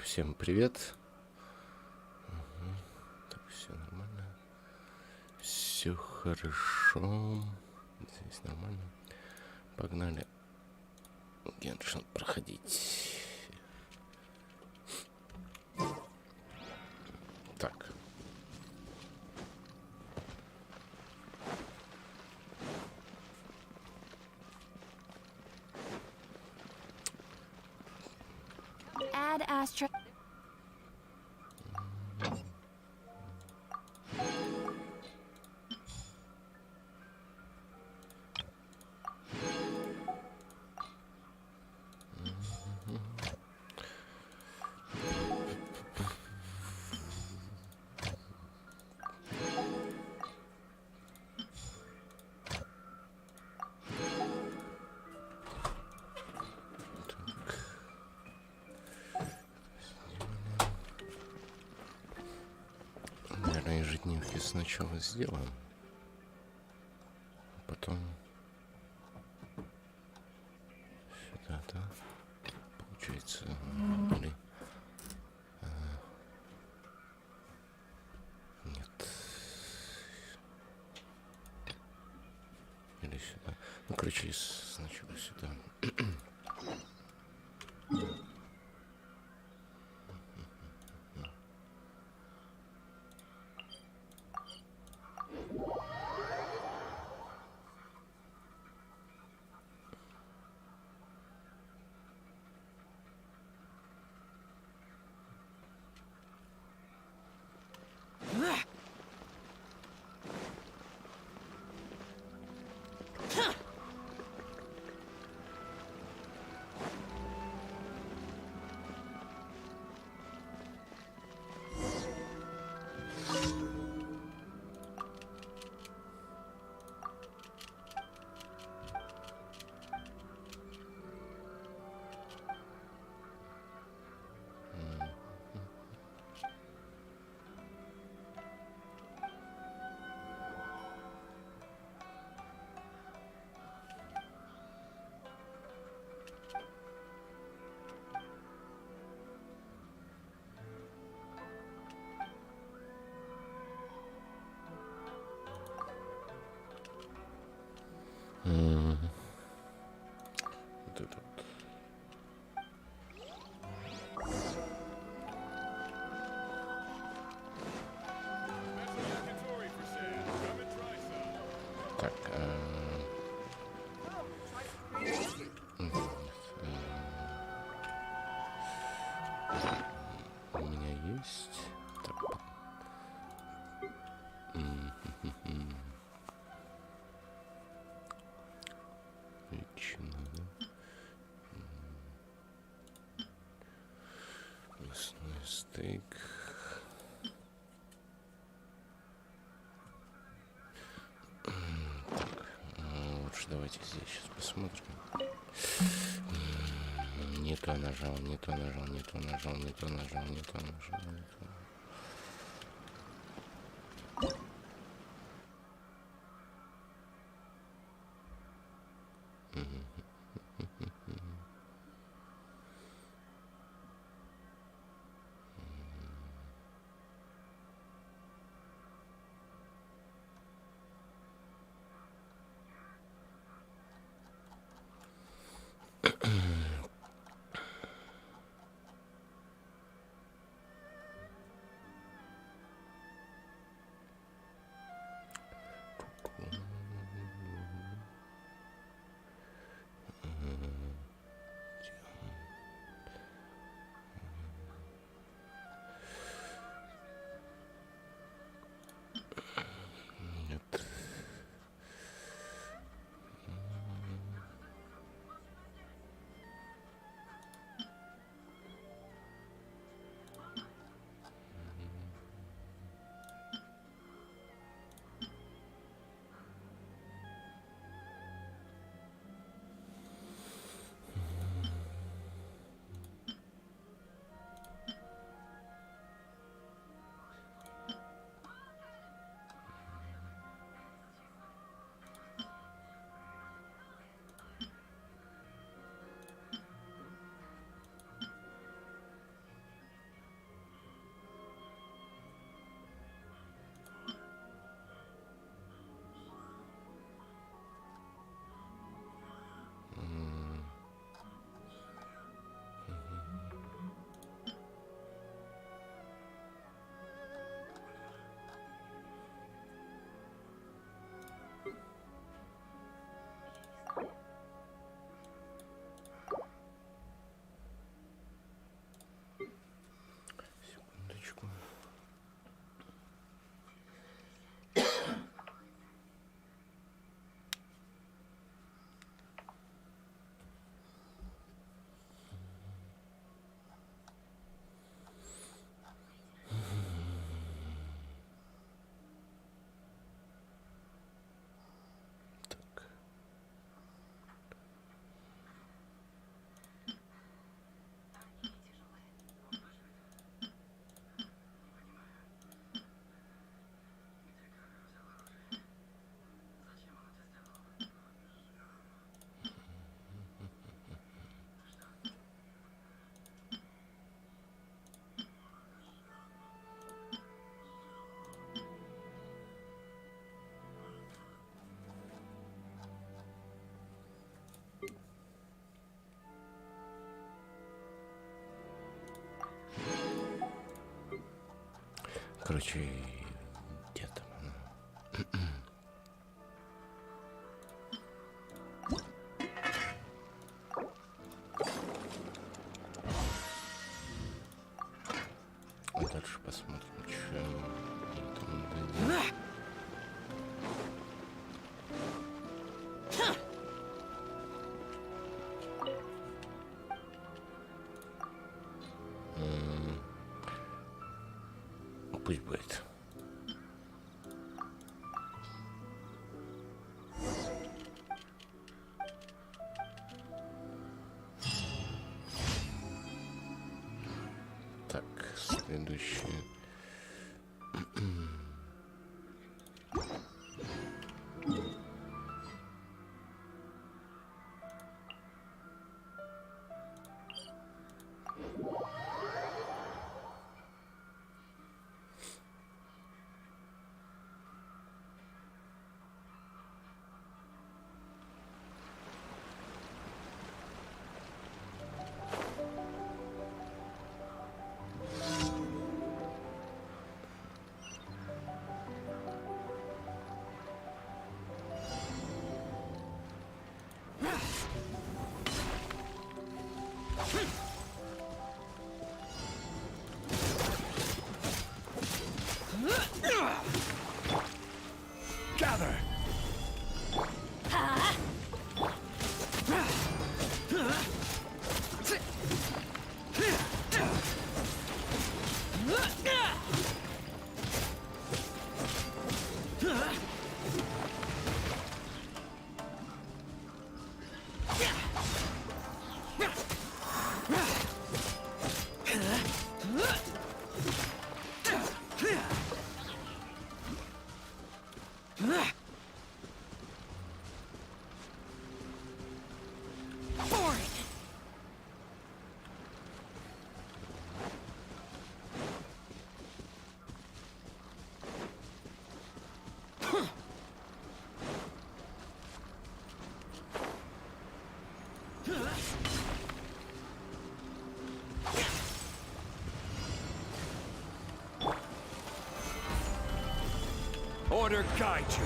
Всем привет. Так, все нормально. Все хорошо. Здесь нормально. Погнали genshin проходить. Так. Add Astra. Наверное, ежедневки сначала сделаем, а потом сюда, да? Получается, или нет, или сюда. Ну, короче, сначала сюда. Вот это вот. Так, у меня есть. Так, лично, да? Мясной стейк. Лучше давайте здесь сейчас посмотрим. Не то нажал, не то нажал, не то нажал, не то нажал, не то нажал, не то. Короче, где там она? А дальше посмотрим, что там надо делать. Пусть будет. Так, следующее. Gather! Order guide you.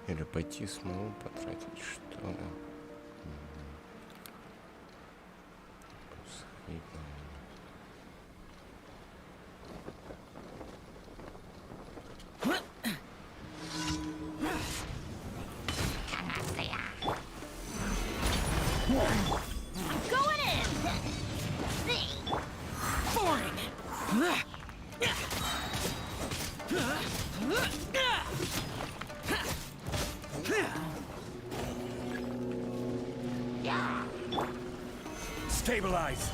Или пойти смолу потратить, что ли? Сходить, Going in! Boring! Stabilize.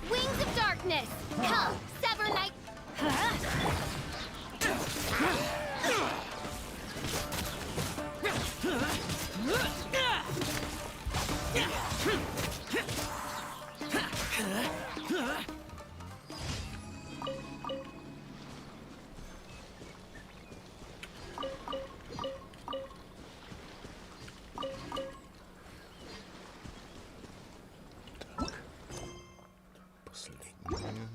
Wings of darkness! Come, sever night! последнее.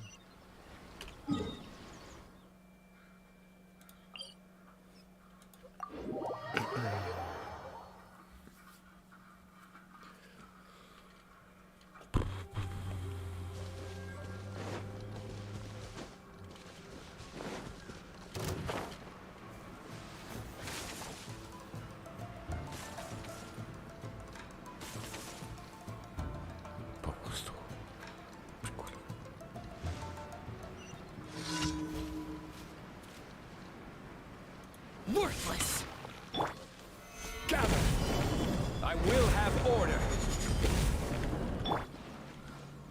Worthless. Gather. I will have order.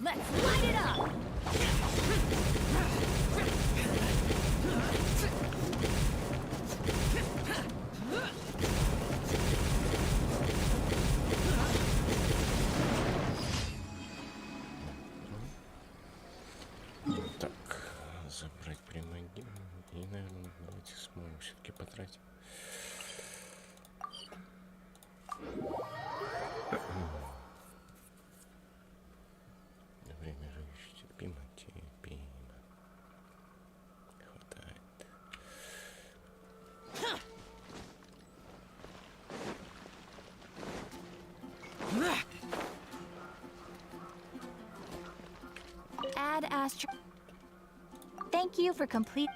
Let's light it up! Так, забрать примагин. И, наверное, давайте смогу все-таки потратить. Время же еще терпимо, терпимо. Хватает. Add Astro. Thank you for complete.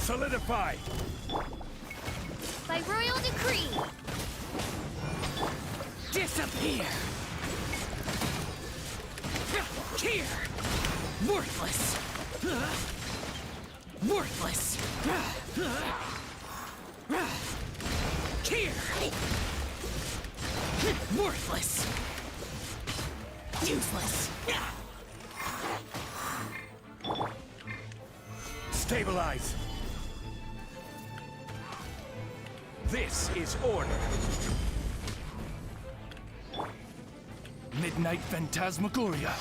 Solidify. By royal decree! Disappear. Here. Worthless. Worthless. Here. Worthless. Useless. Stabilize. This is order. Midnight Phantasmagoria.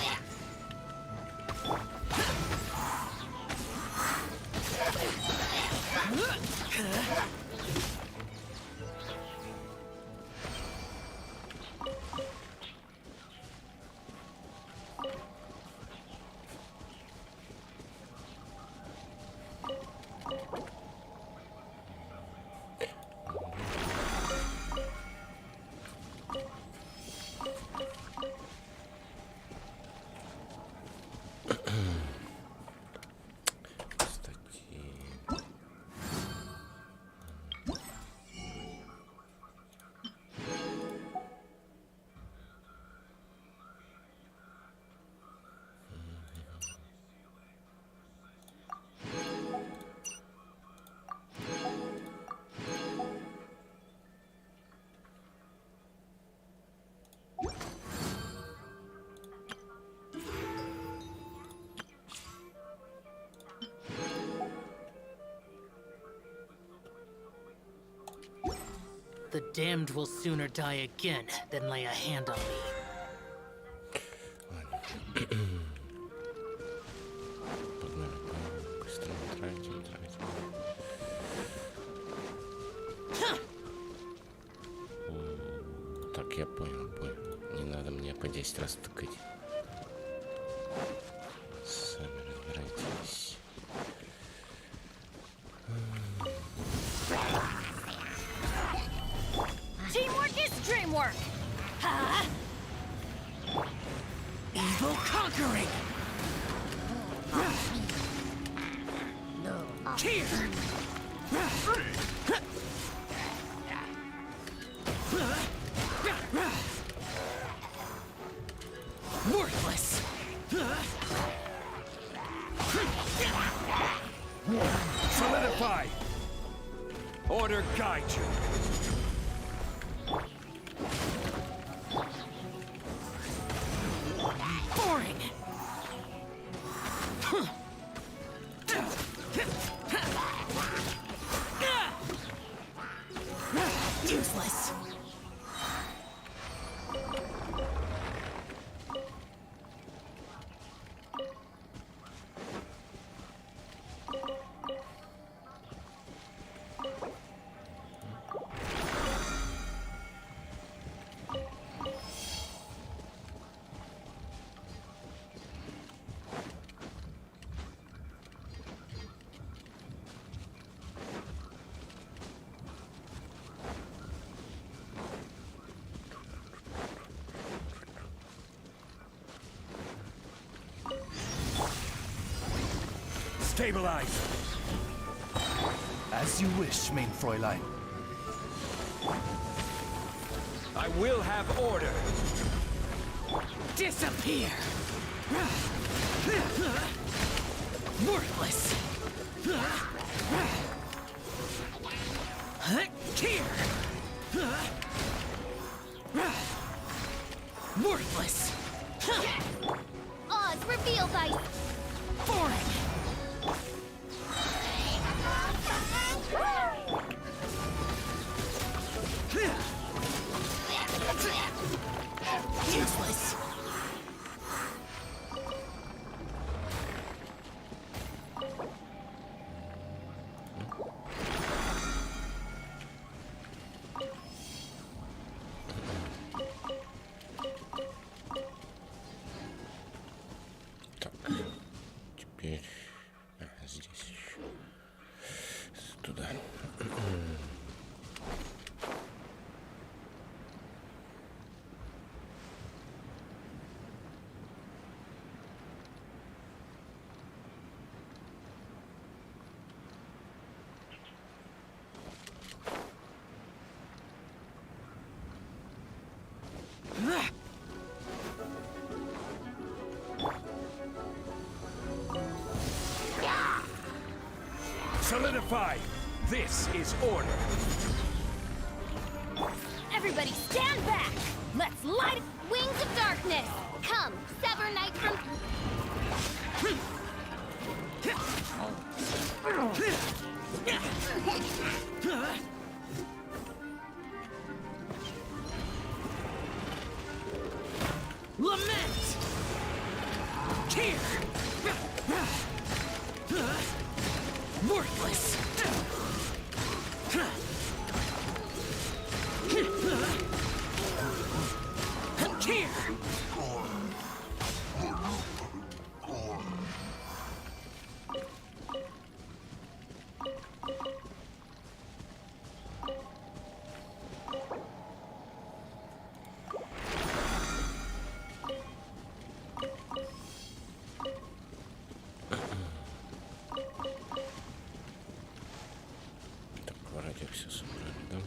The damned will sooner die again than lay a hand on me. Погнали, быстро тратим. Так, я понял. Не надо мне по 10 раз тыкать. Сами разбирайтесь. Teamwork is dreamwork! Huh? Evil conquering. Here. Worthless. Solidify. Order guide you. Boring. Stabilize. As you wish, main Fräulein. I will have order. Disappear! Worthless! Here! Worthless! Oz, reveal by Foreign! Useless! Так, теперь здесь еще туда. Solidify. This is order. everybody stand back. Let's light it. Wings of darkness. Come, sever night from. Lament! Here! Worthless! Here! Так, вроде все собрали, да?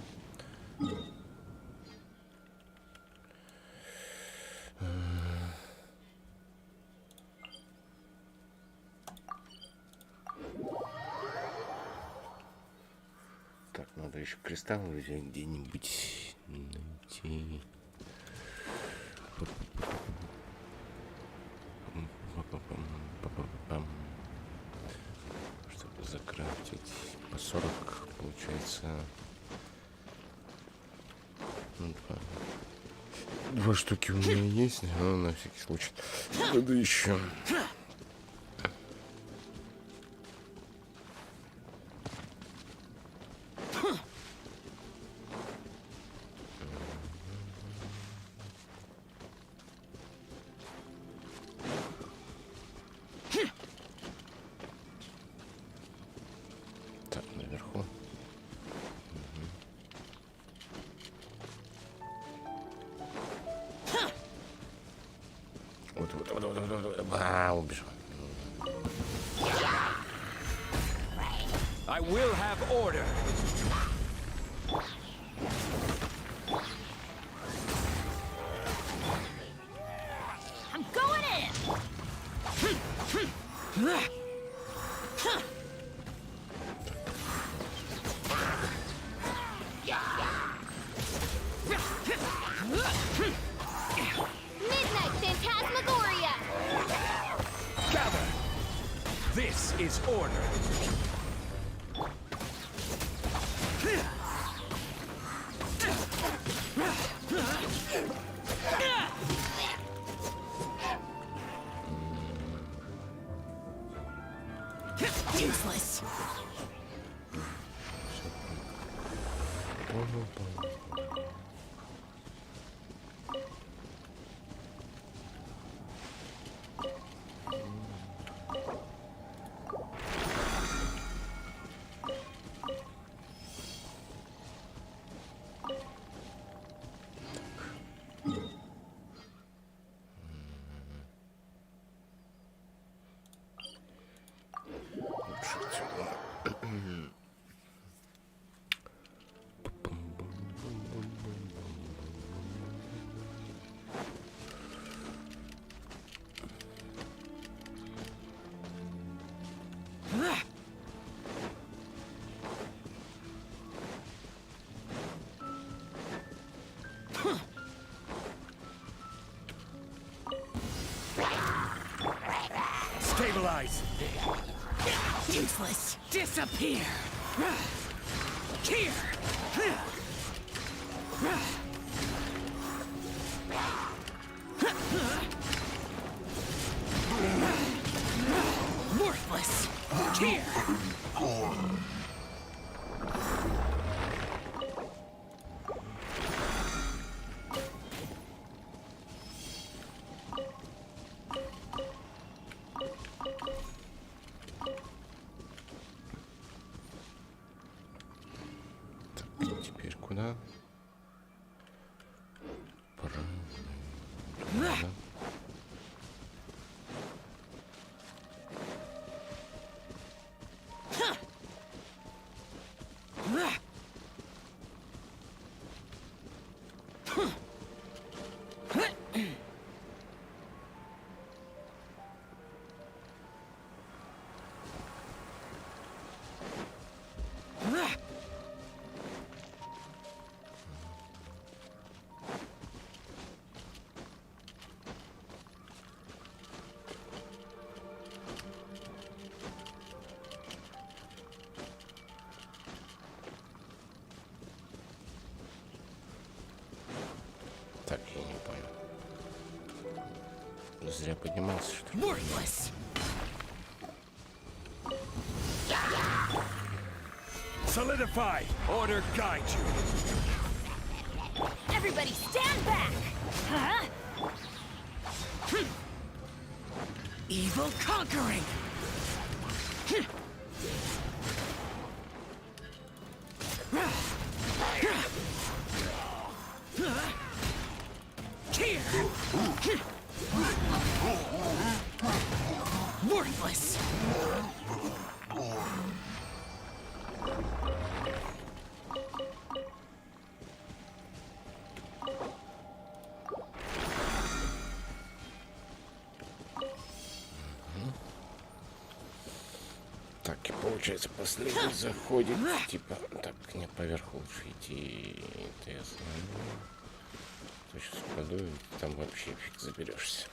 Так, надо еще кристаллы взять где-нибудь найти. Чтобы закрафтить по 40, получается, ну, два штуки у меня есть, но на всякий случай надо еще. Так, наверху. Вот. Убежал. I will have order. I'm going in. Midnight Phantasmagoria. Gather. This is order. Useless! Stabilize. Useless. Disappear. Here. Worthless. Here. Теперь куда? Правильно. Туда. Так, я не понял. Зря поднимался, что ли? Worthless. Solidify. Order guide you. Everybody stand back! Huh? Evil conquering. Here. Worthless. Так, и получается последний заходит. Типа, так, не поверху лучше идти. Это я знаю. То сейчас упаду, и там вообще фиг заберешься.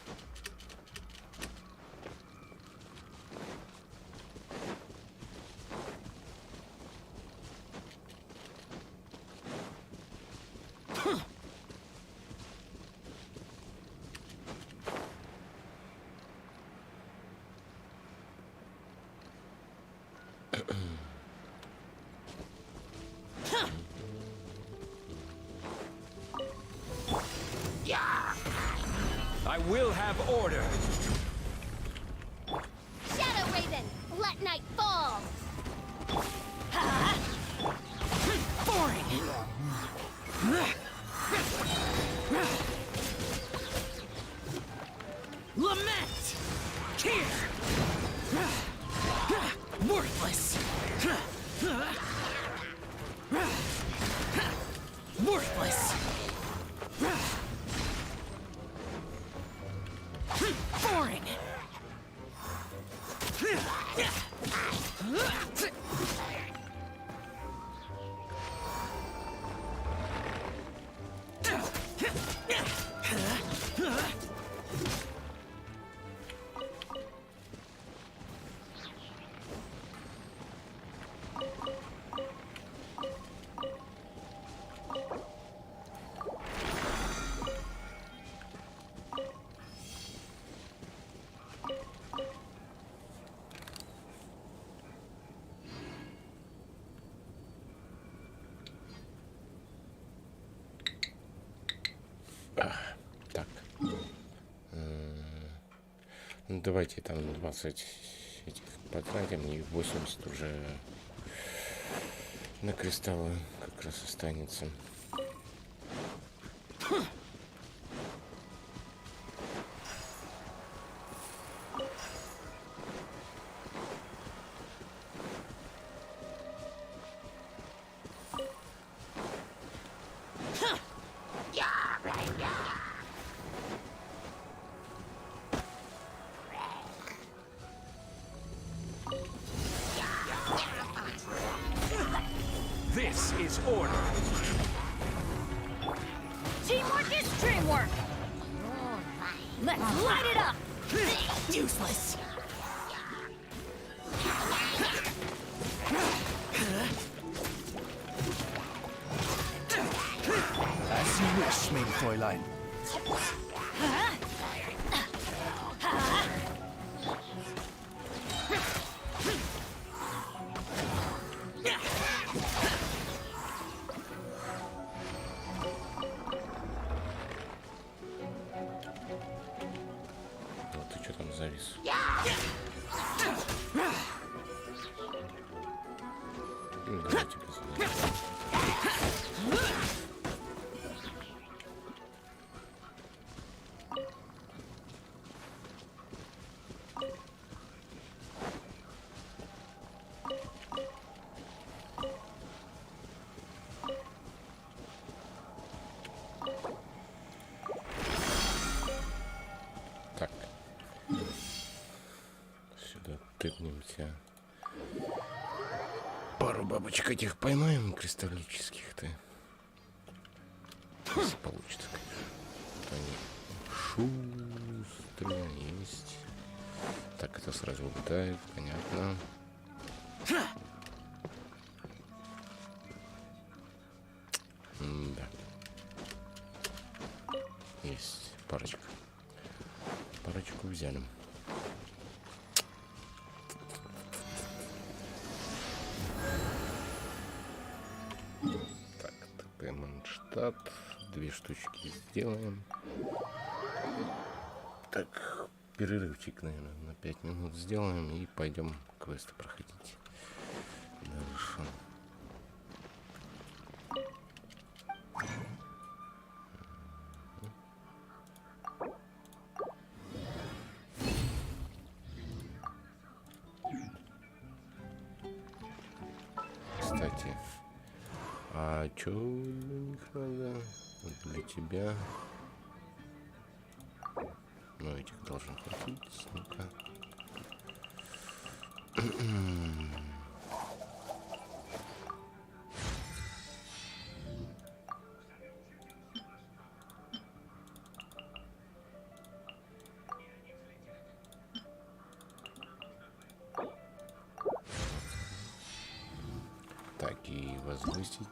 I will have order. Shadow Raven, let night fall! Huh? Boring. Lament. Here. Worthless. Worthless. Boring. Так. Ну, давайте там 20 этих потратим, и 80 уже на кристаллы как раз останется. This is order. Team Dreamwork. Let's light it up. Useless. As you wish, main Fräulein. Вот ты что там завис? Ну, давайте посмотрим. Так. Сюда тыкнемся. Пару бабочек этих поймаем, кристаллических-то. Если получится, конечно. Они шустрые есть. Так, это сразу улетает, понятно. Да. Есть парочка. Парочку взяли. Так, ТП Манштадт. 2 штучки сделаем. Так, перерывчик, наверное, на 5 минут сделаем и пойдем квесты проходить дальше. Кстати, а чё для них надо? Вот для тебя. Ну, этих должен хватить. Ну-ка. Так, и возвысить.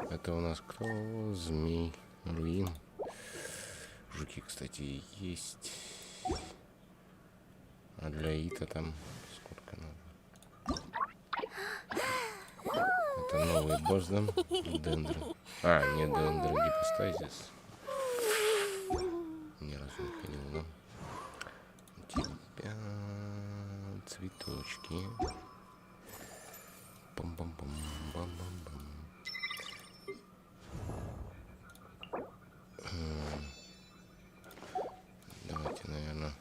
Это у нас кто? Змей, руин. Жуки, кстати, есть. А для Ита там сколько надо? Это новый босс, да? Дендер. А, не Дендер, гипостазис. Ни разу не ходил, да? У тебя цветочки. Бам-бам-бам-бам-бам-бам. Давайте, наверное,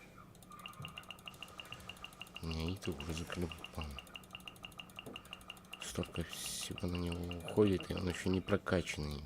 мне это уже заклепал. Столько всего на него уходит, и он еще не прокачанный.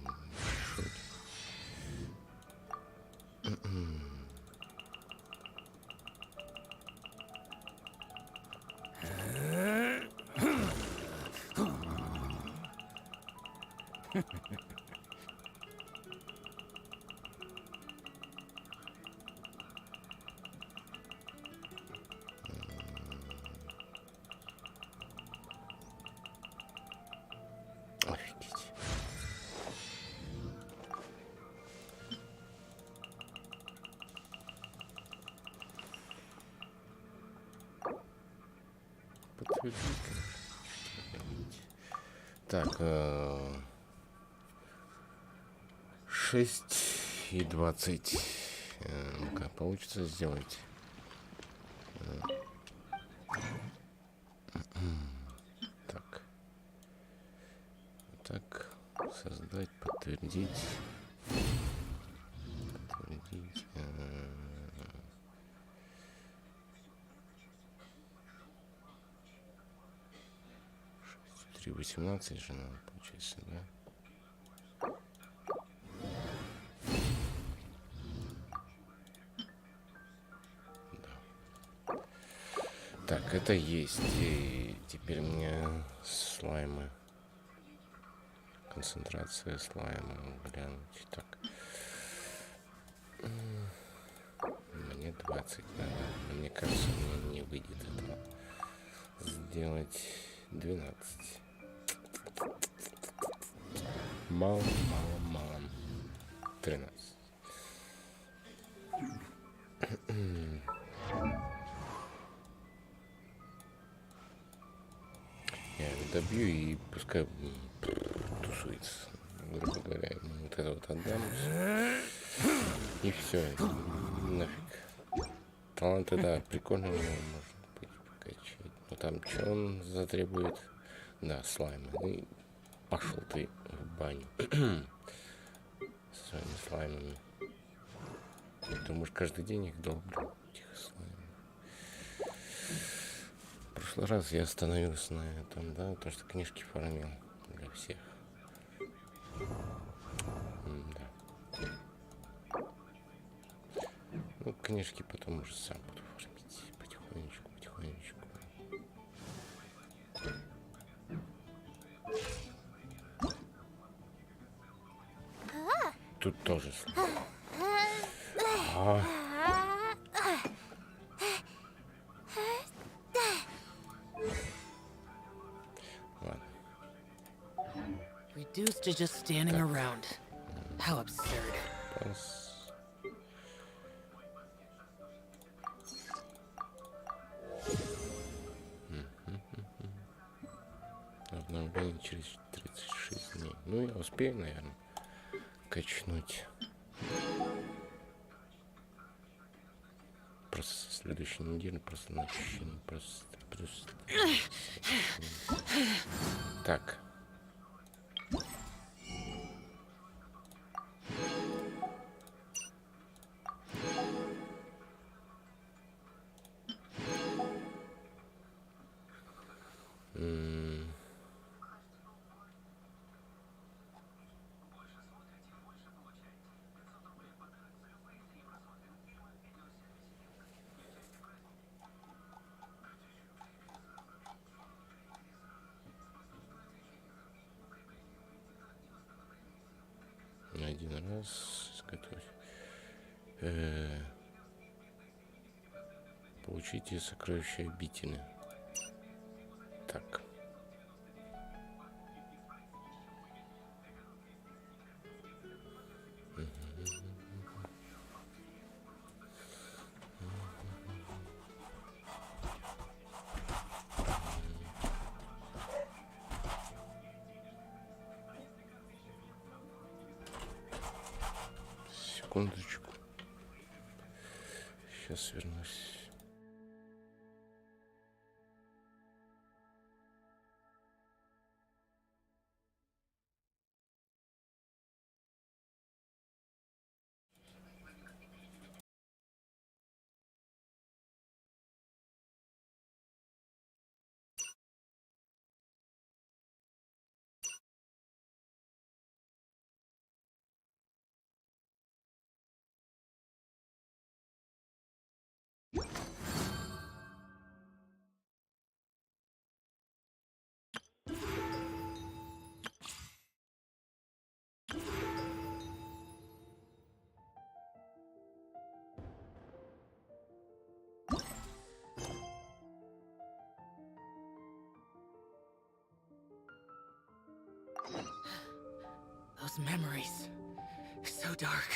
Офигеть. Подтвердить, конечно. Так, 6 и 20. Ну-ка, получится сделать. Так. Так, создать, подтвердить. Подтвердить. 318 же надо, получается, да? Да. Так, это есть. И теперь мне слаймы, концентрация слайма глянуть. Так. Мне 20 надо. Но мне кажется, мне не выйдет этого. Сделать 12. Мало. 13. Я его добью и пускай тусуется. Грубо говоря, ему вот это вот отдам. И все. Нафиг. Таланты, да, прикольно его может быть покачать. Но там что он затребует? Да, слаймы. Ну и пошел ты в баню. Со своими слаймами. Ты, может, каждый день их долблю. Тихо, слаймы. В прошлый раз я остановился на этом, да, потому что книжки фармил для всех. Да. Ну, книжки потом уже сам буду фармить. Потихонечку. Тут тоже слаймы. Reduced to just standing around. How absurd. Обновление через 36 дней. Ну, я успею, наверное, качнуть. Просто со следующей недели просто начну. Просто. Так. Один раз изготовить. Получите сокровища обители. Так. Секундочку. Сейчас вернусь. Those memories. So dark.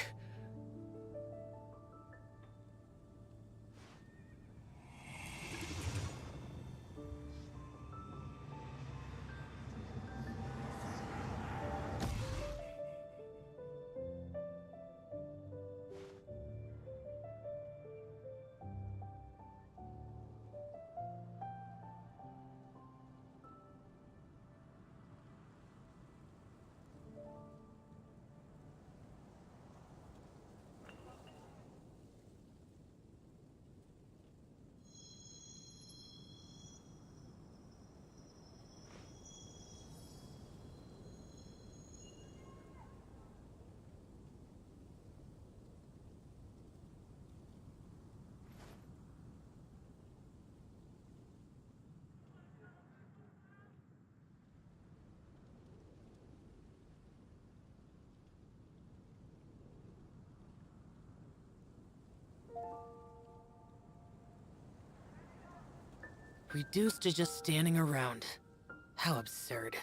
Reduced to just standing around. How absurd.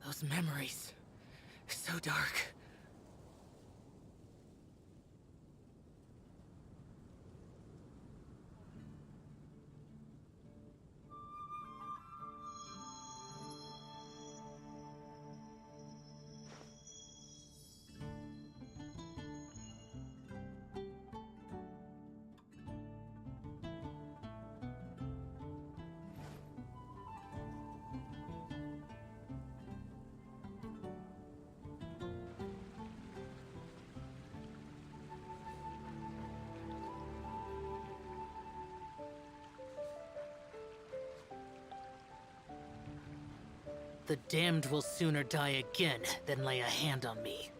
Those memories. So dark. The damned will sooner die again than lay a hand on me.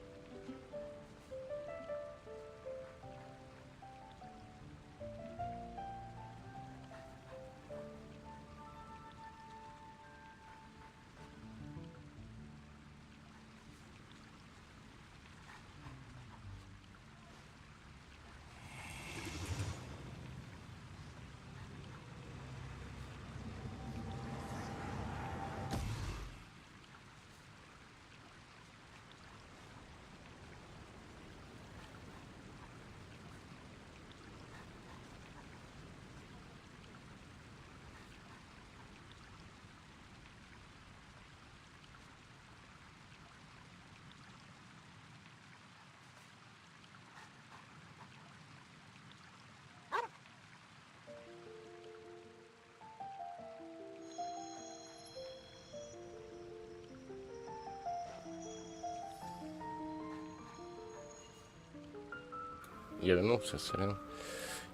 Я вернулся, сорян.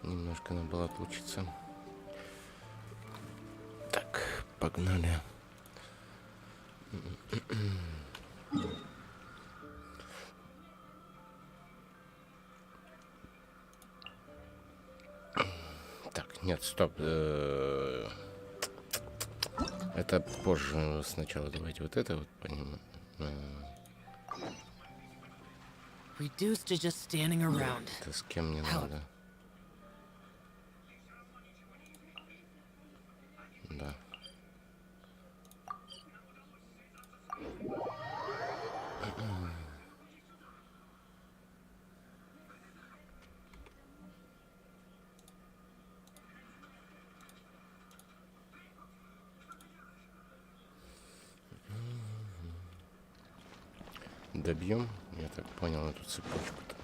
Немножко надо было отлучиться. Так, погнали. Так, нет, стоп. Это позже. Сначала давайте вот это вот понимаем. Reduced to just standing around. Это с кем мне надо? Да. Добьем, я так понял, эту цепочку-то.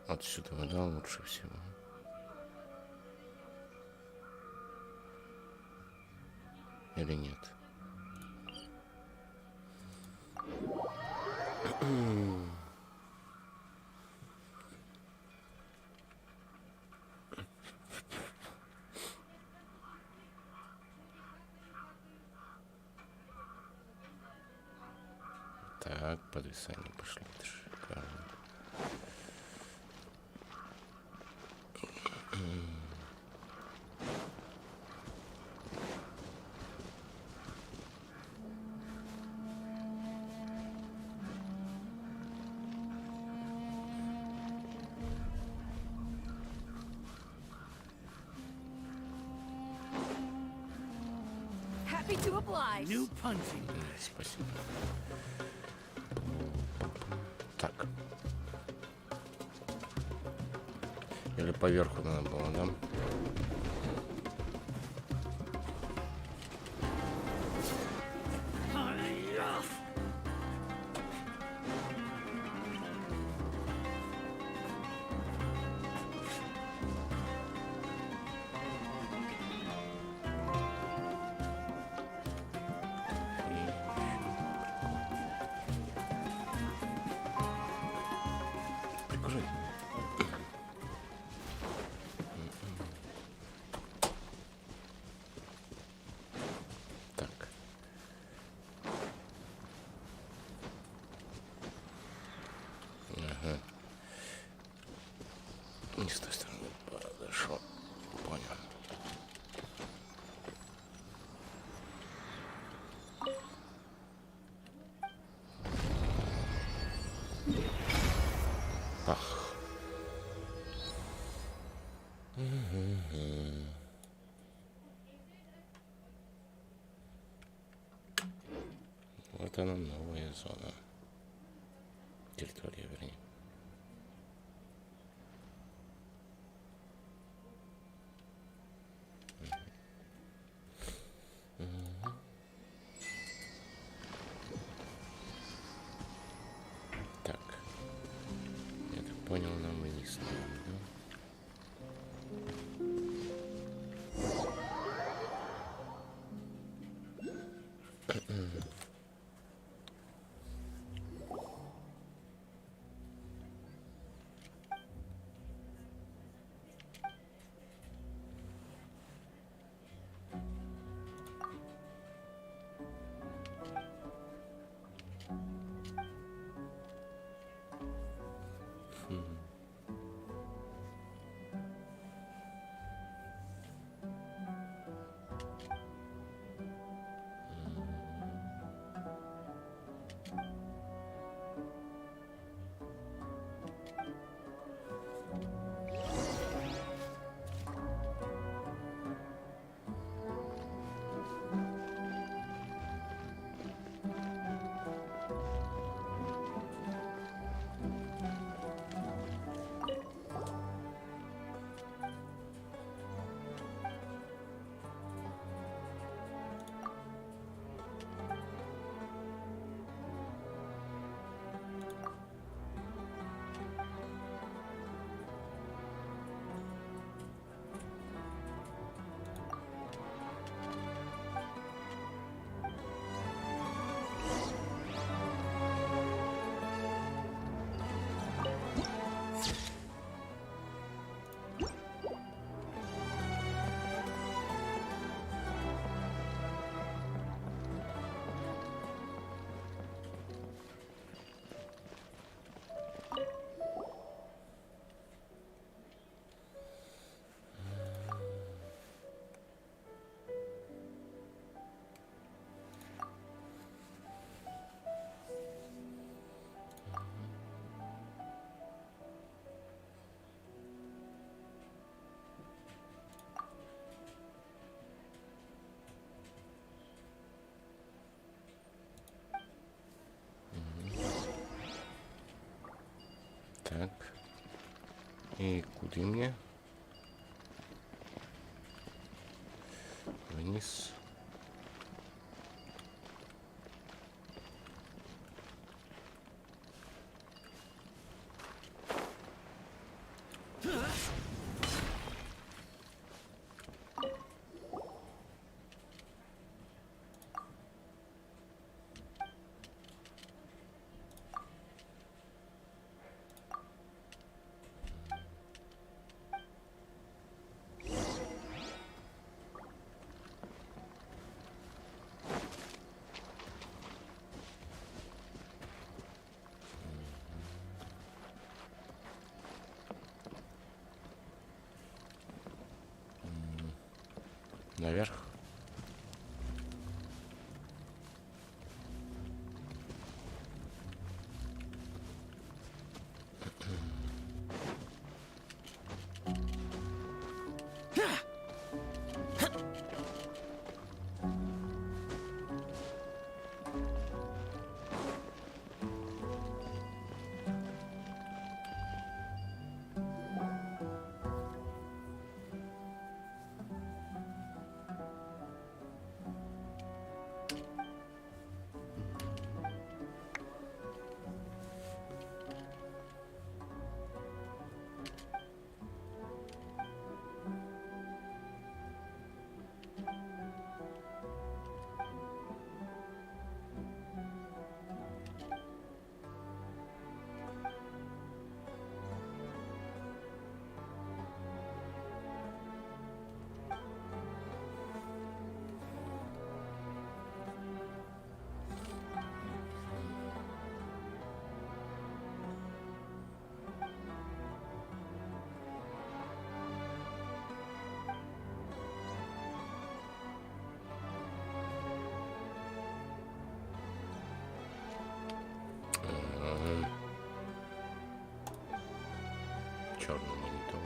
Отсюда вода лучше всего. Или нет? Так, подвисание пошли. Шикарно. Happy to oblige. New punching. Спасибо. Так. Или поверху надо было, да? Прикажи. Так. Ага. Не с той стороны подошел. Понял. Ах. Вот она, новая зона. Территория, вернее. Так. Я так понял, нам вниз надо, да? Так. И куда мне? Вниз. Наверх. Черный монитор.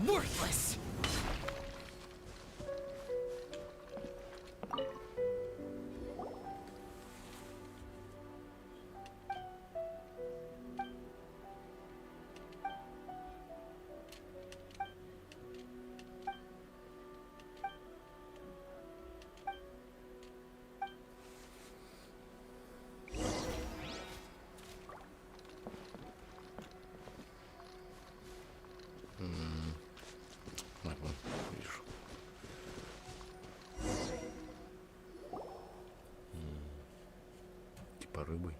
Worthless! Типа рыбой.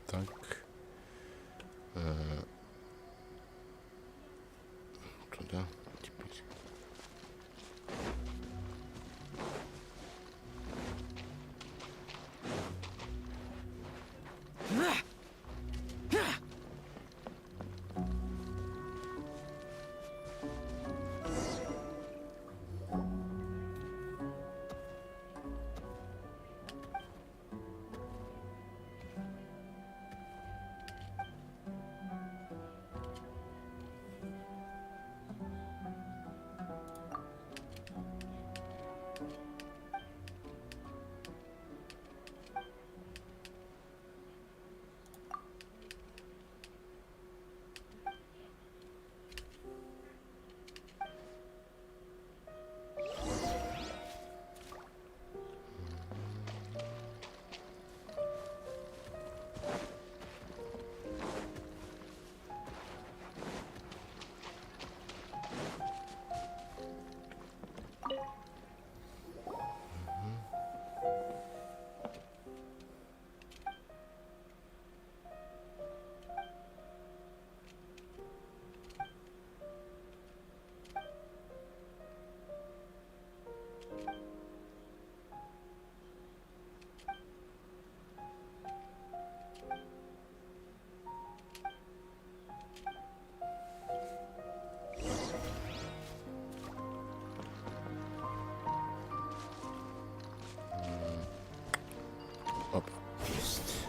Так. Туда теперь. Оп, есть.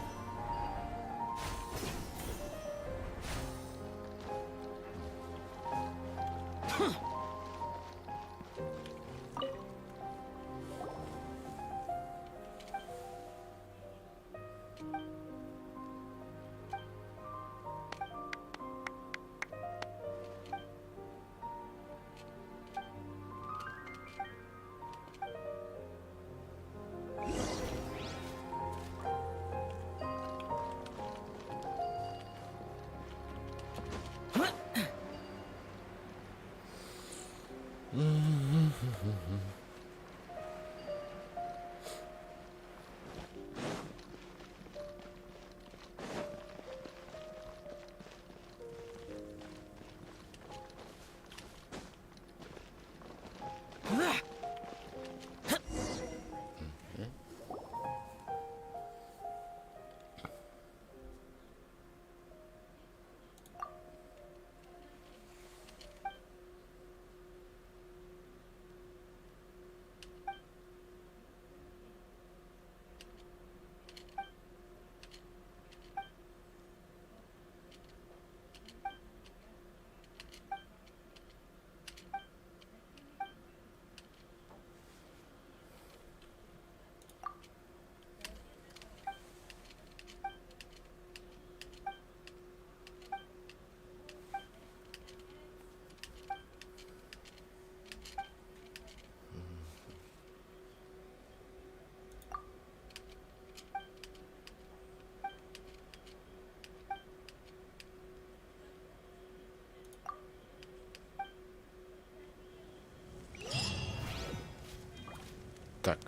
Так,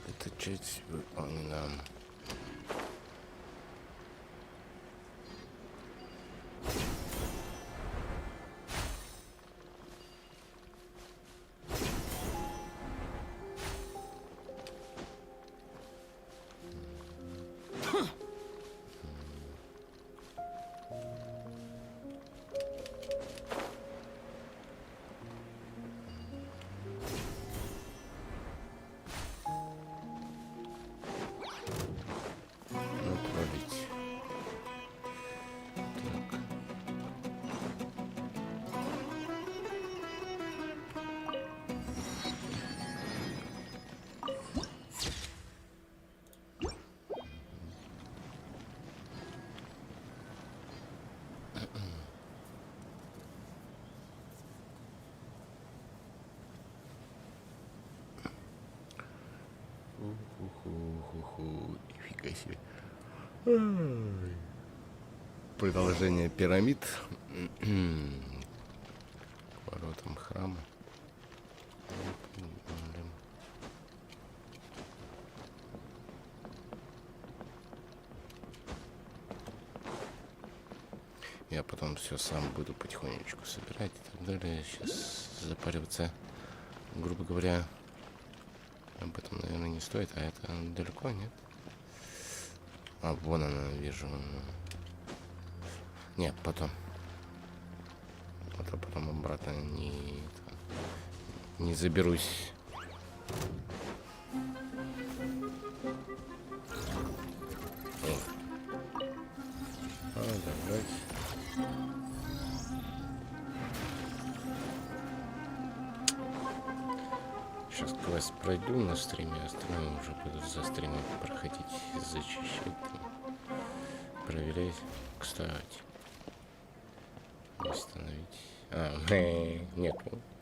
эта часть выполнена. Нифига себе. Продолжение пирамид. К воротам храма. Я потом все сам буду потихонечку собирать и так далее. Сейчас запариваться, грубо говоря, об этом, наверное, не стоит. А это далеко, нет? А, вон она, вижу. Нет, потом. А то потом обратно не заберусь. Давай. Сейчас квест пройду на стриме, остальное уже буду за стримом проходить, зачищать, там, проверять. Кстати, восстановить.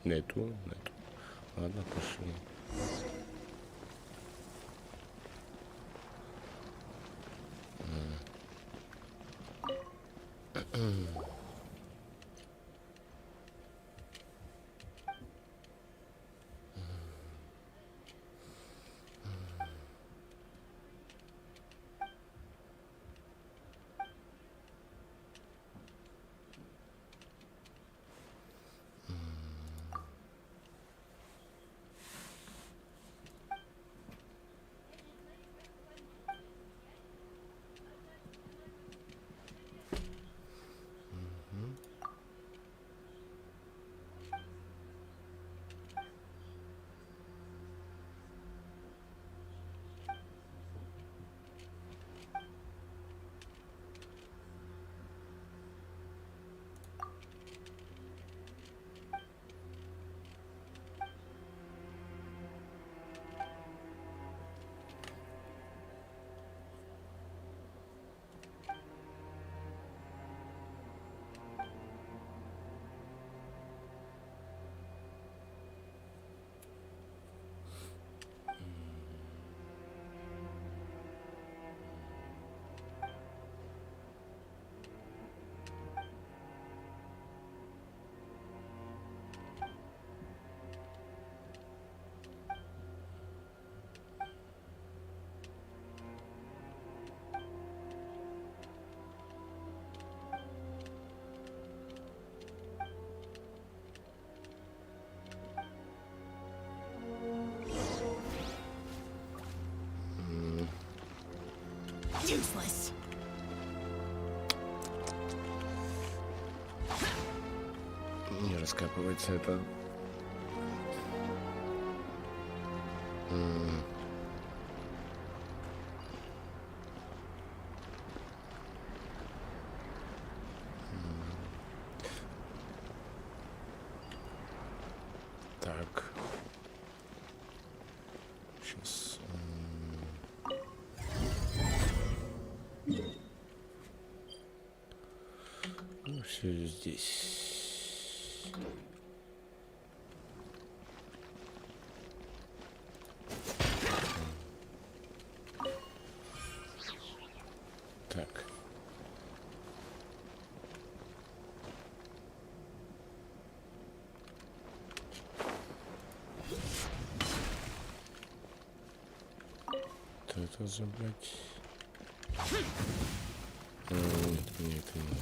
Нету. Ладно, пошли. Useless. Не раскапывается это. Так. Сейчас. Ну, все здесь. Так. Это забрать. Нет, мне это не надо.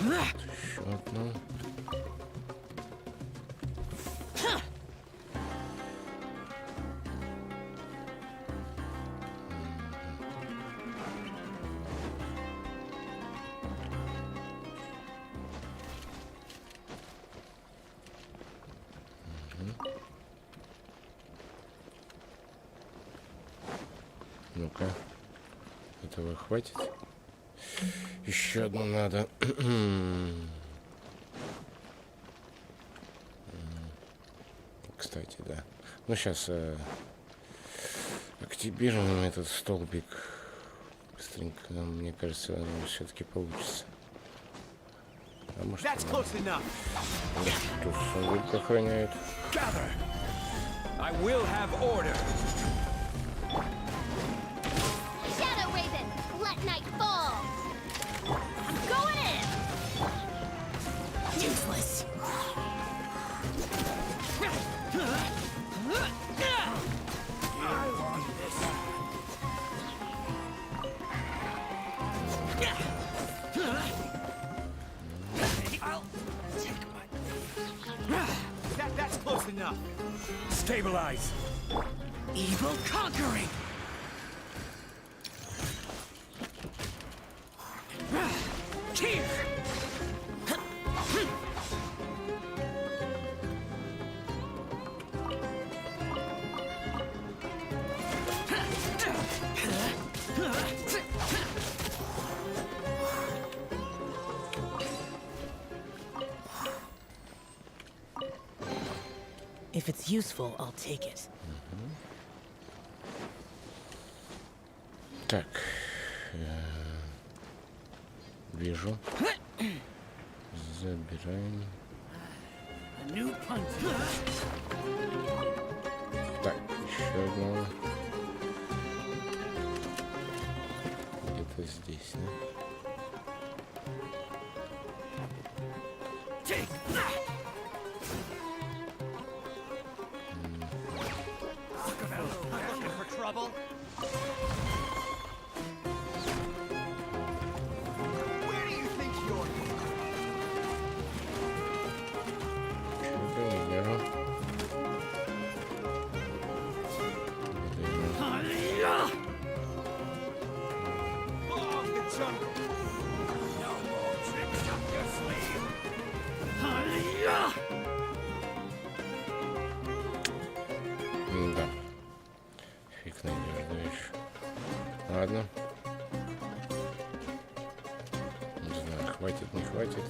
Еще одно. Ну-ка, этого хватит. Еще одну надо. Кстати, да. Ну, сейчас активируем этот столбик. Быстренько, мне кажется, все-таки получится. А может, That's close enough. тут сундук охраняет. Gather. I will have order. Shadow Raven, let night fall. I'm going in. Useless. That's close enough. Stabilize. Evil conquering. Here. If it's useful, I'll take it. Так. Вижу. Забираем. A new punch. Так, еще одного. Где-то здесь, да? Take that. Looking for trouble? Where do you think you're going? Что-то не вижу. Oh, the jungle. No more tricks up your sleeve. Да. Фиг найдешь дальше. Ладно. Не знаю, хватит, не хватит.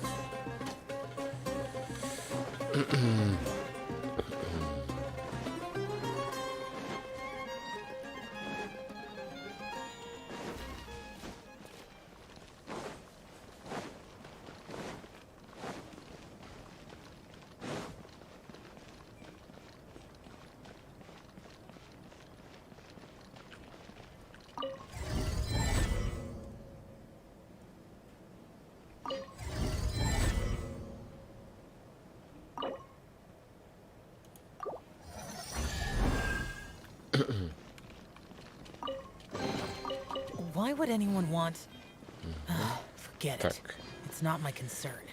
Why would anyone want... Forget it. Так. It's not my concern.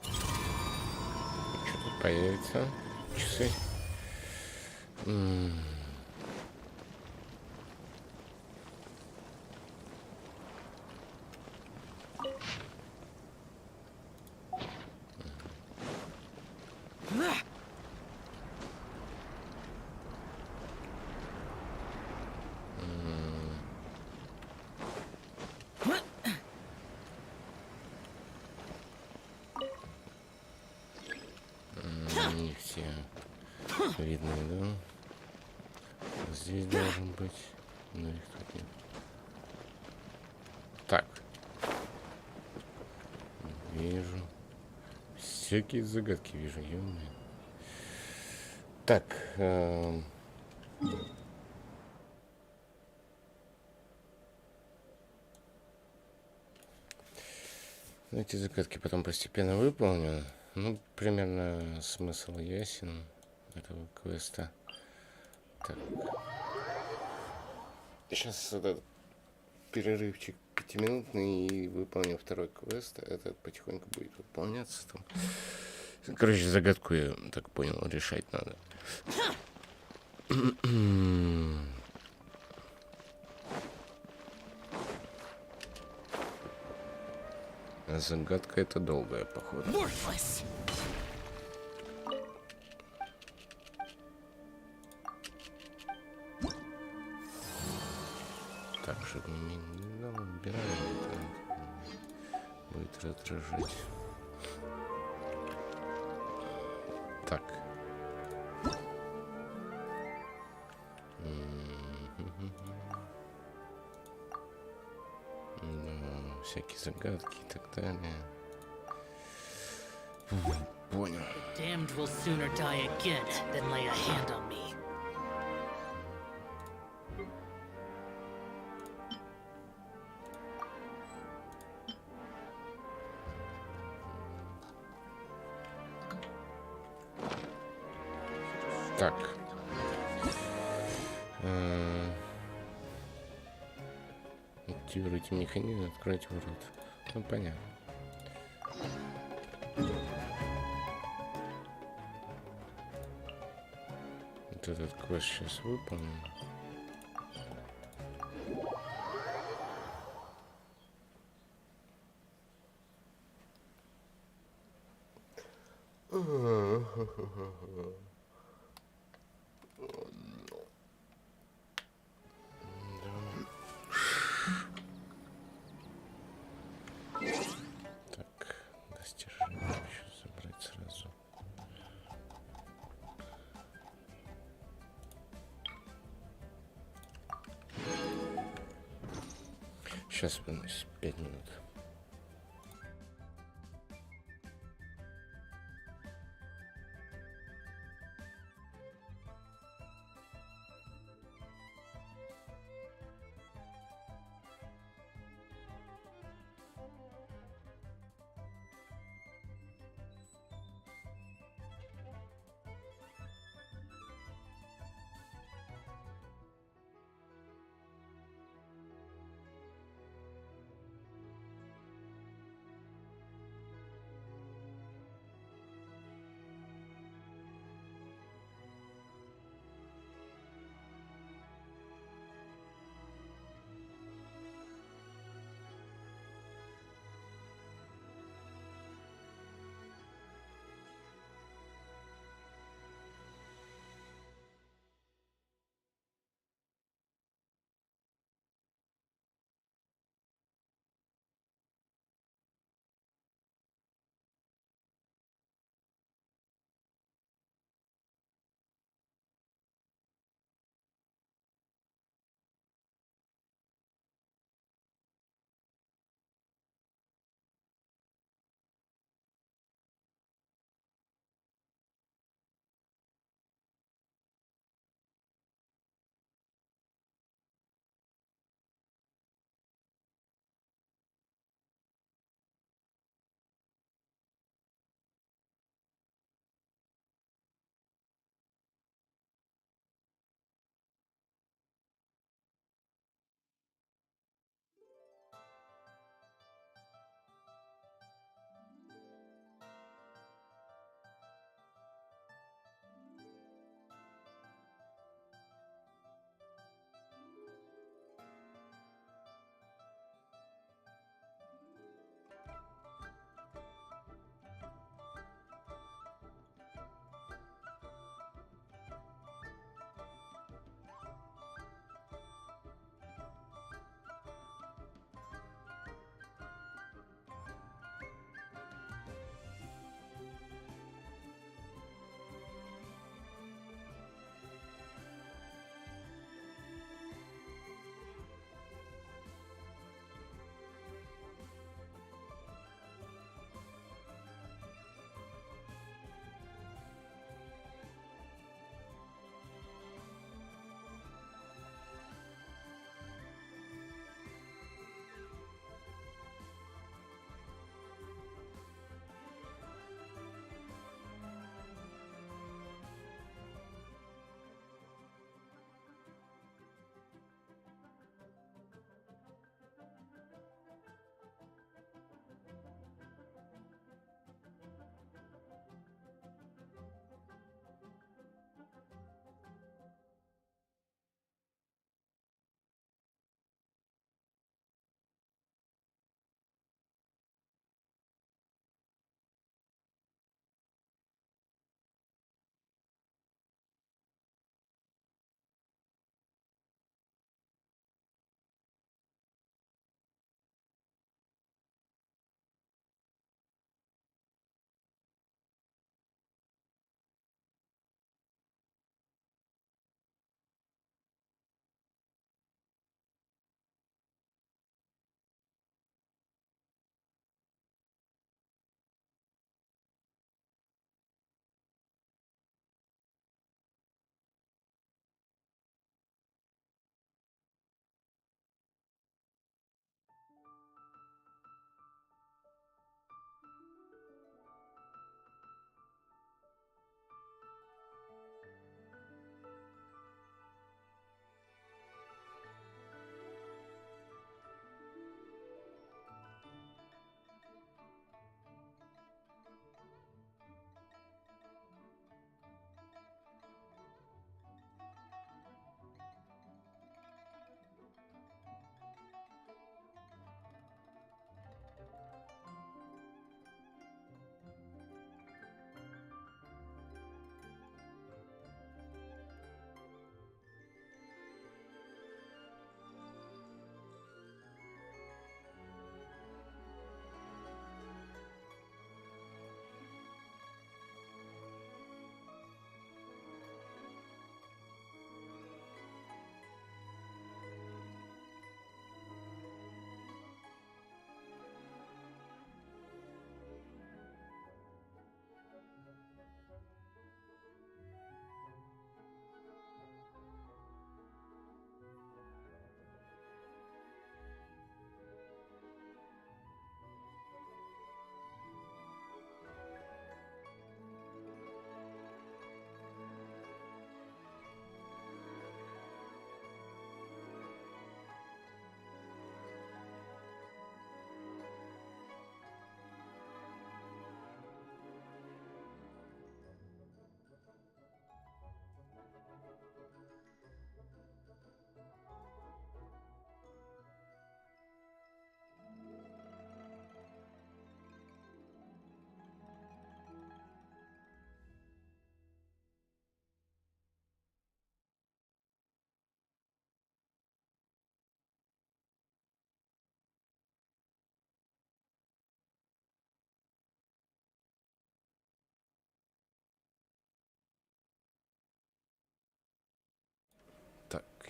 Что тут появится? Часы. Не все видны, да? Здесь должен быть, но их тут нет. Так. Вижу. Всякие загадки вижу, ё-моё. Так. Эти загадки потом постепенно выполню. Ну, примерно смысл ясен этого квеста. Так. Сейчас этот перерывчик 5-минутный и выполню второй квест. Этот потихоньку будет выполняться там. Короче, загадку, я так понял, решать надо. Загадка это долгая, походу. Worthless. Так, чтобы не убираем, будет раздражать. Так. всякие загадки и так далее. Понял. The damned will sooner die again than lay a hand on me. Так. Активируйте механизм, откройте ворота. Ну, понятно. Вот этот квест сейчас выполнен. Так, достижение еще забрать сразу. Сейчас выносим 5 минут.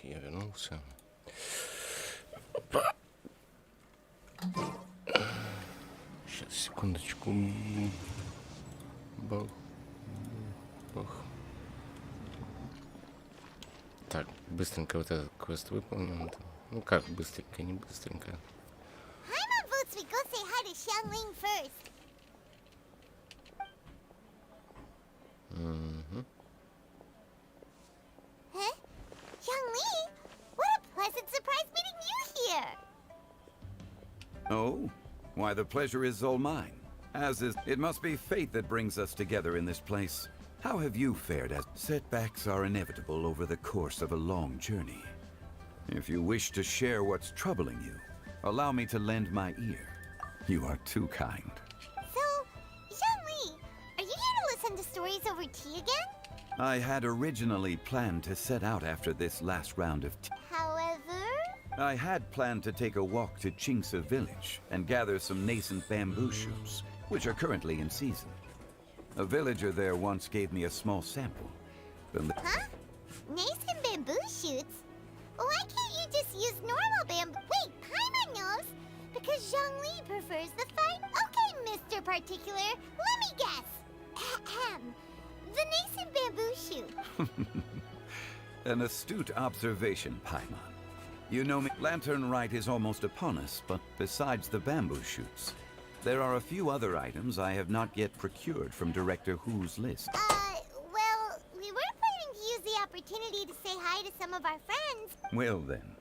я вернулся. Сейчас, секундочку. Бах. Бах. Так, быстренько вот этот квест выполнен. Ну как быстренько, не быстренько. Paimon votes we go say hi to Xiangling first. Huh? Xiangling? What a pleasant surprise meeting you here! Oh, why the pleasure is all mine. As is, it must be fate that brings us together in this place. How have you fared as setbacks are inevitable over the course of a long journey? If you wish to share what's troubling you, allow me to lend my ear. You are too kind. So, Xiangling, are you here to listen to stories over tea again? I had originally planned to set out after this last round of tea. However... I had planned to take a walk to Chingsa village and gather some nascent bamboo shoots, which are currently in season. A villager there once gave me a small sample. Huh? Nascent bamboo shoots? Why can't you just use normal bamboo? Wait, Paimon knows! Because Zhongli prefers the fine... Okay, Mr. Particular, let me guess. Ahem. The nascent bamboo shoot. An astute observation, Paimon. You know me, Lantern Rite is almost upon us, but besides the bamboo shoots, there are a few other items I have not yet procured from Director Hu's list. Well, we were planning to use the opportunity to say hi to some of our friends. Well then,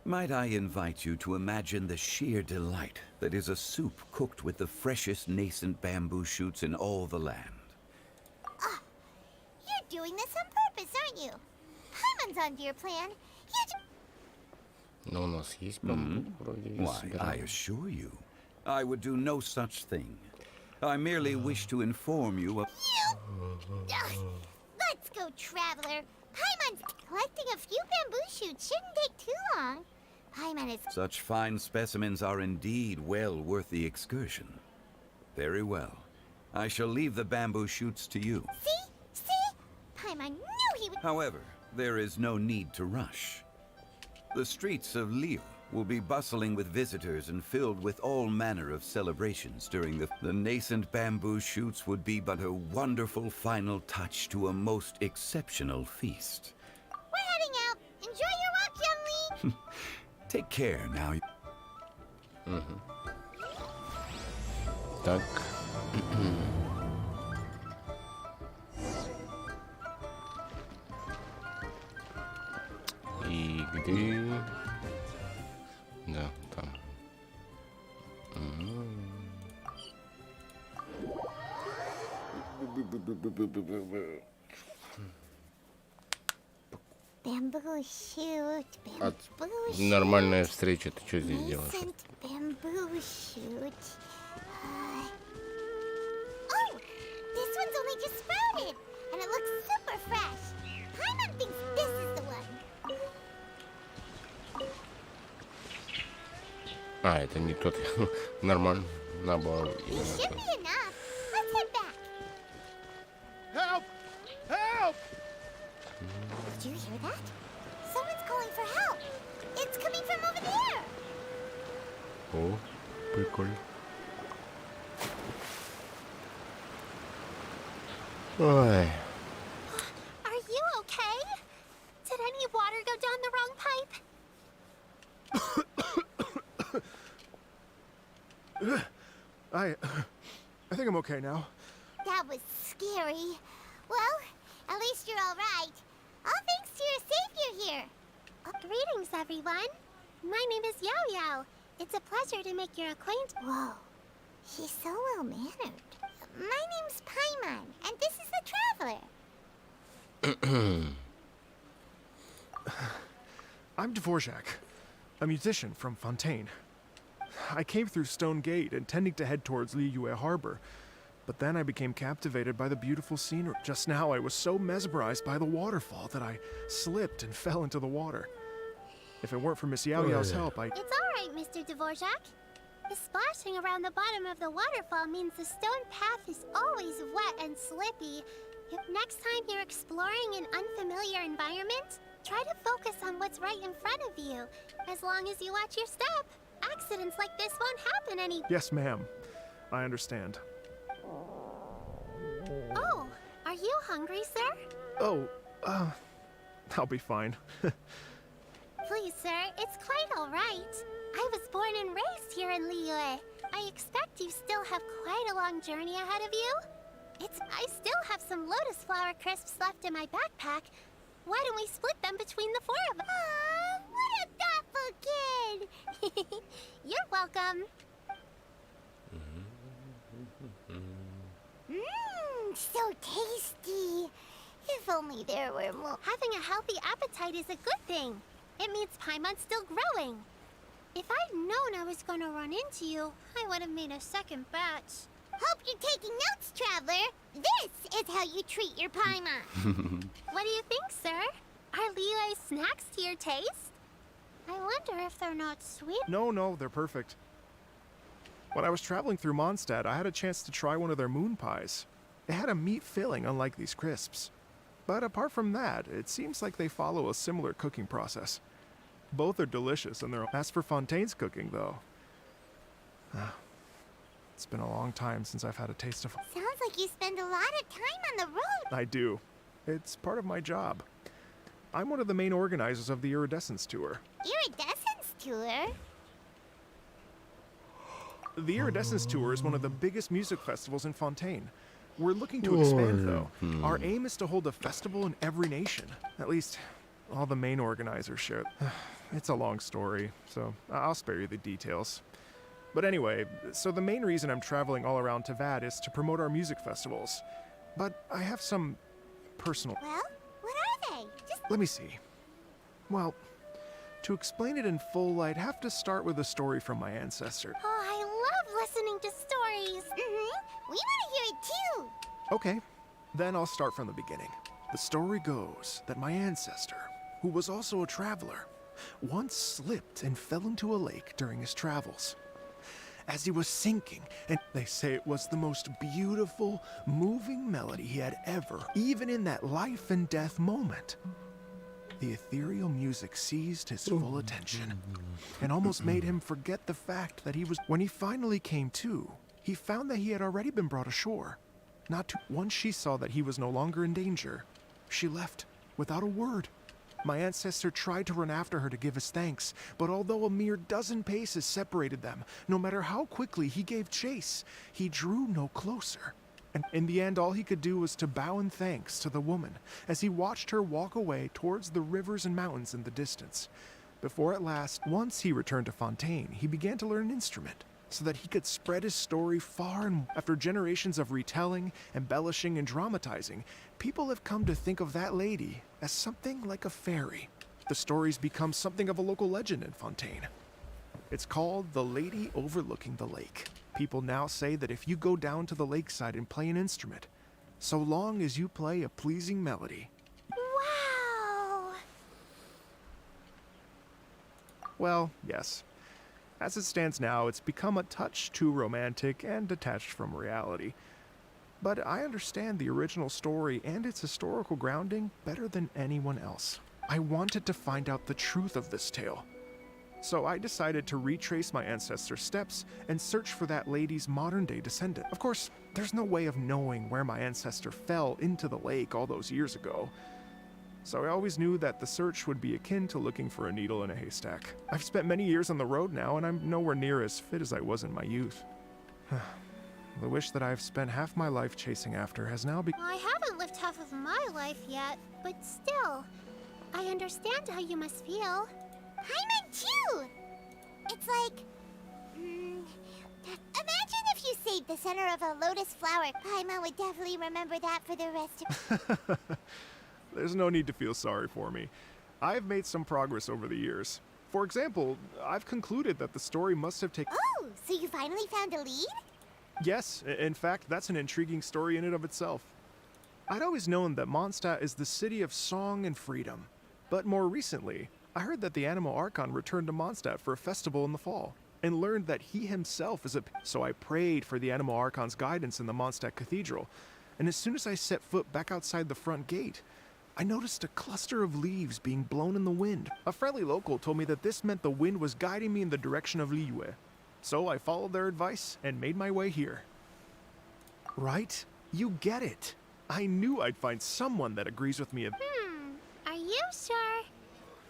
might I invite you to imagine the sheer delight that is a soup cooked with the freshest nascent bamboo shoots in all the land. You're doing this on purpose, aren't you? Paimon's onto your plan. Но у нас есть бамбук вроде. Why, I assure you, I would do no such thing. I merely wish to inform you of... Let's go, traveler. Paimon's collecting a few bamboo shoots shouldn't take too long. Paimon is... Such fine specimens are indeed well worth the excursion. Very well. I shall leave the bamboo shoots to you. See? Paimon knew he would... However, there is no need to rush. The streets of Liu will be bustling with visitors and filled with all manner of celebrations during the nascent bamboo shoots would be but a wonderful final touch to a most exceptional feast. We're heading out. Enjoy your walk, young Lee. Take care now. Так. И где? Да, там. Bamboo shoot, bamboo shoot. Нормальная встреча, ты что здесь делаешь? Nascent bamboo shoot. Oh, this one's only just sprouted, and it looks super fresh. Paimon thinks this is the one. А, это не тот. Нормально. Наоборот. This should be enough. Let's head back. Help! Help! Did you hear that? Someone's calling for help. It's coming from over there. О, прикольно. Ой. Are you okay? Did any water go down the wrong pipe? I think I'm okay now. That was scary. Well, at least you're all right. All thanks to your savior here. Greetings, everyone. My name is Yao Yao. It's a pleasure to make your acquaintance. Whoa, he's so well-mannered. My name's Paimon, and this is the traveler. I'm Dvorak, a musician from Fontaine. I came through Stone Gate intending to head towards Liyue Harbor, but then I became captivated by the beautiful scenery. Just now I was so mesmerized by the waterfall that I slipped and fell into the water. If it weren't for Miss Yao Yao's help, It's all right, Mr. Dvorak. The splashing around the bottom of the waterfall means the stone path is always wet and slippy. If next time you're exploring an unfamiliar environment, Try to focus on what's right in front of you. As long as you watch your step, accidents like this won't happen any. Yes, ma'am. I understand. Oh, are you hungry, sir? Oh, I'll be fine. Please, sir, it's quite all right. I was born and raised here in Liyue. I expect you still have quite a long journey ahead of you. I still have some lotus flower crisps left in my backpack. Why don't we split them between the 4 of us? Aw, what a thoughtful kid! You're welcome. Mmm, so tasty. If only there were more. Having a healthy appetite is a good thing. It means Paimon's still growing. If I'd known I was gonna run into you, I would have made a second batch. Hope you're taking notes, Traveler. This is how you treat your Paimon. What do you think, sir? Are Liyue's snacks to your taste? I wonder if they're not sweet. No, they're perfect. When I was traveling through Mondstadt, I had a chance to try one of their moon pies. It had a meat filling, unlike these crisps. But apart from that, it seems like they follow a similar cooking process. Both are delicious, and they're... As for Fontaine's cooking, though... It's been a long time since I've had a taste of... Sounds like you spend a lot of time on the road. I do. It's part of my job. I'm one of the main organizers of the Iridescence Tour. Iridescence Tour? The Iridescence Tour is one of the biggest music festivals in Fontaine. We're looking to expand, though. Our aim is to hold a festival in every nation. At least, all the main organizers share. It's a long story, so I'll spare you the details. But anyway, so the main reason I'm traveling all around Tavad is to promote our music festivals. But I have some personal... Well, what are they? Just... Let me see. Well, to explain it in full, I'd have to start with a story from my ancestor. Oh, I love listening to stories. We want to hear it too. Okay, then I'll start from the beginning. The story goes that my ancestor, who was also a traveler, once slipped and fell into a lake during his travels. As he was sinking, and they say it was the most beautiful, moving melody he had ever, even in that life and death moment. The ethereal music seized his full attention and almost made him forget the fact that he was... When he finally came to, he found that he had already been brought ashore. Once she saw that he was no longer in danger, she left without a word. My ancestor tried to run after her to give his thanks, but although a mere dozen paces separated them, no matter how quickly he gave chase, he drew no closer. And in the end, all he could do was to bow in thanks to the woman as he watched her walk away towards the rivers and mountains in the distance. Before at last, once he returned to Fontaine, he began to learn an instrument so that he could spread his story far and after generations of retelling, embellishing, and dramatizing, people have come to think of that lady as something like a fairy. The story's become something of a local legend in Fontaine. It's called The Lady Overlooking the Lake. People now say that if you go down to the lakeside and play an instrument, so long as you play a pleasing melody... Wow! Well, yes. As it stands now, it's become a touch too romantic and detached from reality. But I understand the original story and its historical grounding better than anyone else. I wanted to find out the truth of this tale. So I decided to retrace my ancestors' steps and search for that lady's modern-day descendant. Of course, there's no way of knowing where my ancestor fell into the lake all those years ago. So I always knew that the search would be akin to looking for a needle in a haystack. I've spent many years on the road now, and I'm nowhere near as fit as I was in my youth. The wish that I've spent half my life chasing after has now become... I haven't lived half of my life yet, but still, I understand how you must feel. Paimon too! It's like... imagine if you saved the center of a lotus flower. Paimon would definitely remember that for the rest of... There's no need to feel sorry for me. I've made some progress over the years. For example, I've concluded that the story must have taken... Oh, so you finally found a lead? Yes, in fact, that's an intriguing story in and of itself. I'd always known that Mondstadt is the city of song and freedom. But more recently, I heard that the Animal Archon returned to Mondstadt for a festival in the fall, and learned that he himself is a... So I prayed for the Animal Archon's guidance in the Mondstadt Cathedral, and as soon as I set foot back outside the front gate, I noticed a cluster of leaves being blown in the wind. A friendly local told me that this meant the wind was guiding me in the direction of Liyue. So I followed their advice and made my way here. Right? You get it. I knew I'd find someone that agrees with me. Are you sure?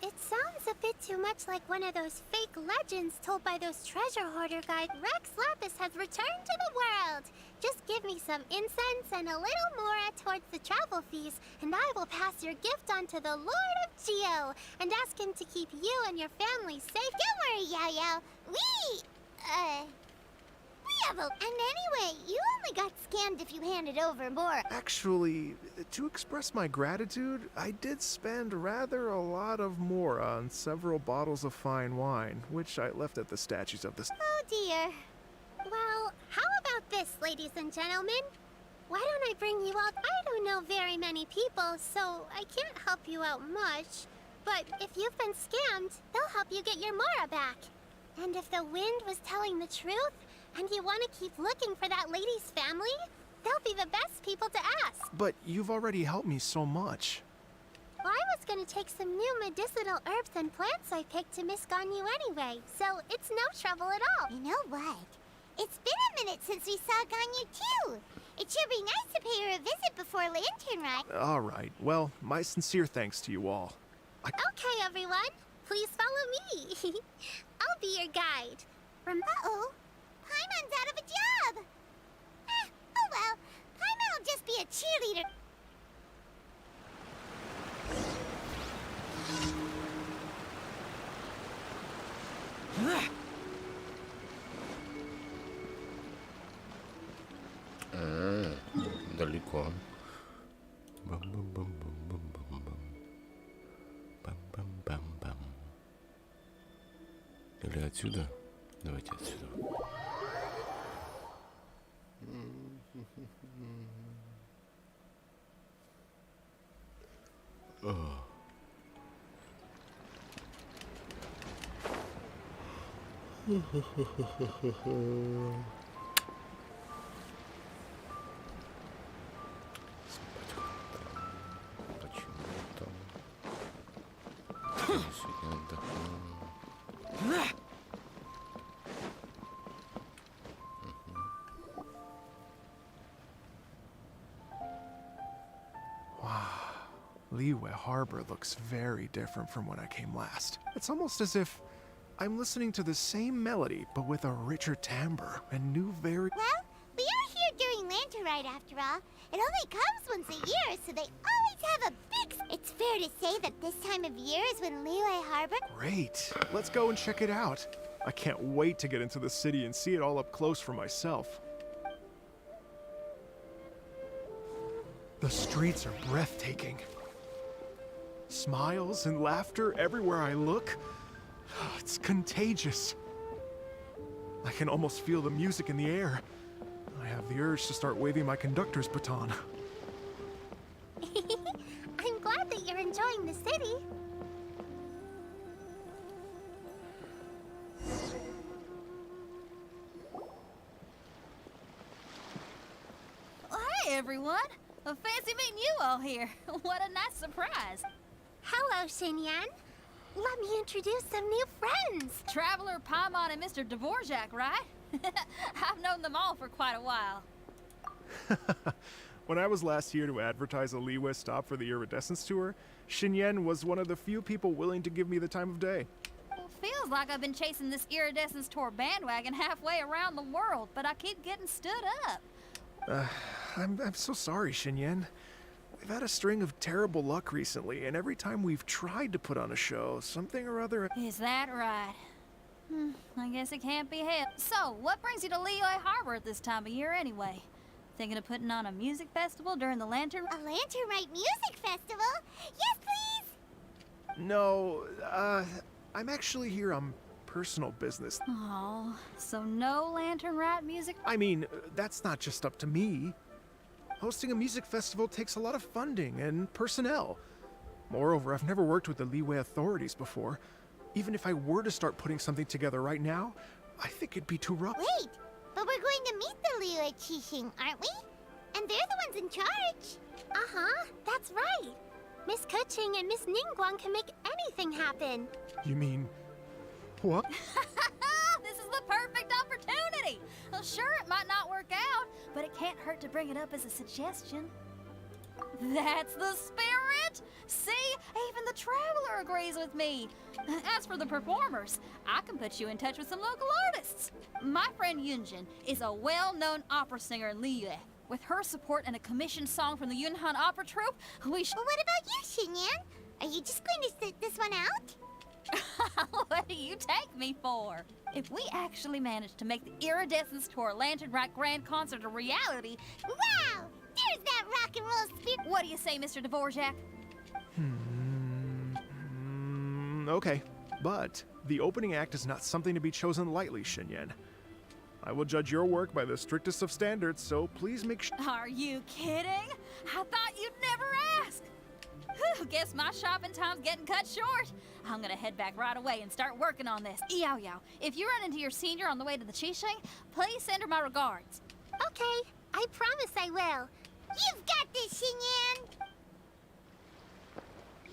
It sounds a bit too much like one of those fake legends told by those treasure hoarder guys. Rex Lapis has returned to the world. Just give me some incense and a little more towards the travel fees, and I will pass your gift on to the Lord of Geo and ask him to keep you and your family safe. Don't worry, Yao Yao. We have a... And anyway, you only got scammed if you handed over more. Actually, to express my gratitude, I did spend rather a lot of more on several bottles of fine wine, which I left at the statues of the... Oh dear. Well, how about this, ladies and gentlemen? Why don't I bring you out? I don't know very many people, so I can't help you out much. But if you've been scammed, they'll help you get your Mora back. And if the wind was telling the truth, and you want to keep looking for that lady's family, they'll be the best people to ask. But you've already helped me so much. Well, I was going to take some new medicinal herbs and plants I picked to Miss Ganyu anyway, so it's no trouble at all. You know what? It's been a minute since we saw Ganyu too. It should be nice to pay her a visit before Lantern Ride. All right. Well, my sincere thanks to you all. Okay, everyone. Please follow me. I'll be your guide. Uh-oh. Paimon's out of a job. Oh well. Paimon will just be a cheerleader. Далеко. Бам-бам-бам-бам-бам-бам. Или отсюда? Давайте отсюда. Почему-то я сегодня отдохну. Liyue Harbor looks very different from when I came last. It's almost as if I'm listening to the same melody, but with a richer timbre and new Well, we are here during Lantern Ride after all. It only comes once a year, so they always have a big... It's fair to say that this time of year is when Liyue Harbor... Great. Let's go and check it out. I can't wait to get into the city and see it all up close for myself. The streets are breathtaking. Smiles and laughter everywhere I look. It's contagious. I can almost feel the music in the air. I have the urge to start waving my conductor's baton. I'm glad that you're enjoying the city. Hey everyone! Fancy meeting you all here. What a nice surprise. Hello, Xinyan. Let me introduce some new friends. Traveler, Paimon, and Mr. Dvorak, right? I've known them all for quite a while. When I was last here to advertise a Liyue stop for the Iridescence Tour, Xinyan was one of the few people willing to give me the time of day. Well, feels like I've been chasing this Iridescence Tour bandwagon halfway around the world, but I keep getting stood up. I'm so sorry, Xinyan. We've had a string of terrible luck recently, and every time we've tried to put on a show, something or other... Is that right? I guess it can't be helped. So, what brings you to Liyue Harbor at this time of year anyway? Thinking of putting on a music festival during the Lantern... A Lantern Rite Music Festival? Yes, please! No, I'm actually here on personal business. Oh, so no Lantern Rite music? I mean, that's not just up to me. Hosting a music festival takes a lot of funding and personnel. Moreover, I've never worked with the Liyue authorities before. Even if I were to start putting something together right now, I think it'd be too rough. Wait, but we're going to meet the Liyue Qixing, aren't we? And they're the ones in charge. Uh-huh, that's right. Miss Kuching and Miss Ningguang can make anything happen. You mean... what? This is the perfect opportunity! Well, sure, it might not work out, but it can't hurt to bring it up as a suggestion. That's the spirit! See, even the Traveler agrees with me. As for the performers, I can put you in touch with some local artists. My friend Yunjin is a well-known opera singer in Liyue. With her support and a commissioned song from the Yunhan Opera Troupe, we should... Well, what about you, Xinyan? Are you just going to sit this one out? What do you take me for? If we actually manage to make the Iridescence Tour Lantern Rock Grand Concert a reality... Wow! There's that rock and roll spirit! What do you say, Mr. Dvorak? Okay, but the opening act is not something to be chosen lightly, Xinyan. I will judge your work by the strictest of standards, so please make sure... Are you kidding? I thought you'd never ask. Whew, guess my shopping time's getting cut short. I'm gonna head back right away and start working on this. Yao Yao, if you run into your senior on the way to the Qixing, please send her my regards. Okay, I promise I will. You've got this, Xinyan!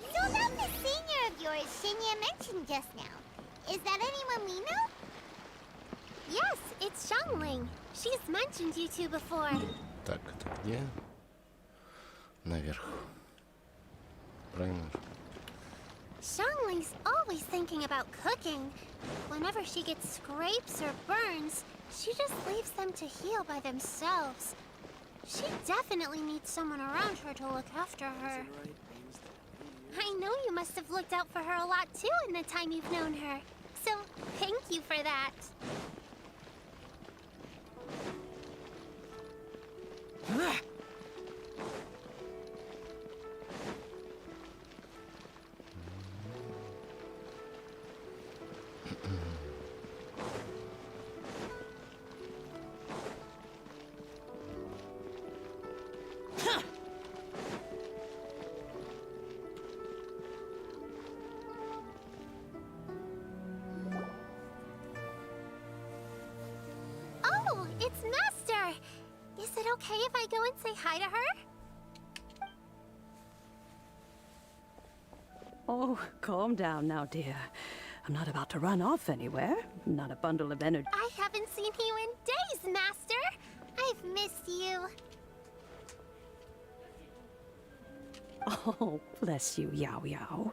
So about the senior of yours Xinyan mentioned just now, is that anyone we know? Yes, it's Xiangling. She's mentioned you two before. Так, это где? Наверх. Правильно же? Xiangling's always thinking about cooking. Whenever she gets scrapes or burns, she just leaves them to heal by themselves. She definitely needs someone around her to look after her. I know you must have looked out for her a lot too in the time you've known her. So, thank you for that. Oh, it's Master! Is it okay if I go and say hi to her? Oh, calm down now, dear. I'm not about to run off anywhere. I'm not a bundle of energy. I haven't seen you in days, Master! I've missed you. Oh, bless you, Yao Yao.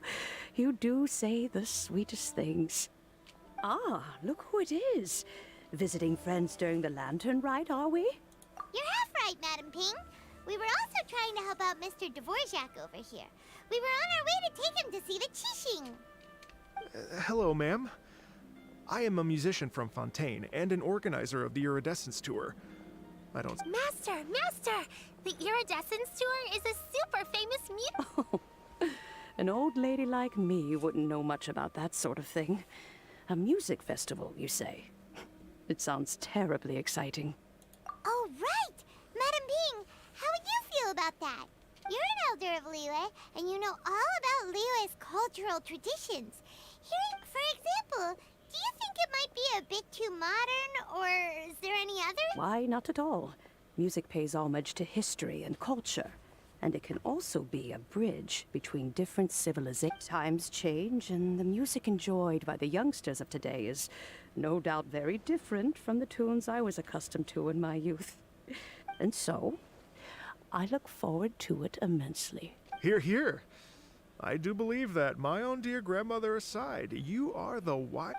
You do say the sweetest things. Ah, look who it is. Visiting friends during the lantern ride, are we? You're half right, Madam Ping. We were also trying to help out Mr. Dvorak over here. We were on our way to take him to see the Qixing. Hello, ma'am. I am a musician from Fontaine and an organizer of the Iridescence Tour. I don't... Master! The Iridescence Tour is a super famous Oh, an old lady like me wouldn't know much about that sort of thing. A music festival, you say? It sounds terribly exciting. Oh, right! Madam Ping, how would you feel about that? You're an elder of Liyue, and you know all about Liyue's cultural traditions. For example, do you think it might be a bit too modern, or is there any other? Why, not at all. Music pays homage to history and culture, and it can also be a bridge between different civilizations. Times change, and the music enjoyed by the youngsters of today is no doubt very different from the tunes I was accustomed to in my youth. And so, I look forward to it immensely. Hear, hear. I do believe that, my own dear grandmother aside, you are the wise...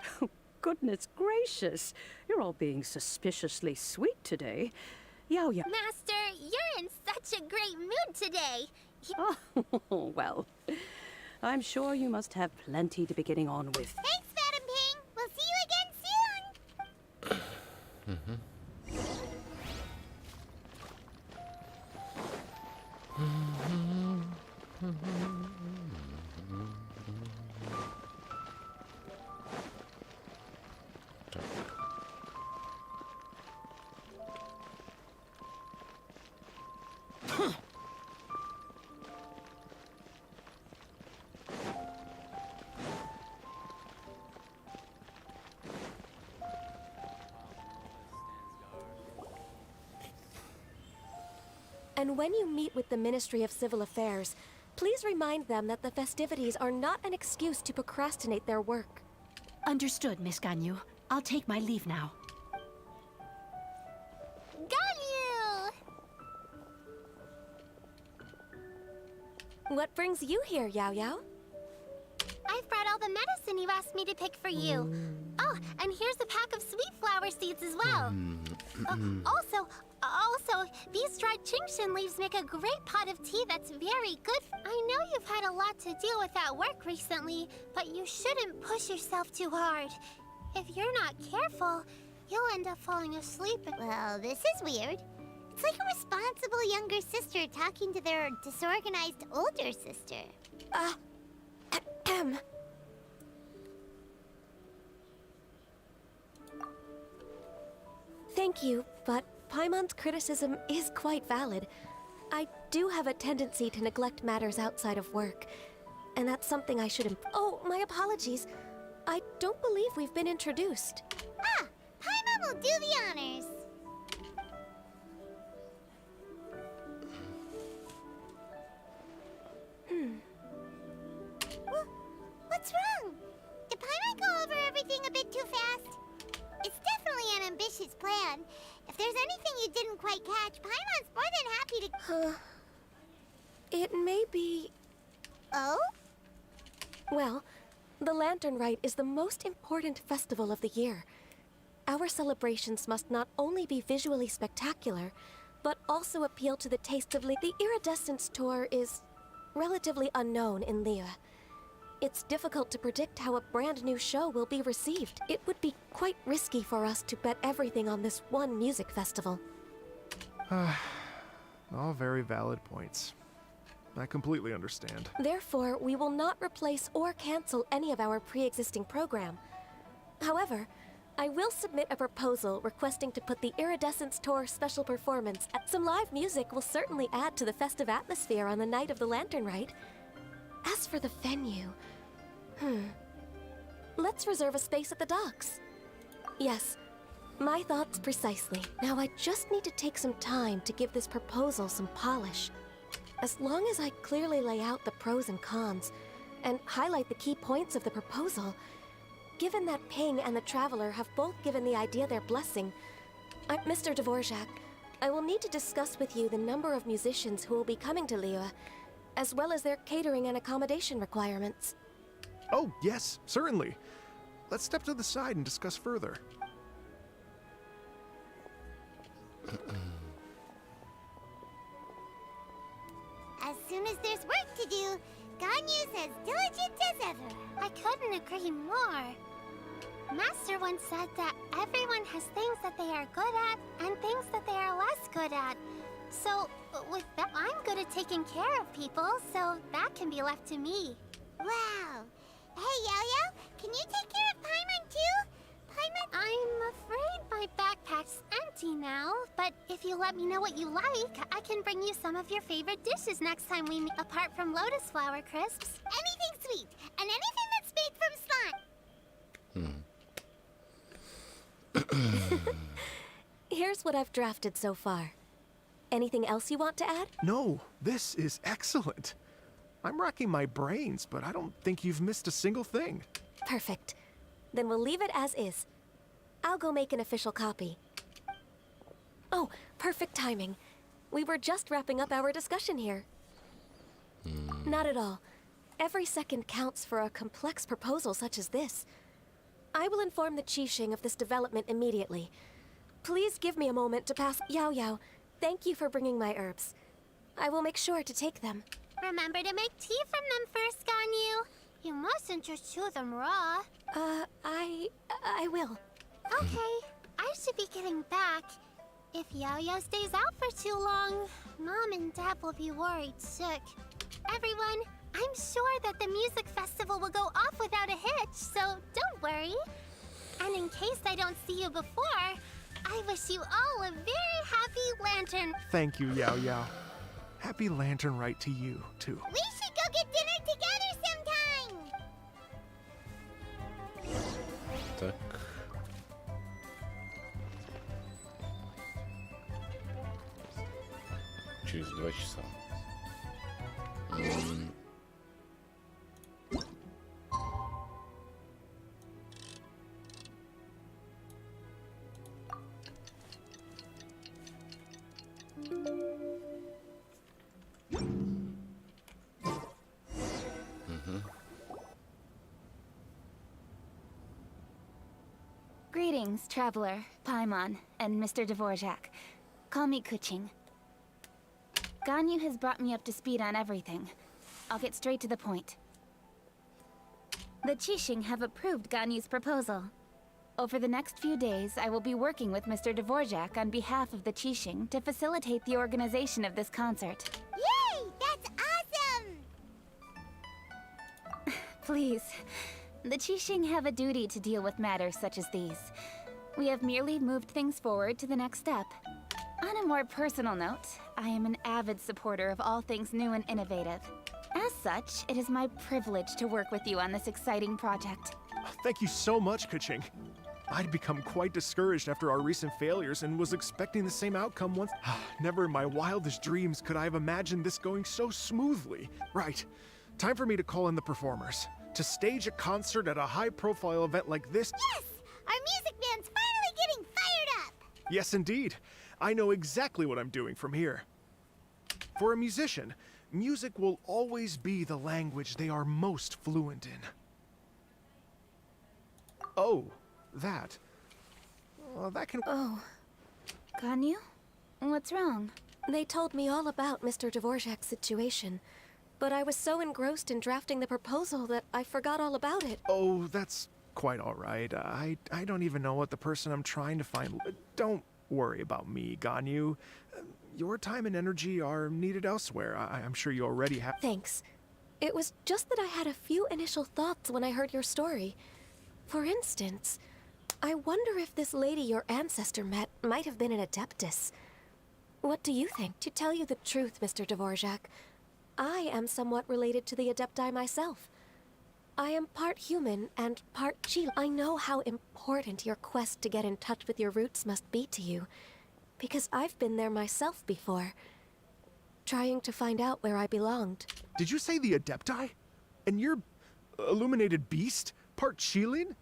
Goodness gracious, you're all being suspiciously sweet today. Yao Yao. Master, you're in such a great mood today. Oh, well, I'm sure you must have plenty to be getting on with. Thanks, Madam Ping. We'll see you again soon. And when you meet with the Ministry of Civil Affairs, Please remind them that the festivities are not an excuse to procrastinate their work. Understood, Miss Ganyu. I'll take my leave now. Ganyu! What brings you here, Yao Yao? I've brought all the medicine you asked me to pick for you. Oh, and here's a pack of sweet flower seeds as well. Also, these dried chingshin leaves make a great pot of tea that's very good. I know you've had a lot to deal with at work recently, but you shouldn't push yourself too hard. If you're not careful, you'll end up falling asleep. Well, this is weird. It's like a responsible younger sister talking to their disorganized older sister. Thank you, but Paimon's criticism is quite valid. I do have a tendency to neglect matters outside of work, and that's something I should Oh, my apologies. I don't believe we've been introduced. Paimon will do the honors. What's wrong? Did Paimon go over everything a bit too fast? It's definitely an ambitious plan. If there's anything you didn't quite catch, Paimon's more than happy to... It may be... Oh? Well, the Lantern Rite is the most important festival of the year. Our celebrations must not only be visually spectacular, but also appeal to the tastes of The Iridescence Tour is relatively unknown in Liyue. It's difficult to predict how a brand new show will be received. It would be quite risky for us to bet everything on this one music festival. All very valid points. I completely understand. Therefore, we will not replace or cancel any of our pre-existing program. However, I will submit a proposal requesting to put the Iridescence Tour special performance. Some live music will certainly add to the festive atmosphere on the night of the Lantern Rite. As for the venue... Let's reserve a space at the docks. Yes, my thoughts precisely. Now I just need to take some time to give this proposal some polish. As long as I clearly lay out the pros and cons, and highlight the key points of the proposal, given that Ping and the Traveler have both given the idea their blessing, Mr. Dvorak, I will need to discuss with you the number of musicians who will be coming to Liyue, as well as their catering and accommodation requirements. Oh, yes, certainly. Let's step to the side and discuss further. As soon as there's work to do, Ganyu's as diligent as ever. I couldn't agree more. Master once said that everyone has things that they are good at and things that they are less good at. So, with that, I'm good at taking care of people, so that can be left to me. Wow. Hey, Yo-Yo, can you take care of Paimon too? Paimon? I'm afraid my backpack's empty now, but if you let me know what you like, I can bring you some of your favorite dishes next time we meet, apart from lotus flower crisps. Anything sweet, and anything that's made from slime. Here's what I've drafted so far. Anything else you want to add? No, this is excellent. I'm racking my brains, but I don't think you've missed a single thing. Perfect. Then we'll leave it as is. I'll go make an official copy. Oh, perfect timing. We were just wrapping up our discussion here. Not at all. Every second counts for a complex proposal such as this. I will inform the Qixing of this development immediately. Please give me a moment to pass. Yao Yao, thank you for bringing my herbs. I will make sure to take them. Remember to make tea from them first, Ganyu. You mustn't just chew them raw. I will. Okay, I should be getting back. If Yo-Yo stays out for too long, Mom and Dad will be worried sick. Everyone, I'm sure that the music festival will go off without a hitch, so don't worry. And in case I don't see you before, I wish you all a very happy lantern. Thank you, Yao Yao. Happy Lantern Rite to you, too. We should go get dinner together sometime! Так. Через 2 часа. Greetings, traveler, Paimon, and Mr. Dvorak. Call me Kuching. Ganyu has brought me up to speed on everything. I'll get straight to the point. The Qixing have approved Ganyu's proposal. Over the next few days, I will be working with Mr. Dvorak on behalf of the Qixing to facilitate the organization of this concert. Yay! That's awesome! Please. The Qixing have a duty to deal with matters such as these. We have merely moved things forward to the next step. On a more personal note, I am an avid supporter of all things new and innovative. As such, it is my privilege to work with you on this exciting project. Thank you so much, Kuching. I'd become quite discouraged after our recent failures and was expecting the same outcome once. Never in my wildest dreams could I have imagined this going so smoothly. Right. Time for me to call in the performers. To stage a concert at a high-profile event like this. Yes! Our music man's finally getting fired up! Yes, indeed. I know exactly what I'm doing from here. For a musician, music will always be the language they are most fluent in. Oh, that. Well, that can... Oh. Ganyu? What's wrong? They told me all about Mr. Dvorak's situation, but I was so engrossed in drafting the proposal that I forgot all about it. Oh, that's quite all right. I don't even know what the person I'm trying to find... Don't worry about me, Ganyu. Your time and energy are needed elsewhere. I'm sure you already have... Thanks. It was just that I had a few initial thoughts when I heard your story. For instance, I wonder if this lady your ancestor met might have been an Adeptus. What do you think? To tell you the truth, Mr. Dvorak, I am somewhat related to the Adepti myself. I am part human and part Chilyu. I know how important your quest to get in touch with your roots must be to you, because I've been there myself before, trying to find out where I belonged. Did you say the Adepti? And you're illuminated beast? Part Chilin?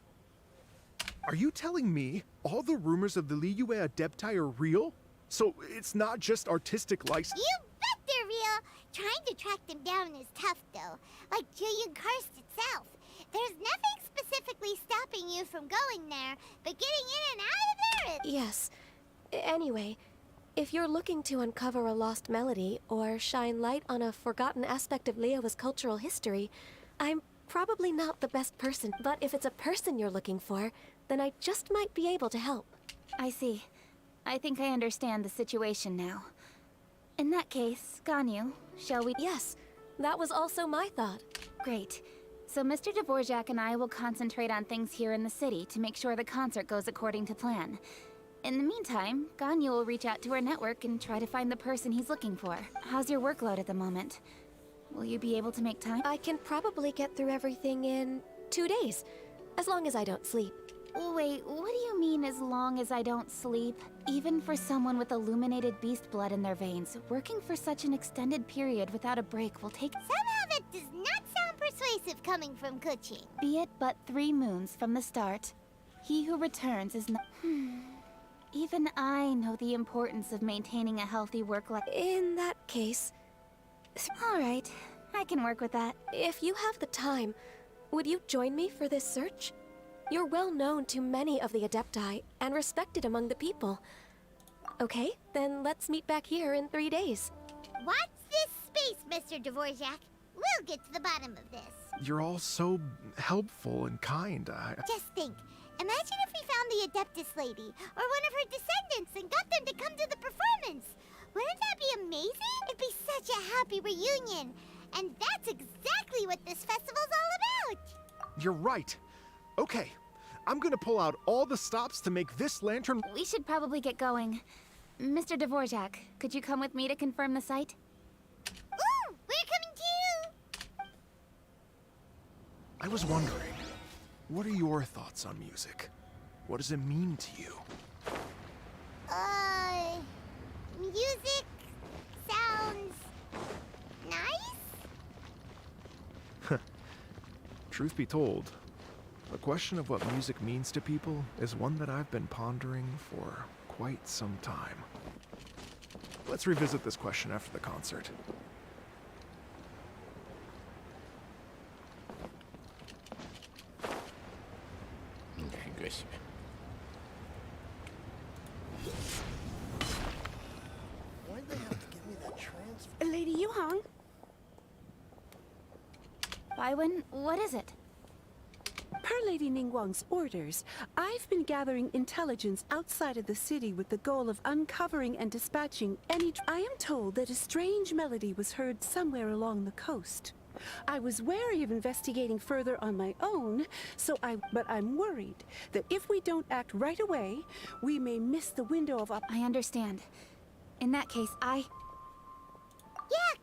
Are you telling me all the rumors of the Liyue Adepti are real? So it's not just artistic license? You bet they're real! Trying to track them down is tough, though. Like Julian Karst itself. There's nothing specifically stopping you from going there, but getting in and out of there is... Yes. Anyway, if you're looking to uncover a lost melody or shine light on a forgotten aspect of Liyue's cultural history, I'm probably not the best person. But if it's a person you're looking for, then I just might be able to help. I see. I think I understand the situation now. In that case, Ganyu, shall we... Yes, that was also my thought. Great. So Mr. Dvorak and I will concentrate on things here in the city to make sure the concert goes according to plan. In the meantime, Ganyu will reach out to our network and try to find the person he's looking for. How's your workload at the moment? Will you be able to make time? I can probably get through everything in 2 days, as long as I don't sleep. Wait, what do you mean as long as I don't sleep? Even for someone with illuminated beast blood in their veins, working for such an extended period without a break will take... Somehow that does not sound persuasive coming from Kuching. Be it but 3 moons from the start. He who returns is not... Even I know the importance of maintaining a healthy work life. In that case... Alright, I can work with that. If you have the time, would you join me for this search? You're well known to many of the Adepti and respected among the people. Okay, then let's meet back here in 3 days. Watch this space, Mr. Dvorak. We'll get to the bottom of this. You're all so helpful and kind. Just think. Imagine if we found the Adeptus lady, or one of her descendants, and got them to come to the performance. Wouldn't that be amazing? It'd be such a happy reunion. And that's exactly what this festival's all about. You're right. Okay, I'm gonna pull out all the stops to make this lantern... We should probably get going. Mr. Dvorak, could you come with me to confirm the site? Ooh, we're coming too! I was wondering, what are your thoughts on music? What does it mean to you? Music sounds nice? Truth be told, the question of what music means to people is one that I've been pondering for quite some time. Let's revisit this question after the concert. Нифига себе. Baiwen, what is it? Per Lady Ningguang's orders, I've been gathering intelligence outside of the city with the goal of uncovering and dispatching any... I am told that a strange melody was heard somewhere along the coast. I was wary of investigating further on my own, but I'm worried that if we don't act right away, we may miss the window of I understand. In that case, Yeah,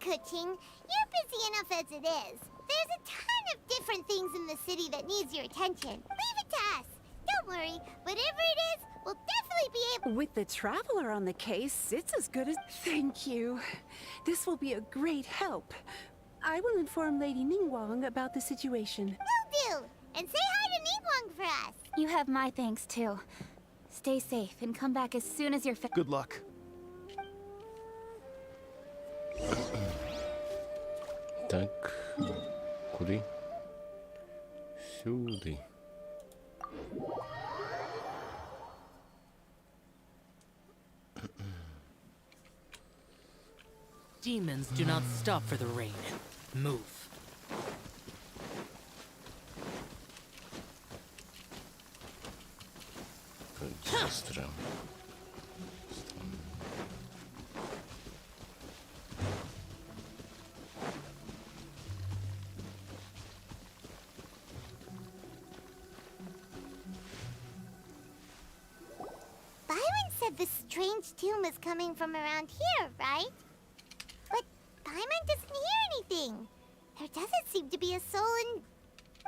Kuching, you're busy enough as it is. There's a ton of different things in the city that needs your attention. Leave it to us. Don't worry, whatever it is, we'll definitely be able... With the Traveler on the case, it's as good as... Thank you. This will be a great help. I will inform Lady Ningguang about the situation. Will do! And say hi to Ningguang for us! You have my thanks, too. Stay safe and come back as soon as you're Good luck. Так, куди? Сюди. Demons do not stop for the rain. Move. Быстро. Byron said the strange tune was coming from around here, right? But Paimon doesn't hear anything. There doesn't seem to be a soul in...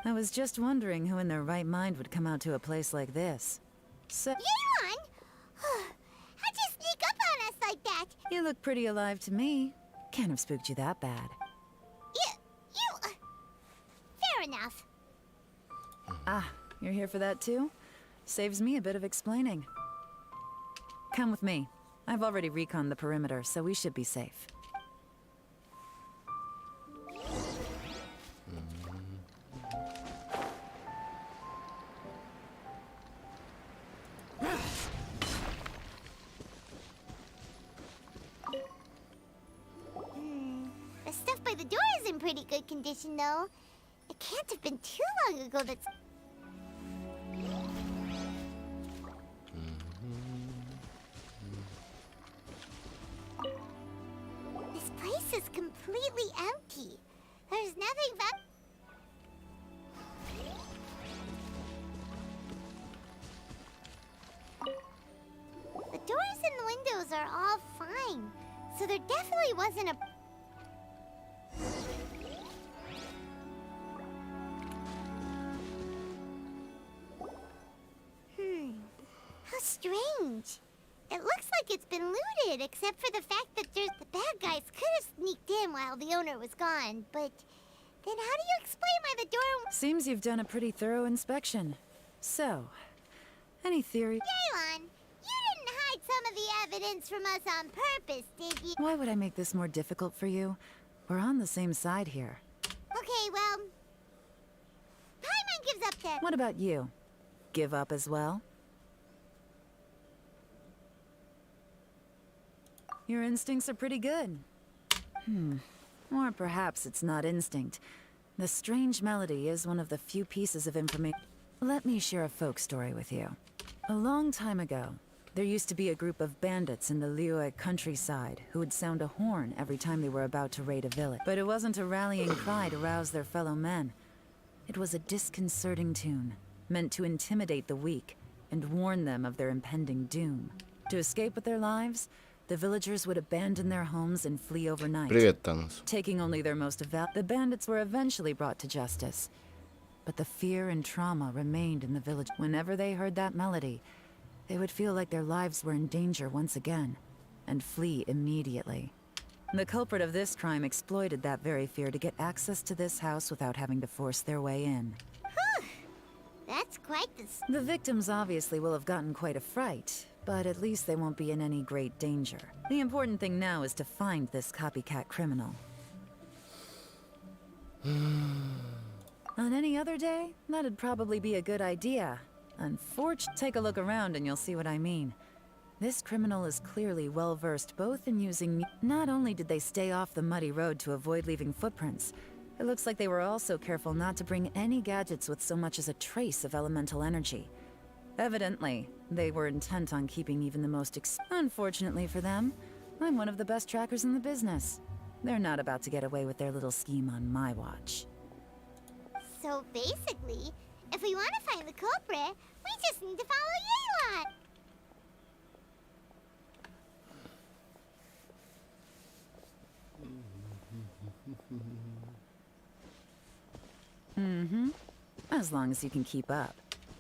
I was just wondering who in their right mind would come out to a place like this. So... Yeon! How'd you sneak up on us like that? You look pretty alive to me. Can't have spooked you that bad. Fair enough. Ah, you're here for that too? Saves me a bit of explaining. Come with me. I've already reconned the perimeter, so we should be safe. The stuff by the door is in pretty good condition, though. It can't have been too long ago that's... This place is completely empty. There's nothing but... The doors and the windows are all fine, so there definitely wasn't a... How strange. It looks like it's been looted, except for the fact that the bad guys could have sneaked in while the owner was gone, but then how do you explain why the door... Seems you've done a pretty thorough inspection. So, any theory? Daylon, you didn't hide some of the evidence from us on purpose, did you? Why would I make this more difficult for you? We're on the same side here. Okay, well... Paimon gives up then. What about you? Give up as well? Your instincts are pretty good. Or perhaps it's not instinct. The strange melody is one of the few pieces of information. Let me share a folk story with you. A long time ago, there used to be a group of bandits in the Liyue countryside who would sound a horn every time they were about to raid a village. But it wasn't a rallying cry to rouse their fellow men. It was a disconcerting tune, meant to intimidate the weak and warn them of their impending doom. To escape with their lives, the villagers would abandon their homes and flee overnight. Привет, Танос. Taking only their most The bandits were eventually brought to justice. But the fear and trauma remained in the village. Whenever they heard that melody, they would feel like their lives were in danger once again, and flee immediately. The culprit of this crime exploited that very fear to get access to this house without having to force their way in. That's quite the... The victims obviously will have gotten quite a fright, but at least they won't be in any great danger. The important thing now is to find this copycat criminal. On any other day, that'd probably be a good idea. Unfortunately, take a look around and you'll see what I mean. This criminal is clearly well-versed both in using... Not only did they stay off the muddy road to avoid leaving footprints, It looks like they were also careful not to bring any gadgets with so much as a trace of elemental energy. Evidently, they were intent on keeping even the most Unfortunately for them, I'm one of the best trackers in the business. They're not about to get away with their little scheme on my watch. So basically, if we want to find the culprit, we just need to follow Yelan. Mm-hmm. As long as you can keep up.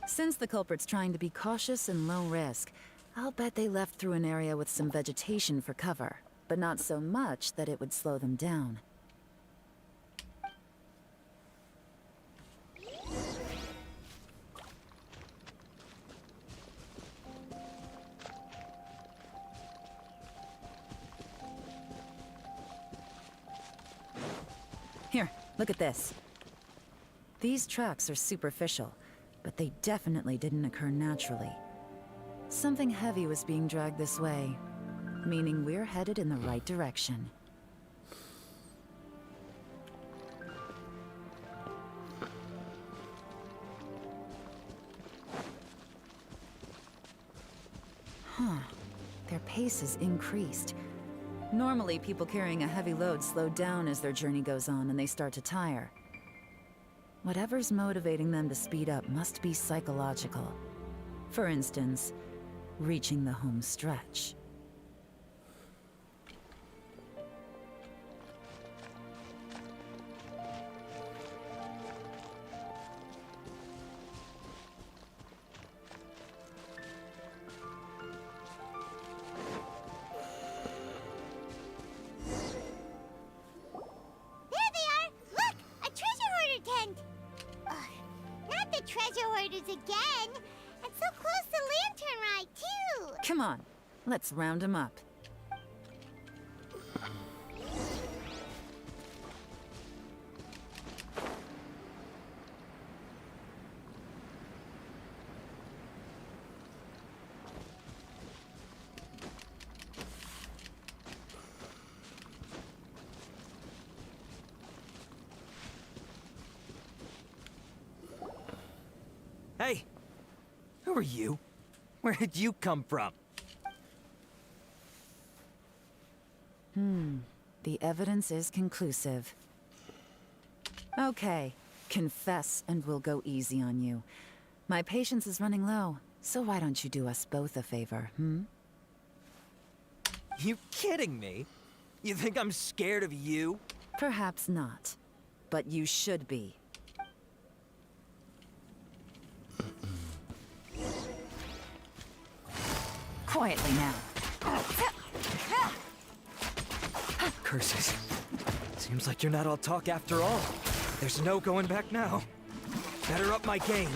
Since the culprit's trying to be cautious and low risk, I'll bet they left through an area with some vegetation for cover, but not so much that it would slow them down. Here, look at this. These tracks are superficial, but they definitely didn't occur naturally. Something heavy was being dragged this way, meaning we're headed in the right direction. Huh. Their pace has increased. Normally, people carrying a heavy load slow down as their journey goes on and they start to tire. Whatever's motivating them to speed up must be psychological. For instance, reaching the home stretch. Again! And so close to Lantern Ride, too! Come on, let's round them up. Hey! Who are you? Where did you come from? The evidence is conclusive. Okay, confess and we'll go easy on you. My patience is running low, so why don't you do us both a favor, You kidding me? You think I'm scared of you? Perhaps not, but you should be. Quietly now. Curses. Seems like you're not all talk after all. There's no going back now. Better up my game.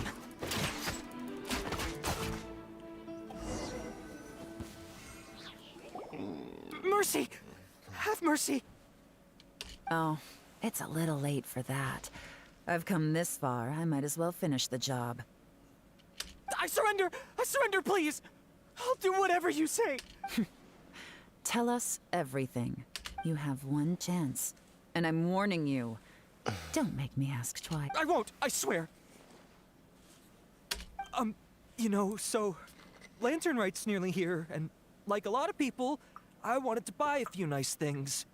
Mercy! Have mercy! Oh, it's a little late for that. I've come this far, I might as well finish the job. I surrender! I surrender, please! I'll do whatever you say! Tell us everything. You have one chance. And I'm warning you. Don't make me ask twice. I won't, I swear! You know, so... Lantern Right's nearly here, and like a lot of people, I wanted to buy a few nice things.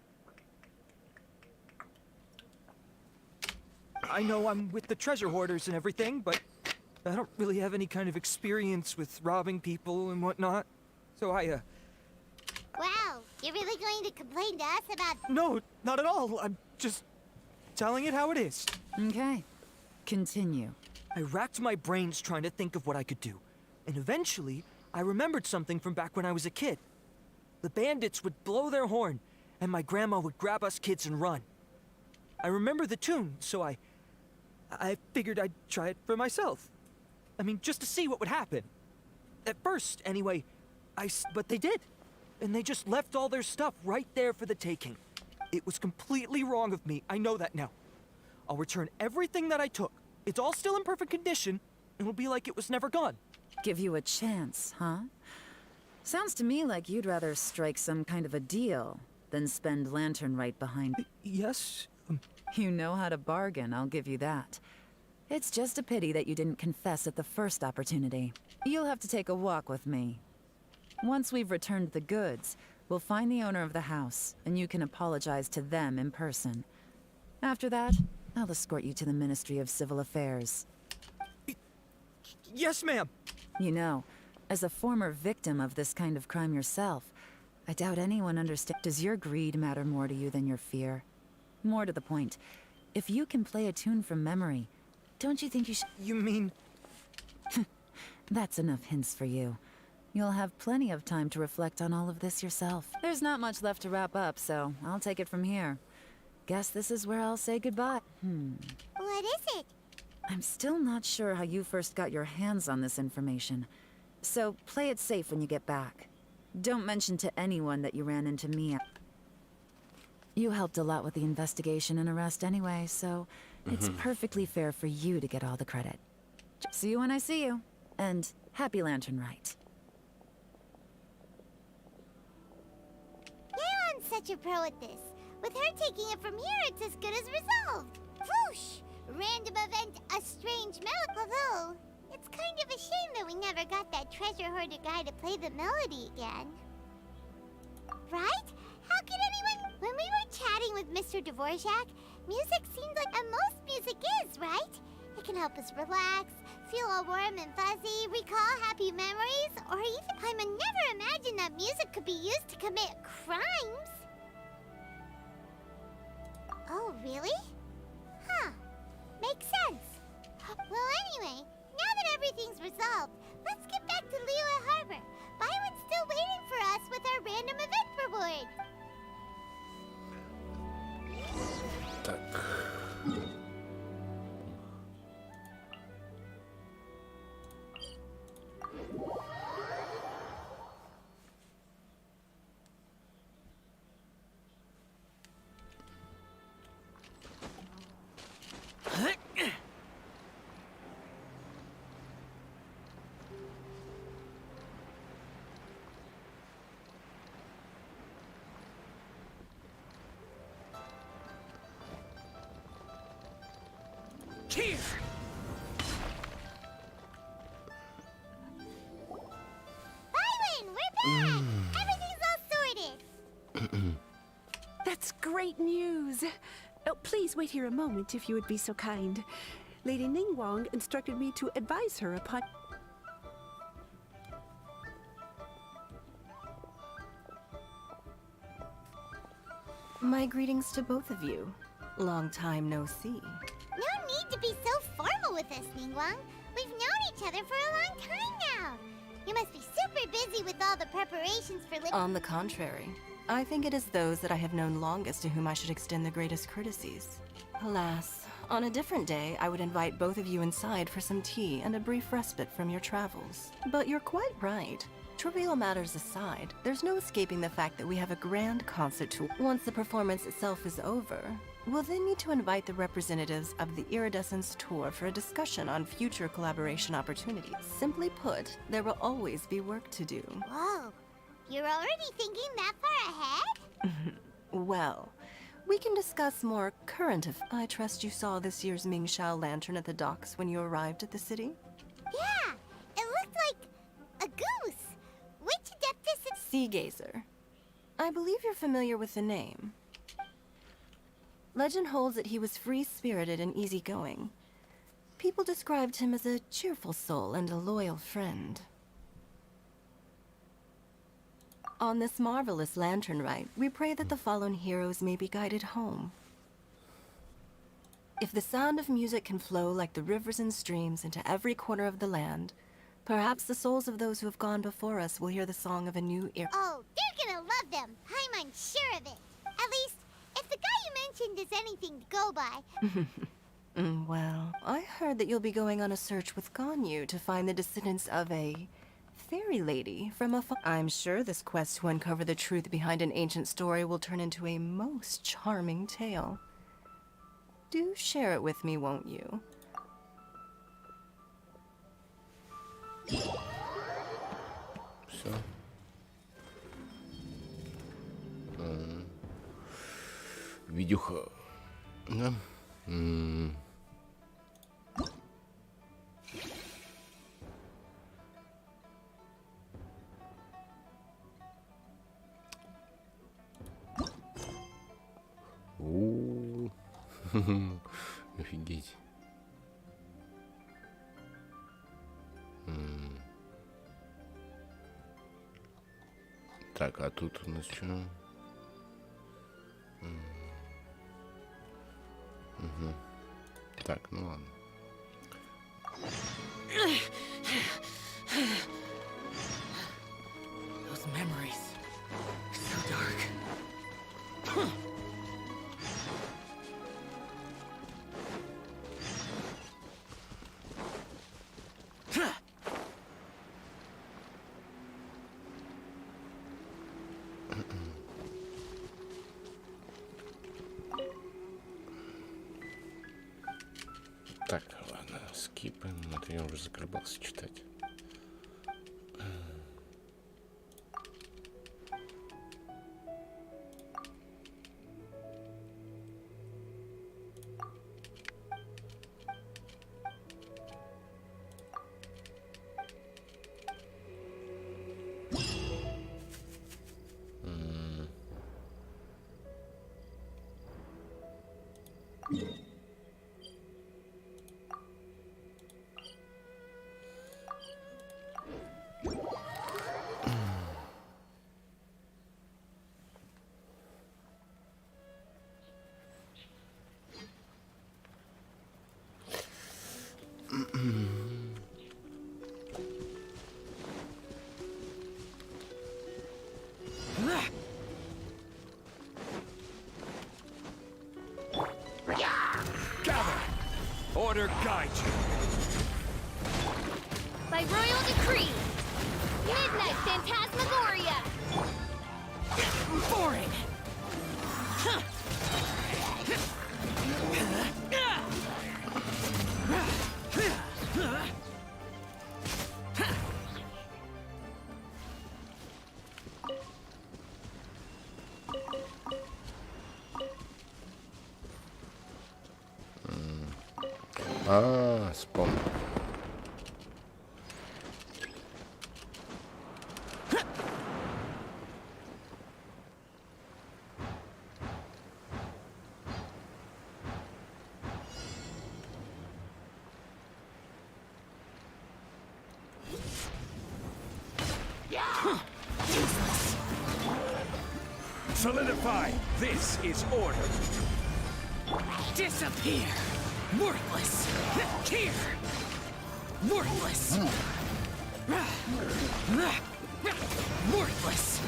I know I'm with the treasure hoarders and everything, but I don't really have any kind of experience with robbing people and whatnot. So I, Wow, you're really going to complain to us about... No, not at all. I'm just telling it how it is. Okay. Continue. I racked my brains trying to think of what I could do. And eventually, I remembered something from back when I was a kid. The bandits would blow their horn, and my grandma would grab us kids and run. I remember the tune, so I figured I'd try it for myself. I mean, just to see what would happen. At first, anyway, but they did. And they just left all their stuff right there for the taking. It was completely wrong of me, I know that now. I'll return everything that I took. It's all still in perfect condition, and it'll be like it was never gone. Give you a chance, huh? Sounds to me like you'd rather strike some kind of a deal than spend Lantern Right behind... Yes? You know how to bargain, I'll give you that. It's just a pity that you didn't confess at the first opportunity. You'll have to take a walk with me. Once we've returned the goods, we'll find the owner of the house, and you can apologize to them in person. After that, I'll escort you to the Ministry of Civil Affairs. Yes, ma'am. You know, as a former victim of this kind of crime yourself, I doubt anyone understands. Does your greed matter more to you than your fear? More to the point, if you can play a tune from memory, don't you think you should— You mean... That's enough hints for you. You'll have plenty of time to reflect on all of this yourself. There's not much left to wrap up, so I'll take it from here. Guess this is where I'll say goodbye. What is it? I'm still not sure how you first got your hands on this information. So play it safe when you get back. Don't mention to anyone that you ran into me. You helped a lot with the investigation and arrest anyway, so it's perfectly fair for you to get all the credit. See you when I see you. And happy Lantern Rite. Yeon's such a pro at this. With her taking it from here, it's as good as resolved. Whoosh! Random event, a strange melody. Although, it's kind of a shame that we never got that treasure hoarder guy to play the melody again. Right? How could anyone... When we were chatting with Mr. Dvorak, music seemed like... And most music is, right? It can help us relax, feel all warm and fuzzy, recall happy memories, or even... I would never imagine that music could be used to commit crimes. Oh, really? Huh. Makes sense. Well, anyway, now that everything's resolved, let's get back to Liyue Harbor. Byron's still waiting for us with our random event reward. Так. Here! Byron, we're back! Everything's all sorted. That's great news. Oh, please wait here a moment if you would be so kind. Lady Ningguang instructed me to advise her upon... My greetings to both of you. Long time no see. No need to be so formal with us, Ningguang. We've known each other for a long time now. You must be super busy with all the preparations for... On the contrary, I think it is those that I have known longest to whom I should extend the greatest courtesies. Alas, on a different day, I would invite both of you inside for some tea and a brief respite from your travels. But you're quite right. Trivial matters aside, there's no escaping the fact that we have a grand concert to... Once the performance itself is over, we'll then need to invite the representatives of the Iridescence Tour for a discussion on future collaboration opportunities. Simply put, there will always be work to do. Whoa, you're already thinking that far ahead? Well, we can discuss more current I trust you saw this year's Mingxiao lantern at the docks when you arrived at the city? Yeah, it looked like a goose. Which Adeptus is... Sea Gazer. I believe you're familiar with the name. Legend holds that he was free-spirited and easygoing. People described him as a cheerful soul and a loyal friend. On this marvelous lantern rite, we pray that the fallen heroes may be guided home. If the sound of music can flow like the rivers and streams into every corner of the land, perhaps the souls of those who have gone before us will hear the song of a new era. Oh, they're gonna love them. I'm unsure of it. At least, if the guy you mentioned is anything to go by. Well, I heard that you'll be going on a search with Ganyu to find the descendants of a fairy lady from a I'm sure this quest to uncover the truth behind an ancient story will turn into a most charming tale. Do share it with me, won't you? Все. Видюха Да. Офигеть. Так, а тут у нас что? Так, ну ладно. Those memories. So dark. Так, ладно, скипаем. Это я уже заколебался читать. Gather! Order guide you. By royal decree, Midnight Phantasmagoria! Boring! Вспомнил. Solidify. This is order. Disappear! Worthless! Here! Worthless! Worthless!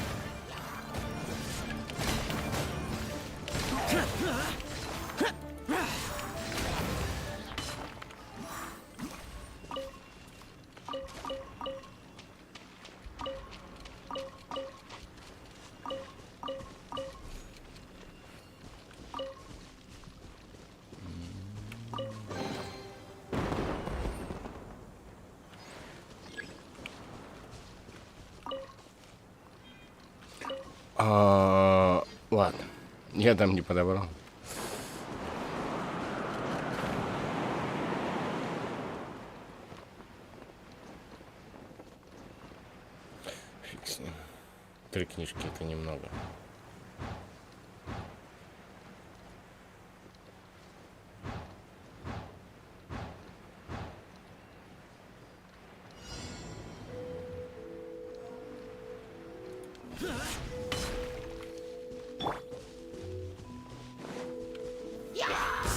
Ладно, я там не подобрал. Фиг с ним. 3 книжки — это немного.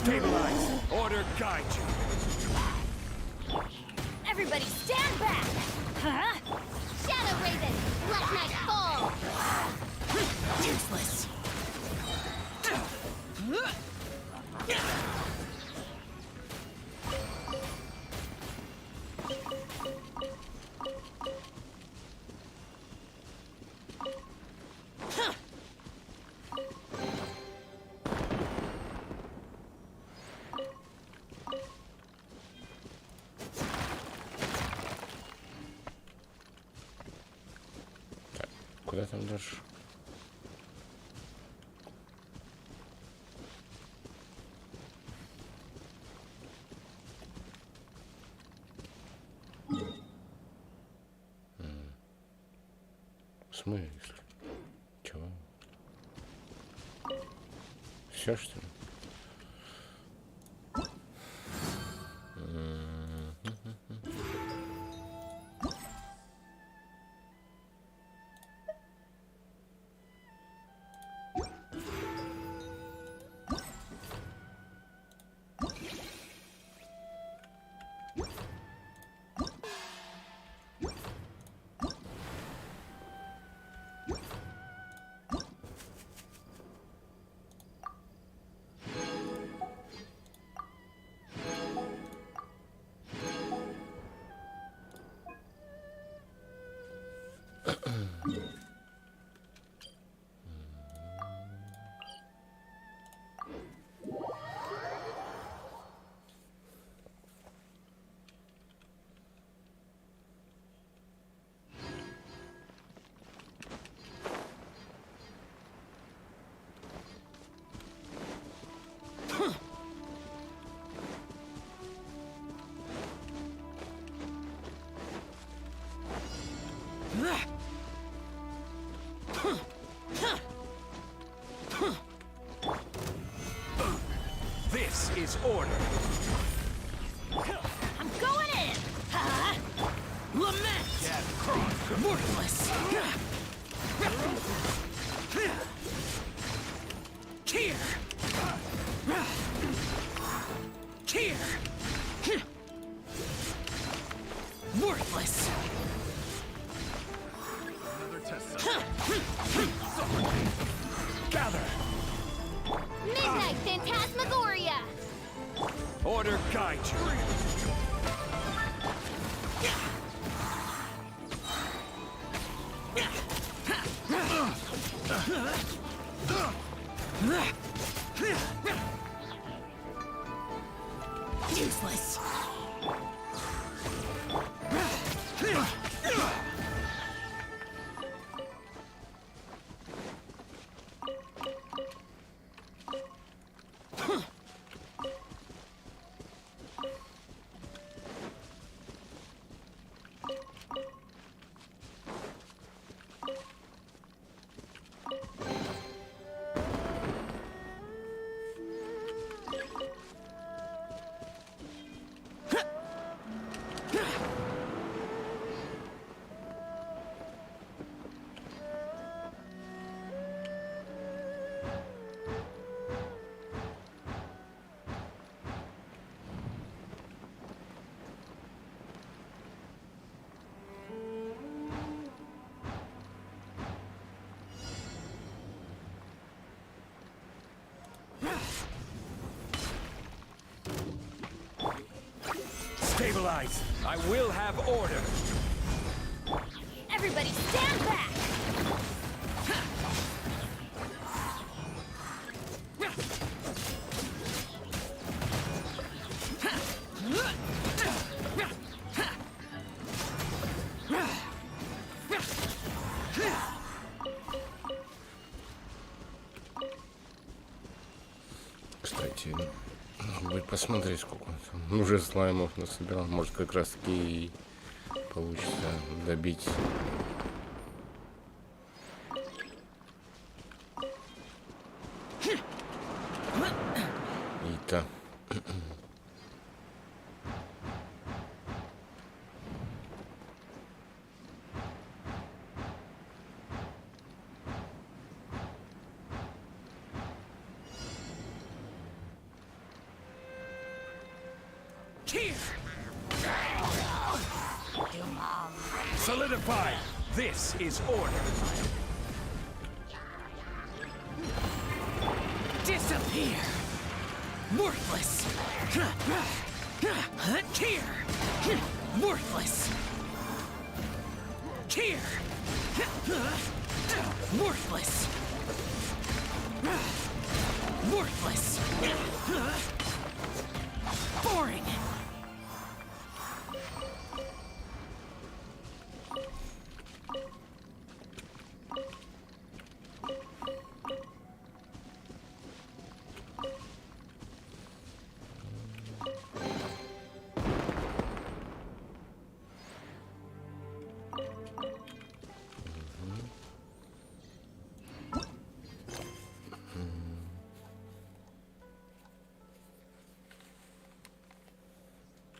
Stabilize. Order guide you. Everybody stand back! Huh? Shadow Raven, let night fall! Useless! Куда там дальше? смысле? Чего? Все, что ли? This is order. I'm going in! Lament! Worthless! Here! Here! Worthless! Gather. Midnight Phantasmagoria! Order guide you. Useless! Stabilize. I will have order. Everybody stand back! Кстати, будет посмотреть, сколько он там уже слаймов насобирал. Может, как раз таки и получится добить. И-то. Solidify. This is order. Disappear! Worthless! Here! Worthless! Here! Worthless! Worthless! Boring!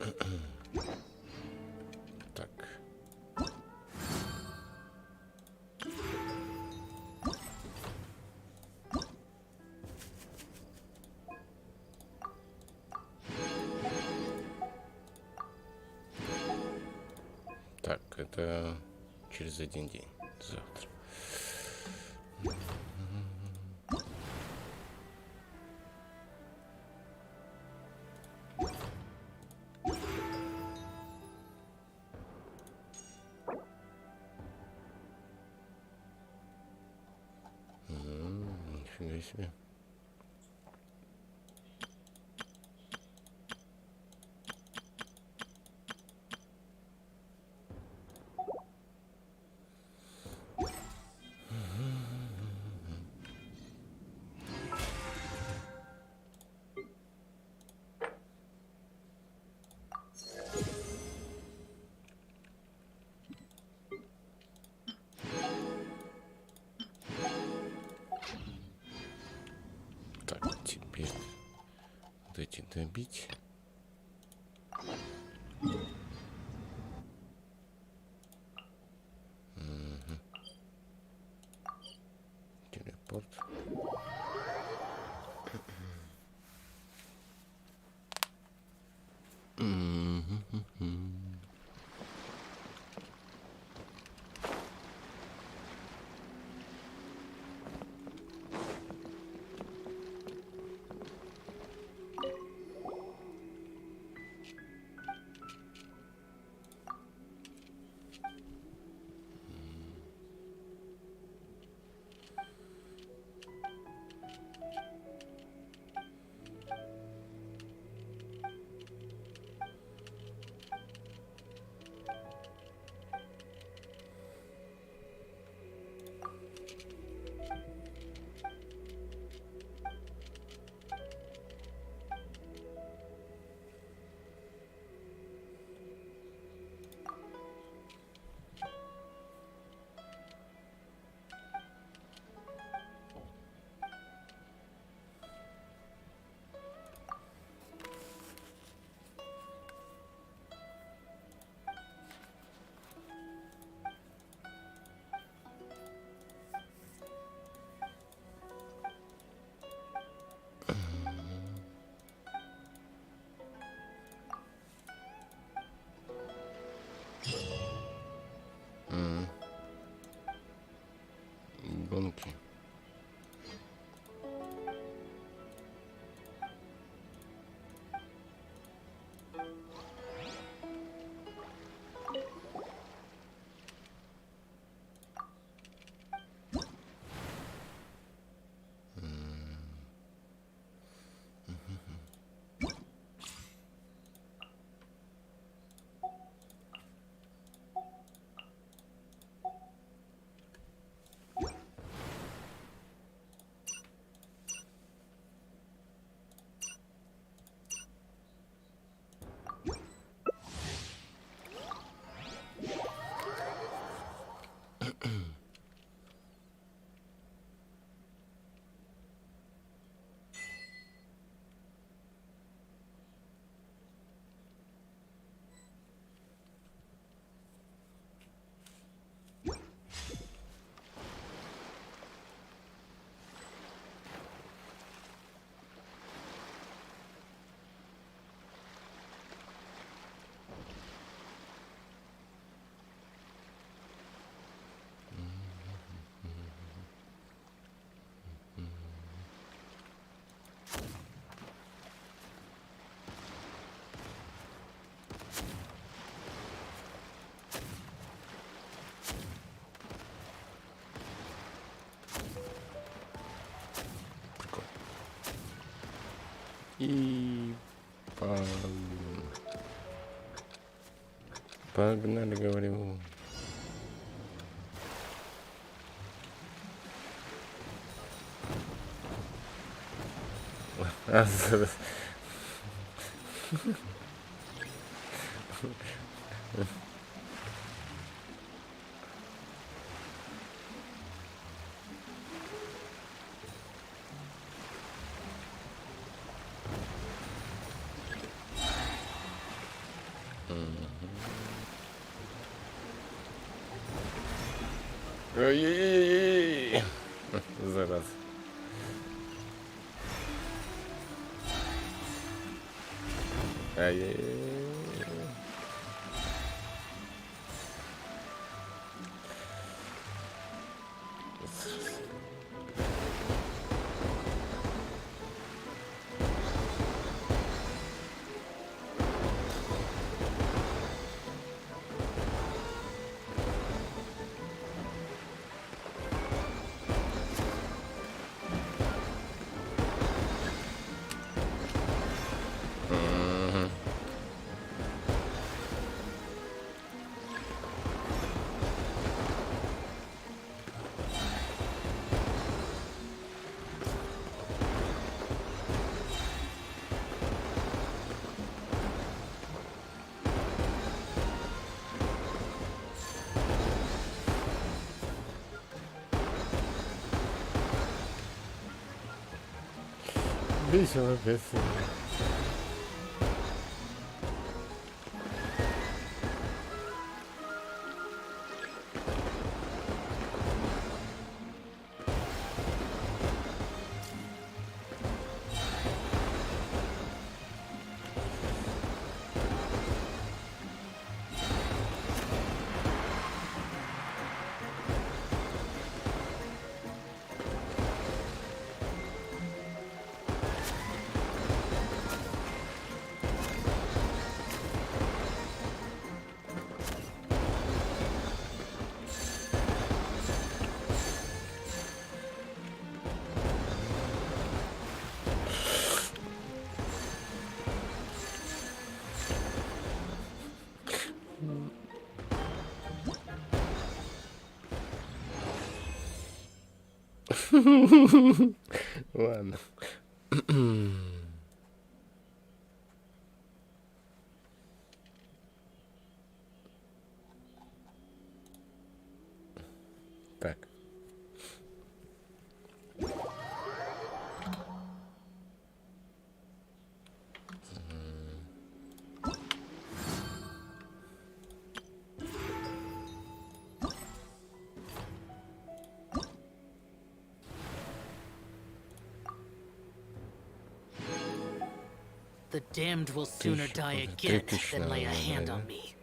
Так. Так, это через один день, завтра. Нифига себе. Теперь вот эти добить. Телепорт. Гонки. И погнали, говорю. Ой-ой-ой-ой-ой. Зараз. Ай-яй-яй. Весело, весело. Ладно. Так. The damned will sooner die again than lay a hand on me.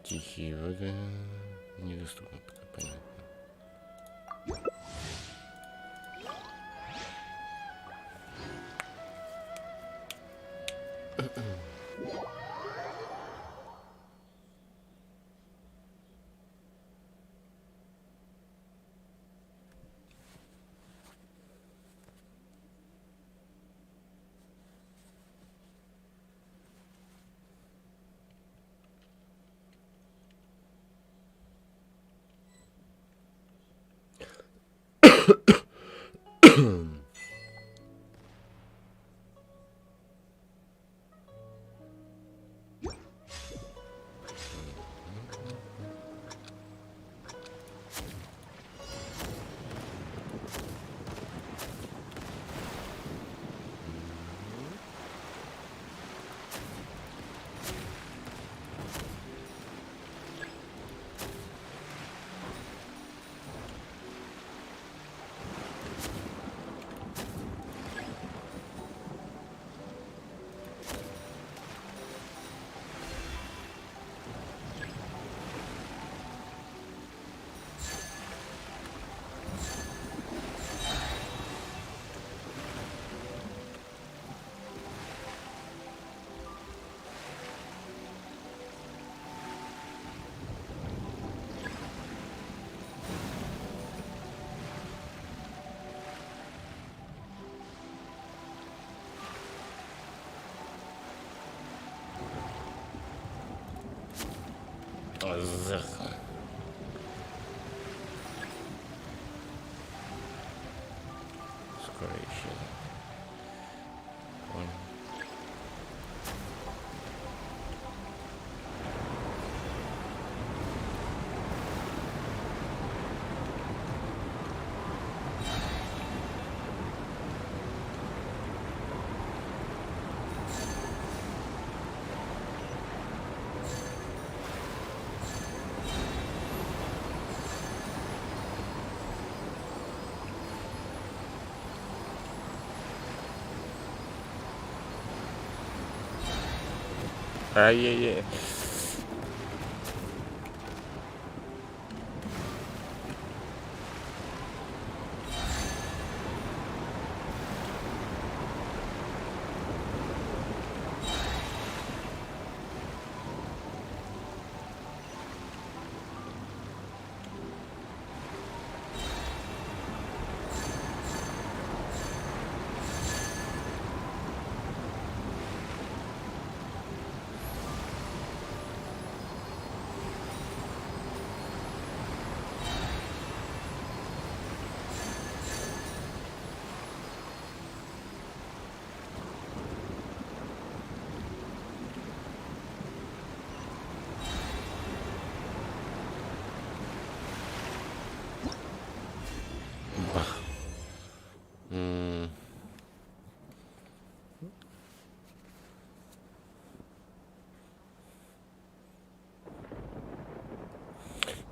Тихие воды недоступны, пока понятно. Скоро еще. Ай-яй-яй.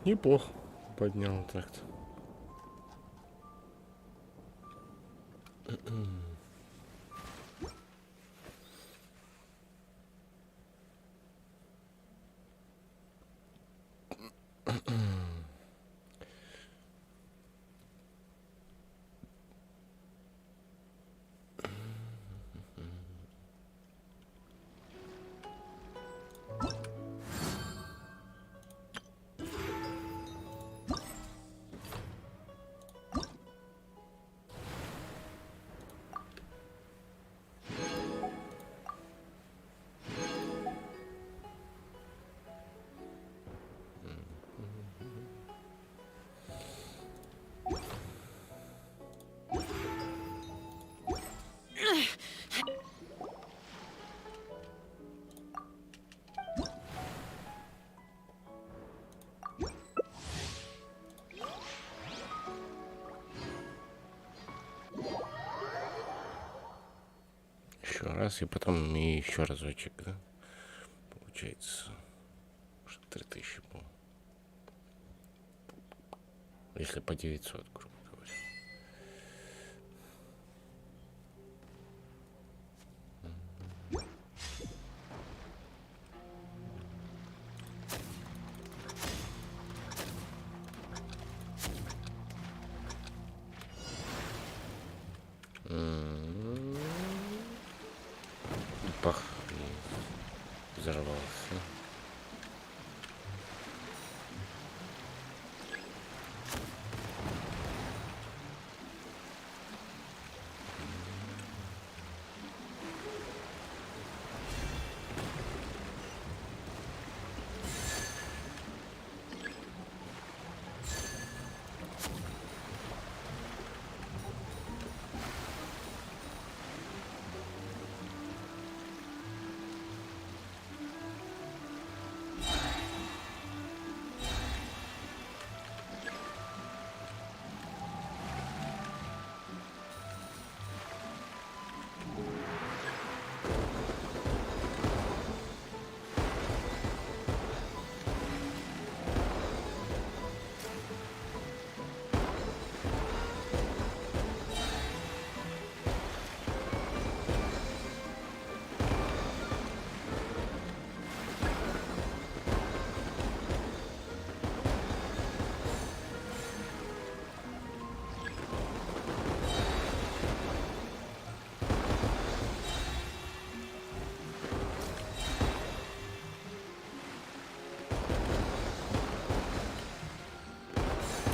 Неплохо поднял так-то. Еще раз и потом и еще разочек, да? Получается, может 3000 было. Если по 900, грубо говоря. Пах, и взорвался.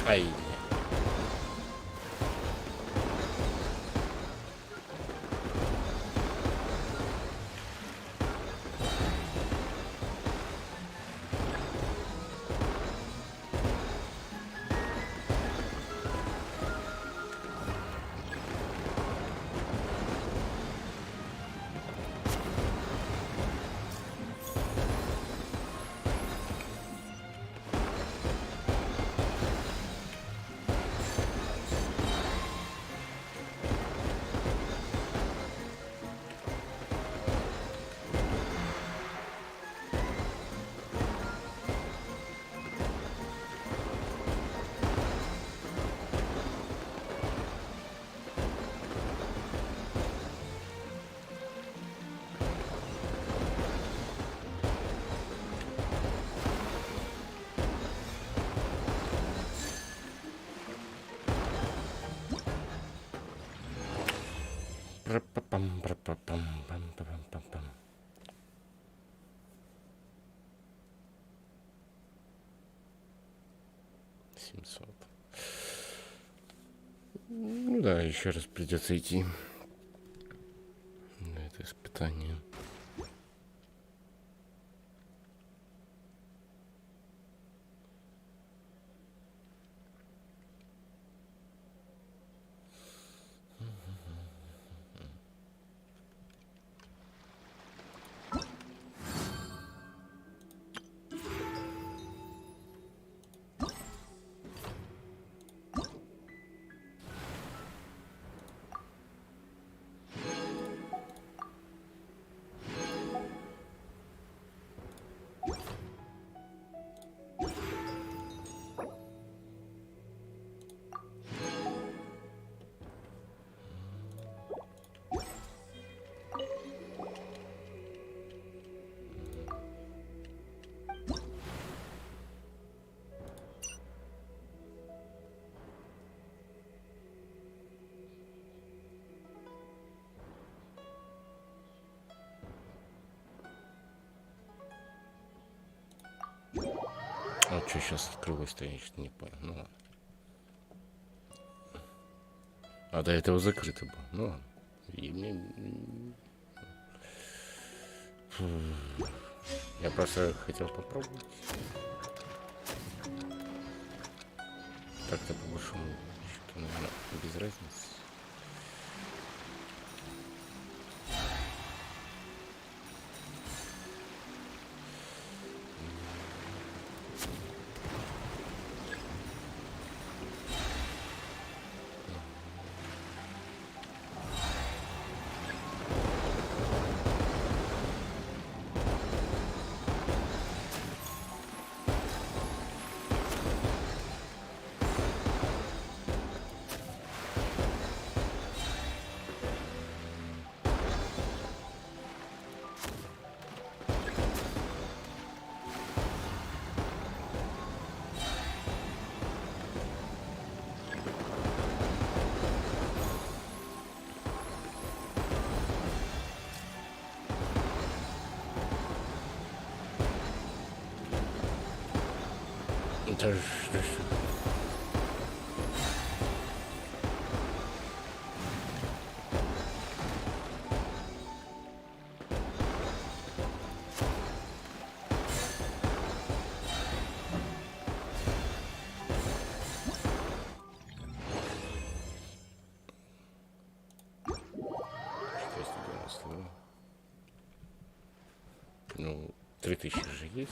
Ай. Пра-па-пам-пра-па-пам-пам-пам-пам-пам. Ну да, еще раз придется идти на это испытание. А что сейчас открылось-то, я что-то не понял. Ну ладно. А до этого закрыто было. Ну ладно. И мне... Я просто хотел попробовать. Так-то по большому счету, наверное, без разницы. Это ж... Ну, 3000 же есть.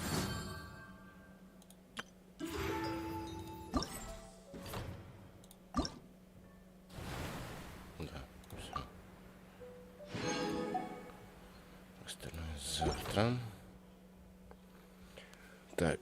Да, все. Остальное завтра. Так.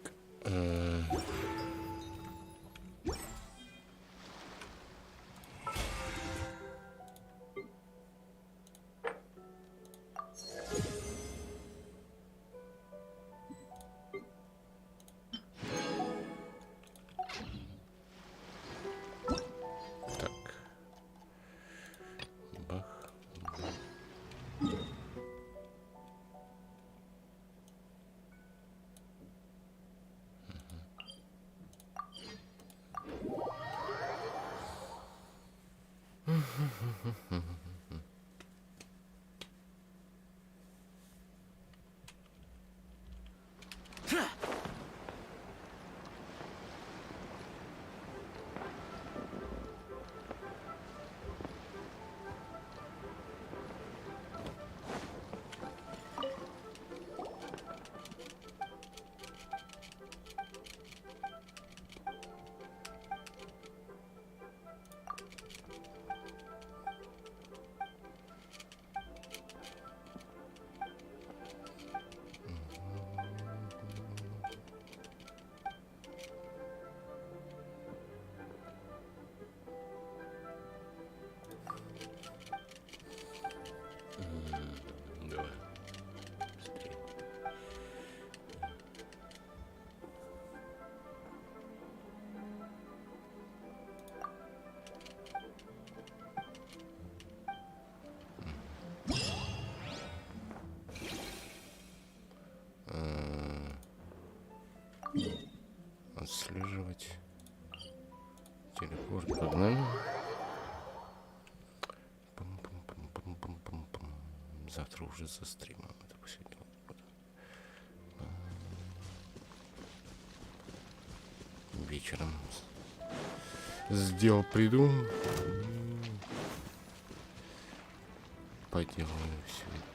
отслеживать. Телепорт, погнали. Пам-пам-пам-пам-пам-пам-пам. Завтра уже за стримом. Это последний год. Вечером сделал, приду. Поделаю все это.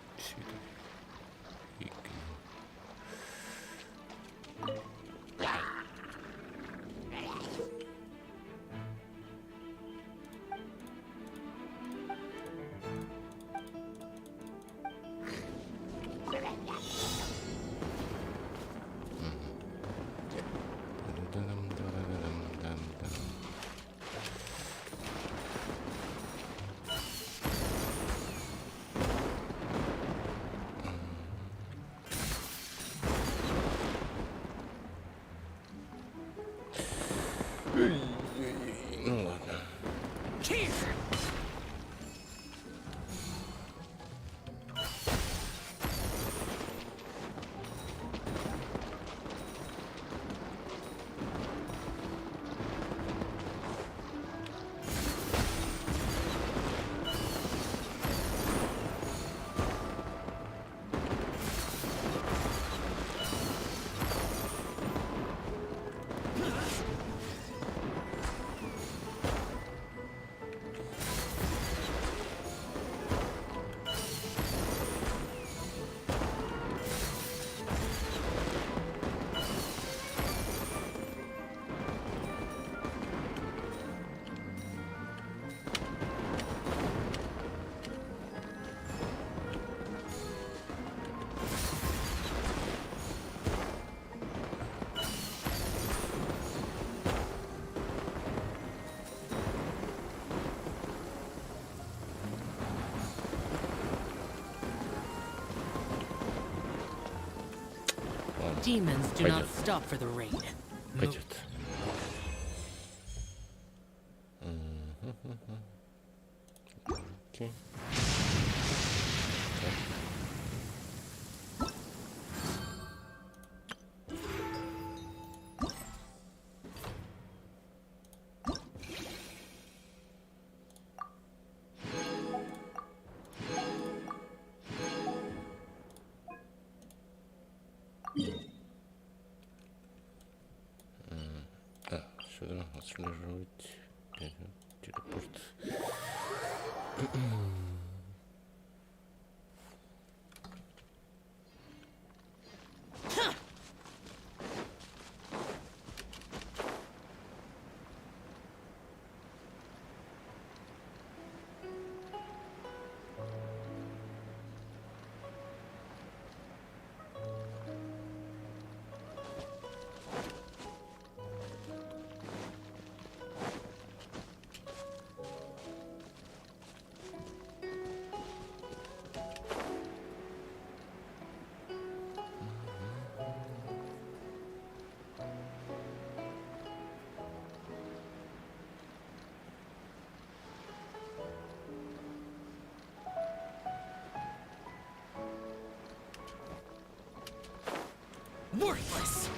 Ну ладно. Demons do not stop for the raid. Пойдет. Окей. Сюда отслеживать. Телепорт. Worthless!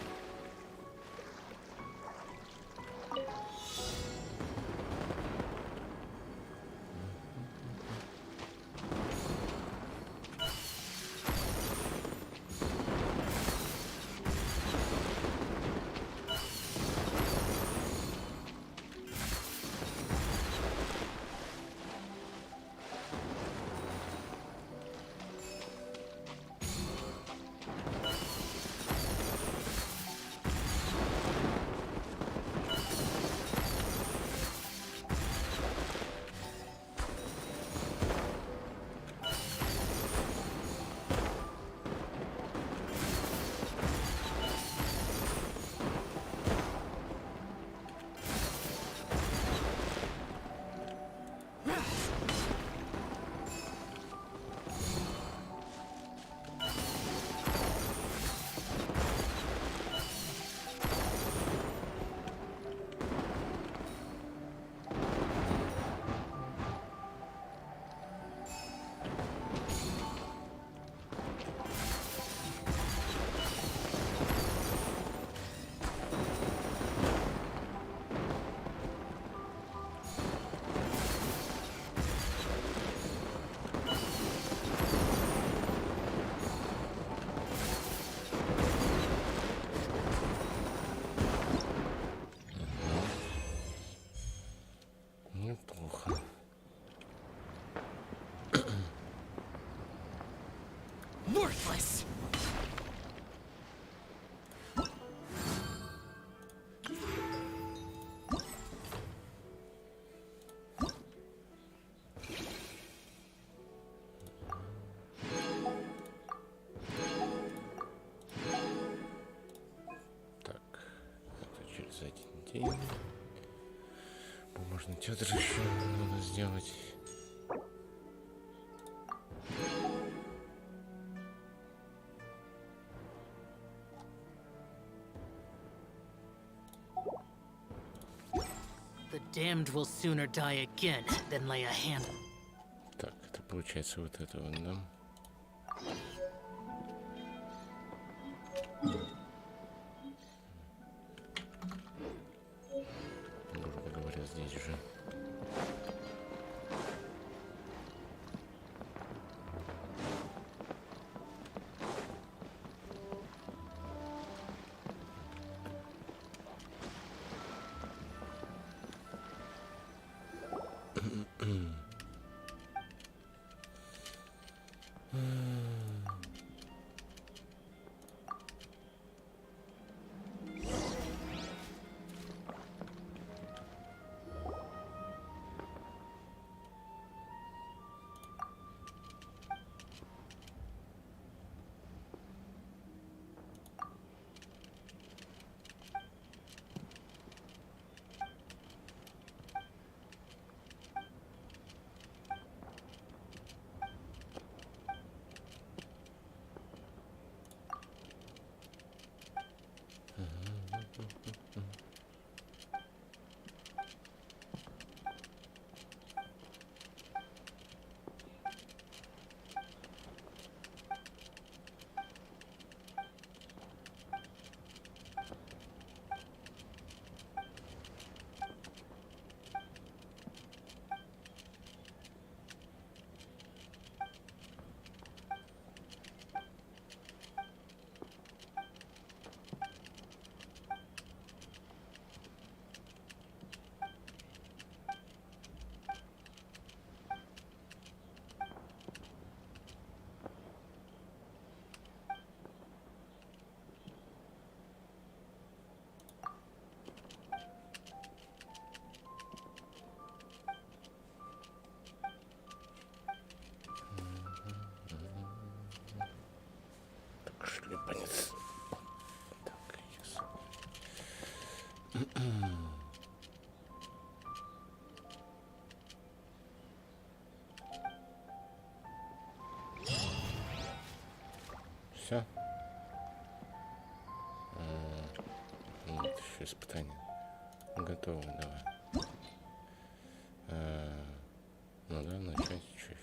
день. Бумажный театр еще надо сделать. The damned will sooner die again than lay a hand. Так, это получается вот это вот, да? Грубо говоря, здесь же. Шлепанец. Так, все. Нет, еще испытание. Готово, давай. Ну да, начать чуть.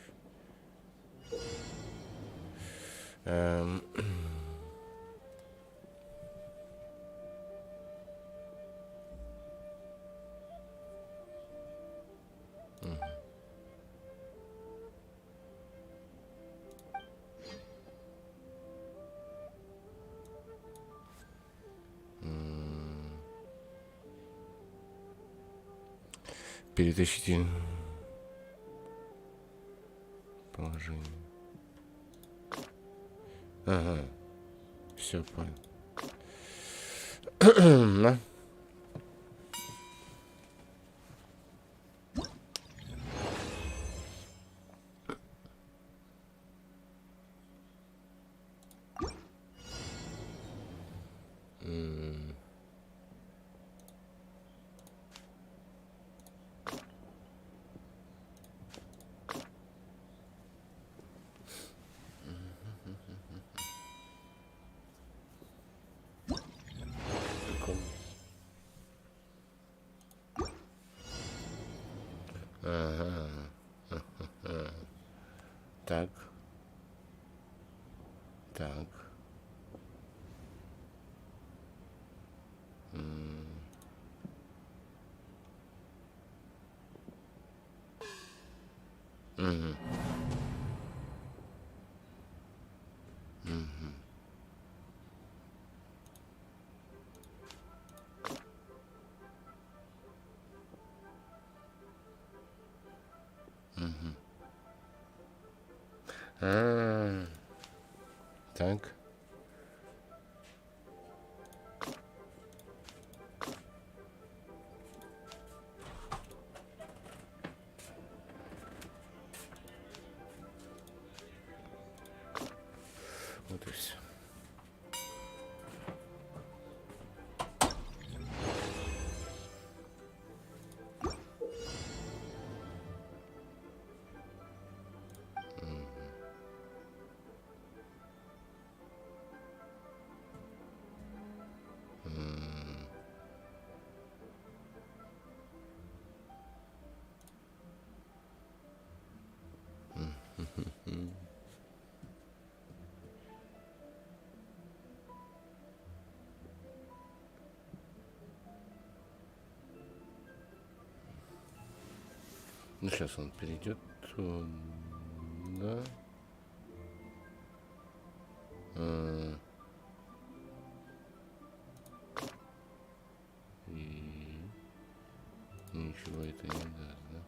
Перетащите положение. Ага, все понял. На. Ага. Так. Так. Угу. Угу. Угу. Так. Вот и все. Ну, сейчас он перейдет туда. И ничего это не даст, да?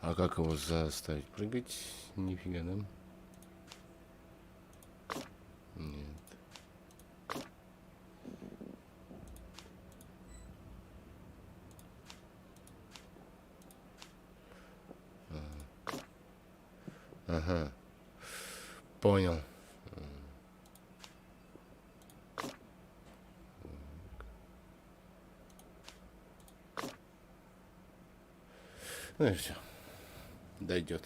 А как его заставить прыгать? Нифига, да? Нет. Ага. Понял. Ну и все. Дойдет.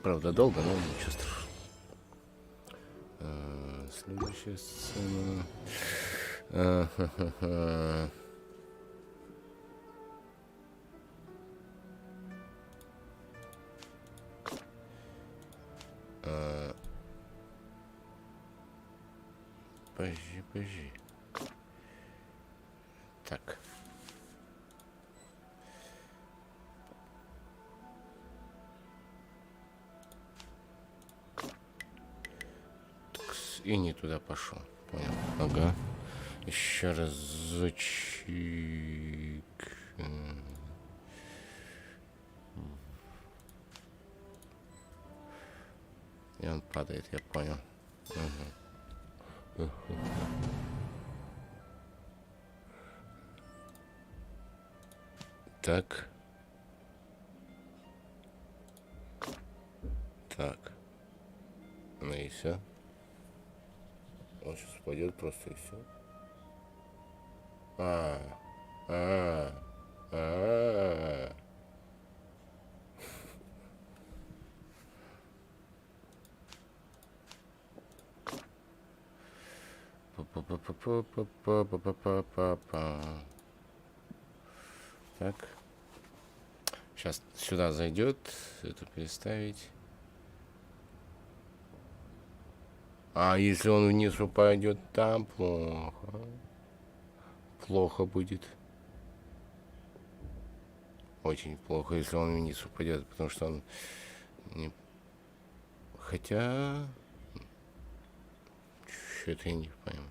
Правда, долго, но ничего страшного. Следующая сцена. Подожди. Так. И не туда пошел. Понял. Ага. Еще разочек. И он падает, я понял. Ага. Так. Так. Ну и все. Он сейчас упадет просто и все. Так. Сейчас сюда зайдет. Это переставить. А если он вниз упадет, там плохо. Плохо будет. Очень плохо, если он вниз упадет, потому что он не... Хотя... Что-то я не пойму.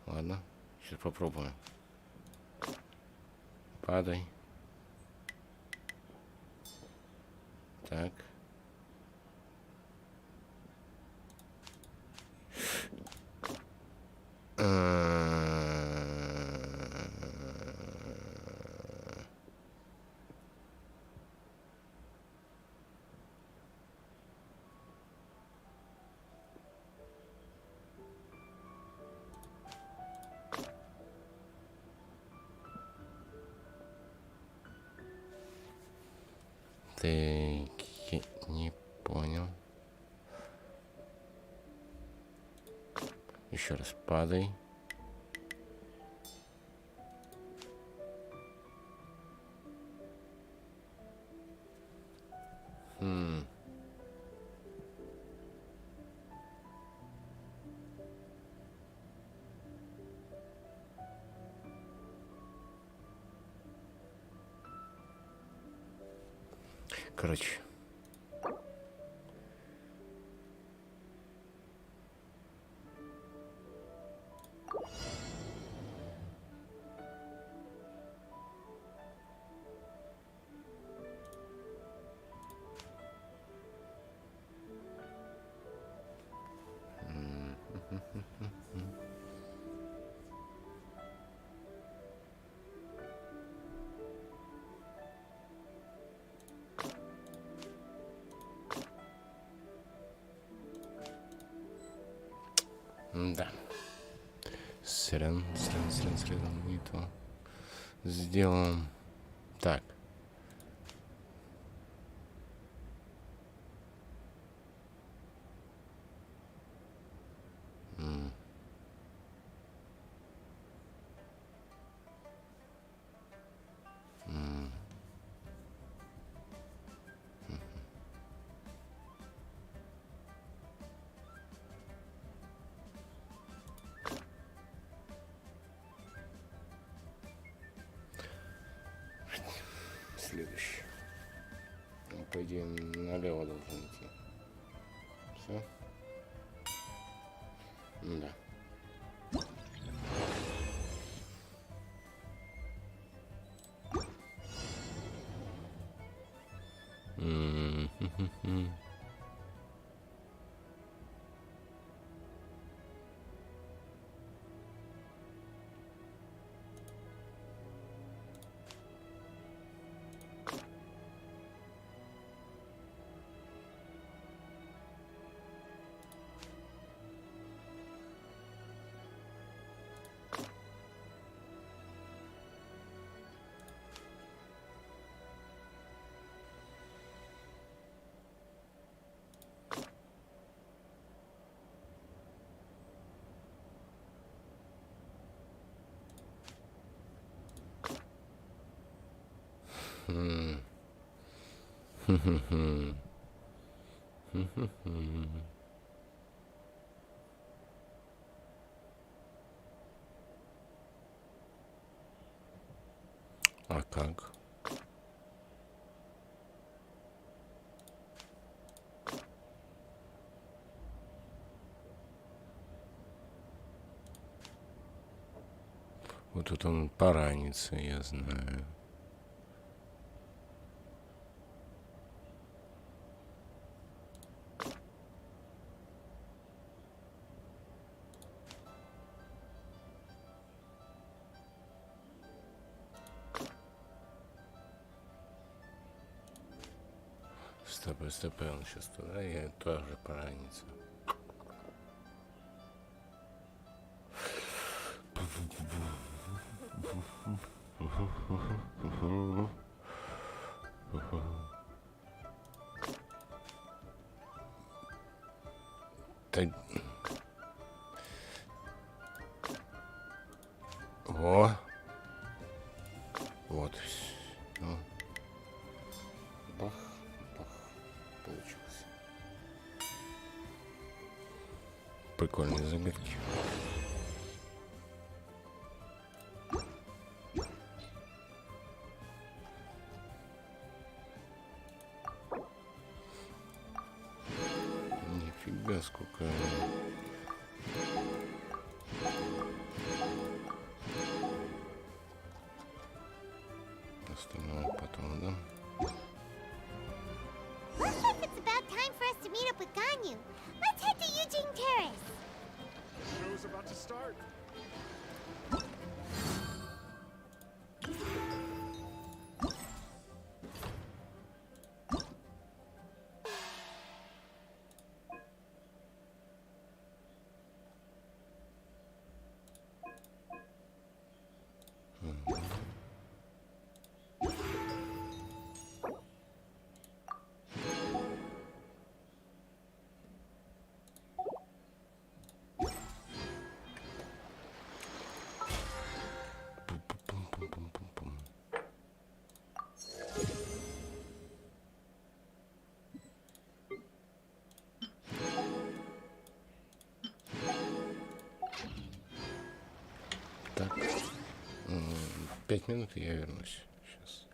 Ладно, сейчас попробуем. Падай. Так. Ты не понял. Еще раз падай. Короче. Да. Срен, и то сделаем. Так. Следующий. Он, по идее, налево должен идти. Все? Да. А как? Вот тут он поранится, я знаю. Стопы, он сейчас туда, и тоже поранится. Да... О! Вот. Ну. Бах, бах. Получилось. Прикольные загадки. Нифига сколько. Остальное потом, да? Looks like it's about time for us to meet up with Ganyu. Let's head to Eugene Terrace. The show's about to start. Так, 5 минут, и я вернусь. Сейчас.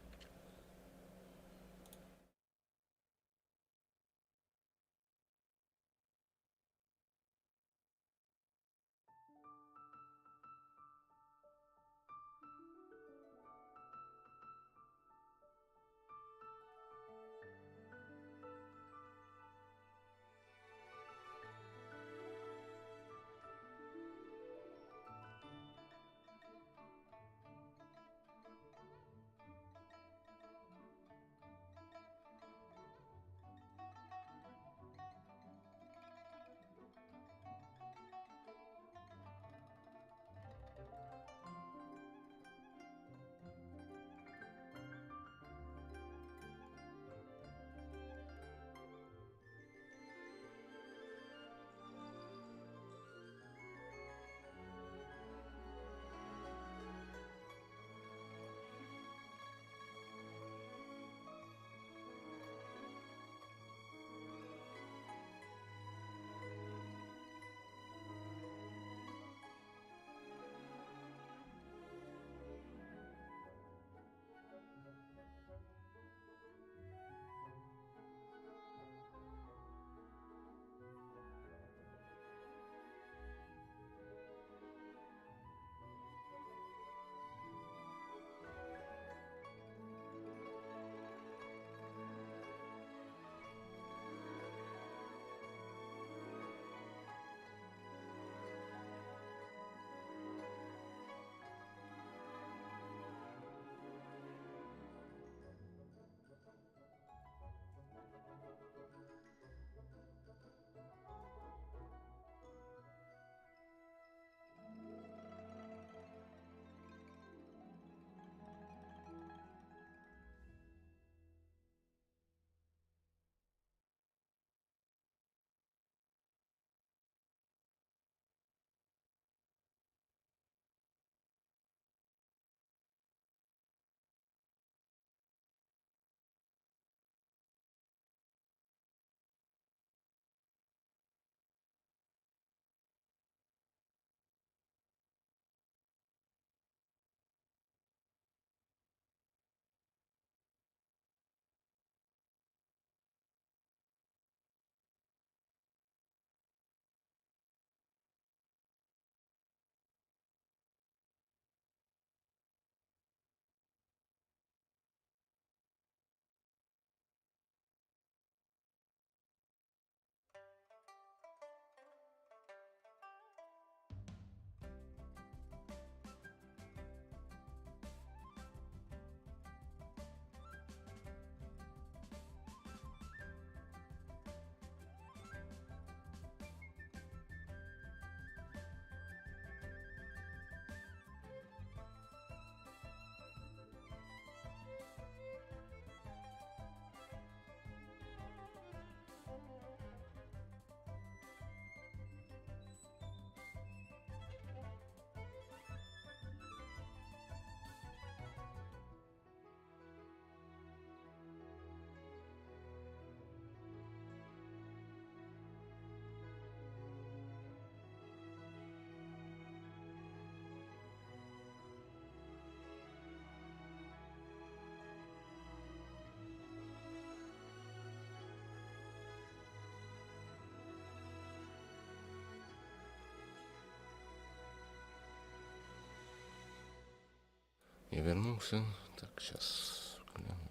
Я вернулся. Так, сейчас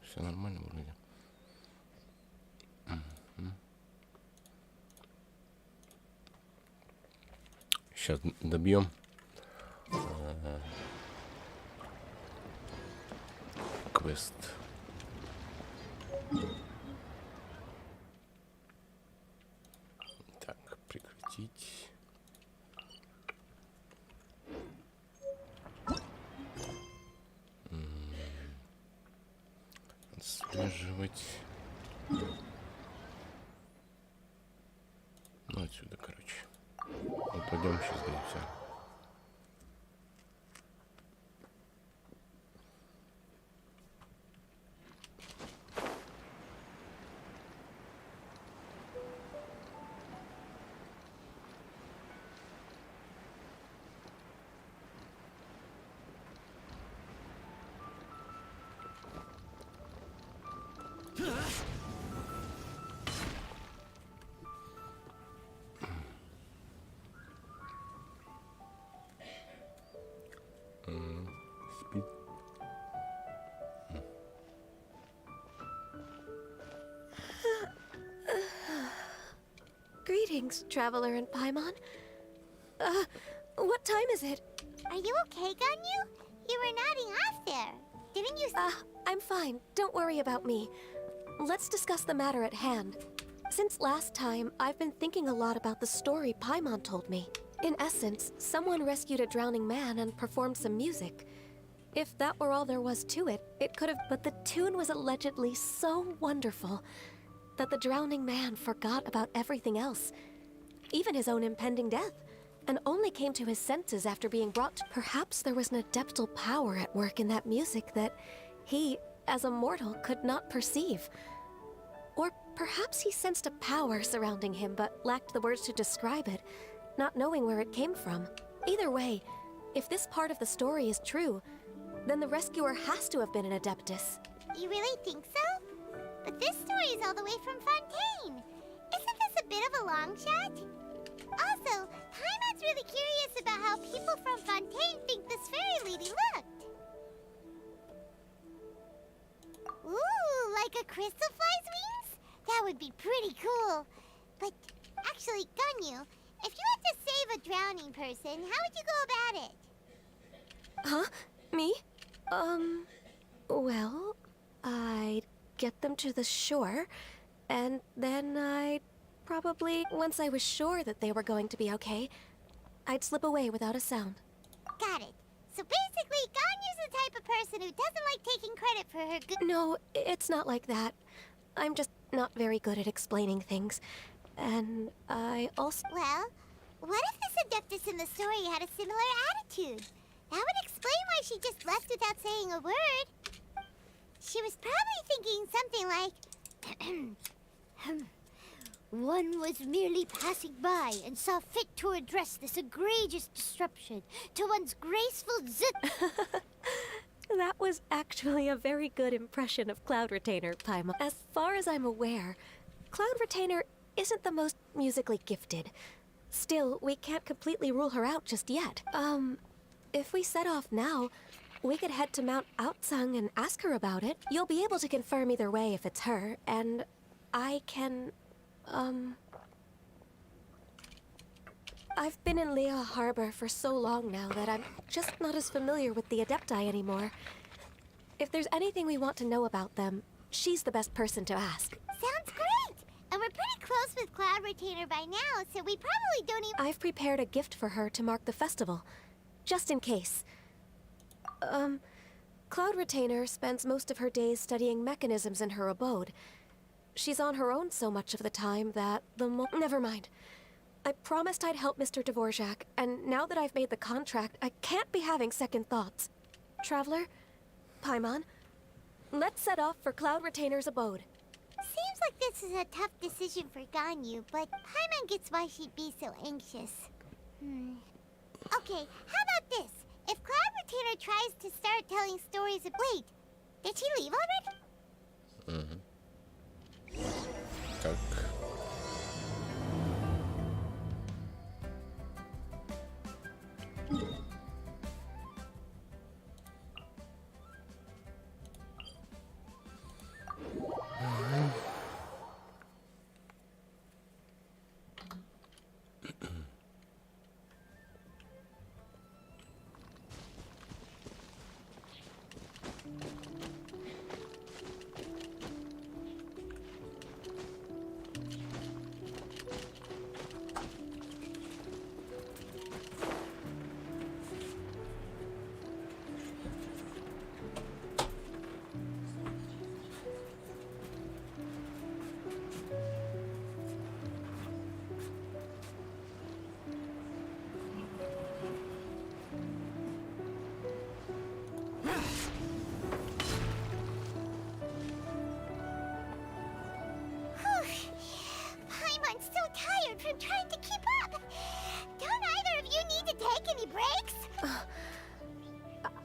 все нормально вроде. Сейчас добьем. Квест. Так, прекратить. Отслеживать. Ну, отсюда, короче. Мы пойдем сейчас, да и все. Спит. Greetings, traveler in Paimon. What time is it? Are you okay, Ganyu? You were nodding off there. Didn't you... I'm fine. Don't worry about me. Let's discuss the matter at hand. Since last time, I've been thinking a lot about the story Paimon told me. In essence, someone rescued a drowning man and performed some music. If that were all there was to it, it could have... But the tune was allegedly so wonderful that the drowning man forgot about everything else, even his own impending death, and only came to his senses after being brought to... Perhaps there was an adeptal power at work in that music that he, as a mortal, could not perceive. Or perhaps he sensed a power surrounding him but lacked the words to describe it, not knowing where it came from. Either way, if this part of the story is true, then the rescuer has to have been an adeptus. You really think so? But this story is all the way from Fontaine. Isn't this a bit of a long shot? Also, Paimon's really curious about how people from Fontaine think this fairy lady looked. Ooh, like a crystal fly's wings? That would be pretty cool. But actually, Ganyu, if you had to save a drowning person, how would you go about it? Huh? Me? Well, I'd get them to the shore, and then I'd probably, once I was sure that they were going to be okay, I'd slip away without a sound. Got it. So basically, Ganyu's the type of person who doesn't like taking credit for her good... No, it's not like that. I'm just not very good at explaining things. And I also... Well, what if this adeptus in the story had a similar attitude? That would explain why she just left without saying a word. She was probably thinking something like... One was merely passing by and saw fit to address this egregious disruption to one's graceful That was actually a very good impression of Cloud Retainer, Paimon. As far as I'm aware, Cloud Retainer isn't the most musically gifted. Still, we can't completely rule her out just yet. If we set off now, we could head to Mount Outsung and ask her about it. You'll be able to confirm either way if it's her, and I can, I've been in Lea Harbor for so long now that I'm just not as familiar with the Adepti anymore. If there's anything we want to know about them, she's the best person to ask. Sounds great! And we're pretty close with Cloud Retainer by now, so we probably don't even... I've prepared a gift for her to mark the festival, just in case. Cloud Retainer spends most of her days studying mechanisms in her abode. She's on her own so much of the time that Never mind. I promised I'd help Mr. Dvorak, and now that I've made the contract, I can't be having second thoughts. Traveler, Paimon, let's set off for Cloud Retainer's abode. Seems like this is a tough decision for Ganyu, but Paimon gets why she'd be so anxious. Okay, how about this? If Cloud Retainer tries to start telling stories of... Wait, did she leave already? Так.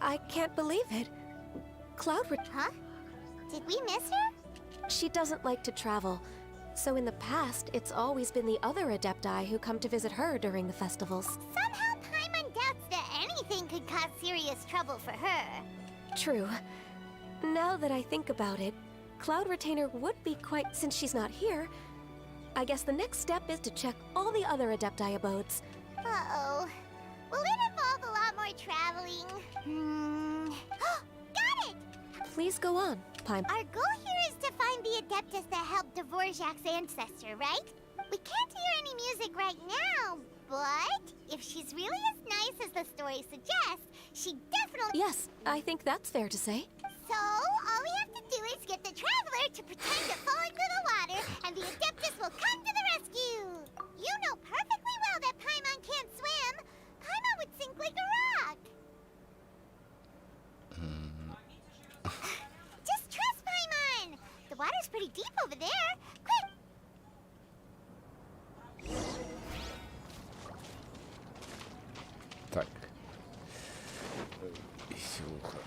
I can't believe it. Huh? Did we miss her? She doesn't like to travel, so in the past, it's always been the other Adepti who come to visit her during the festivals. Somehow Paimon doubts that anything could cause serious trouble for her. True. Now that I think about it, Cloud Retainer would be quite... Since she's not here, I guess the next step is to check all the other Adepti abodes. Uh-oh. Will it involve a lot more traveling? Got it! Please go on, Paimon. Our goal here is to find the Adeptus that helped Dvorak's ancestor, right? We can't hear any music right now, but if she's really as nice as the story suggests, she definitely... Yes, I think that's fair to say. So, all we have to do is get the Traveler to pretend to fall into the water, and the Adeptus will come to the rescue! You know perfectly well that Paimon can't swim! Paimon would sink like a rock! Just trust Paimon! The water's pretty deep over there! Quick! Так. Веселуха.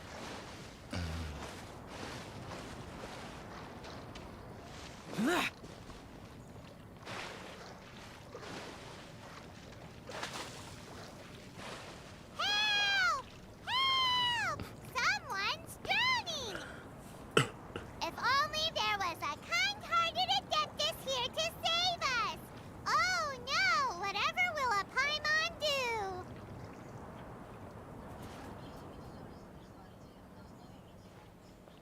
Help! Help! Someone's drowning! If only there was a kind-hearted Adeptus here to save us! Oh no! Whatever will a Paimon do?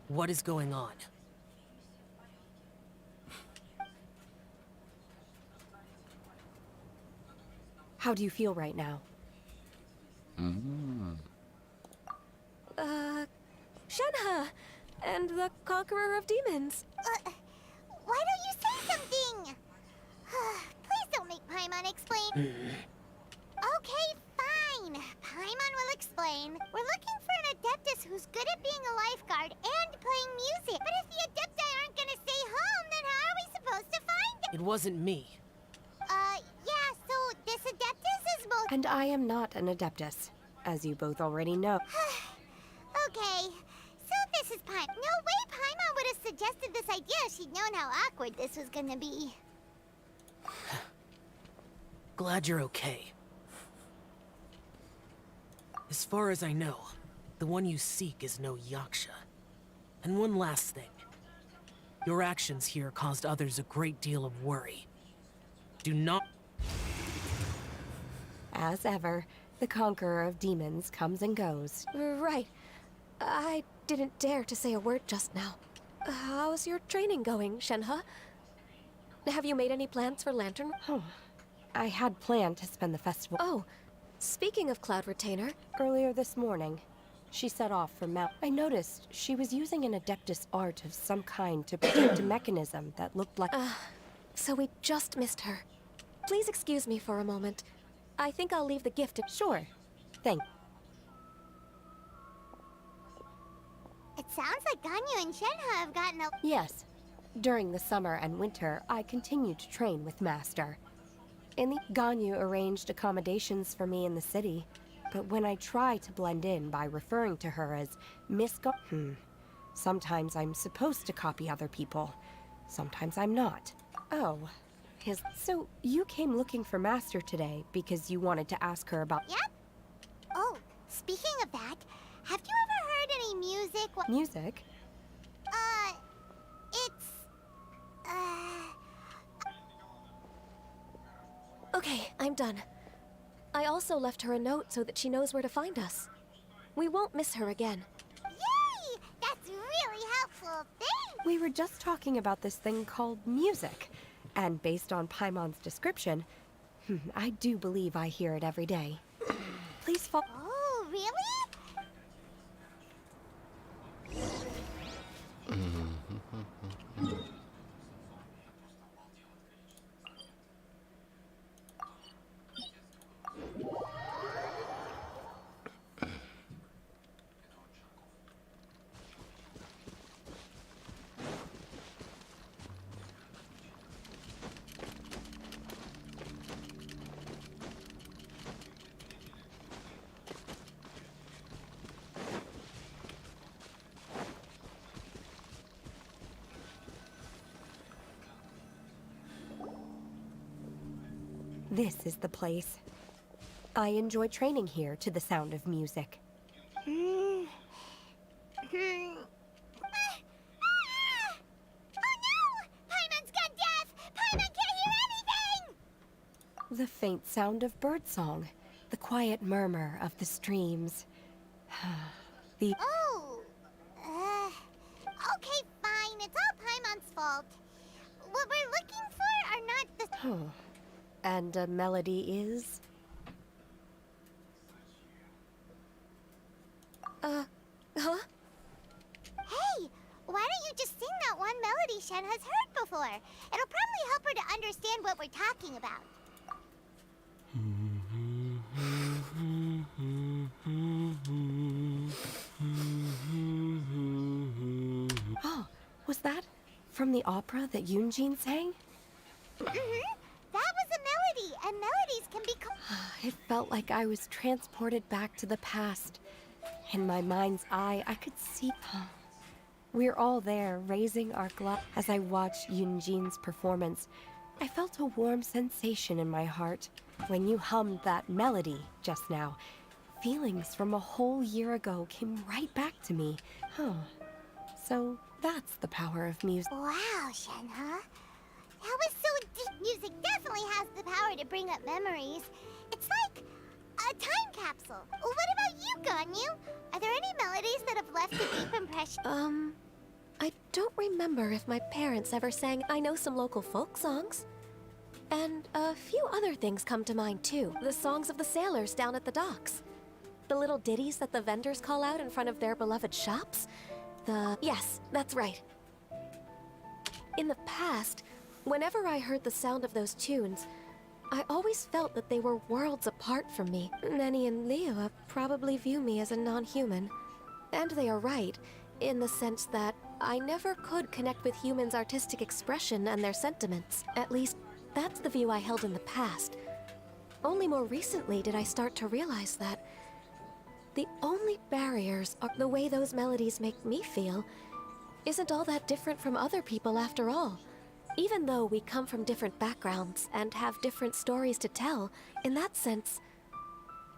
What is going on? How do you feel right now? Shenhe! And the Conqueror of Demons. Why don't you say something? Please don't make Paimon explain. Okay, fine. Paimon will explain. We're looking for an Adeptus who's good at being a lifeguard and playing music. But if the Adepti aren't gonna stay home, then how are we supposed to find them? It wasn't me. Yeah, so this Adeptus is both... And I am not an Adeptus, as you both already know. Okay, so this is Paimon. No way Paimon would have suggested this idea if she'd known how awkward this was gonna be. Glad you're okay. As far as I know, the one you seek is no Yaksha. And one last thing. Your actions here caused others a great deal of worry. Do not... As ever, the Conqueror of Demons comes and goes. Right. I didn't dare to say a word just now. How's your training going, Shenhe? Have you made any plans for Lantern? I had planned to spend the festival. Oh, speaking of Cloud Retainer, earlier this morning, she set off for Mount. I noticed she was using an Adeptus art of some kind to protect a mechanism that looked like... So we just missed her. Please excuse me for a moment. I think I'll leave the gift at... Sure. Thank... It sounds like Ganyu and Shenhe have gotten a... Yes. During the summer and winter, I continued to train with Master. In the... Ganyu arranged accommodations for me in the city, but when I try to blend in by referring to her as Miss sometimes I'm supposed to copy other people. Sometimes I'm not. Oh, So, you came looking for Master today because you wanted to ask her about... Yep. Oh, speaking of that, have you ever heard any music? Music? Okay, I'm done. I also left her a note so that she knows where to find us. We won't miss her again. Yay! That's really helpful. Thanks! We were just talking about this thing called music. And based on Paimon's description, I do believe I hear it every day. Please follow... Oh, really? This is the place. I enjoy training here to the sound of music. Oh no! Paimon's gone deaf! Paimon can't hear anything! The faint sound of birdsong, the quiet murmur of the streams. The Oh! Okay, fine. It's all Paimon's fault. What we're looking for are not the... And a melody is? Huh? Hey! Why don't you just sing that one melody Shen has heard before? It'll probably help her to understand what we're talking about. Oh, was that from the opera that Yunjin sang? Mm-hmm. That was a melody, and melodies can be... It felt like I was transported back to the past. In my mind's eye, I could see... We're all there, raising our glass. As I watched Yunjin's performance, I felt a warm sensation in my heart. When you hummed that melody just now, feelings from a whole year ago came right back to me. So that's the power of music. Wow, Shen, huh? That was so deep. Music definitely has the power to bring up memories. It's like a time capsule. What about you, Ganyu? Are there any melodies that have left a deep impression? I don't remember if my parents ever sang. I know some local folk songs. And a few other things come to mind too. The songs of the sailors down at the docks. The little ditties that the vendors call out in front of their beloved shops. Yes, that's right. In the past, whenever I heard the sound of those tunes, I always felt that they were worlds apart from me. Nenny and Liyue probably view me as a non-human. And they are right, in the sense that I never could connect with humans' artistic expression and their sentiments. At least, that's the view I held in the past. Only more recently did I start to realize that the only barriers are the way those melodies make me feel isn't all that different from other people after all. Even though we come from different backgrounds and have different stories to tell, in that sense,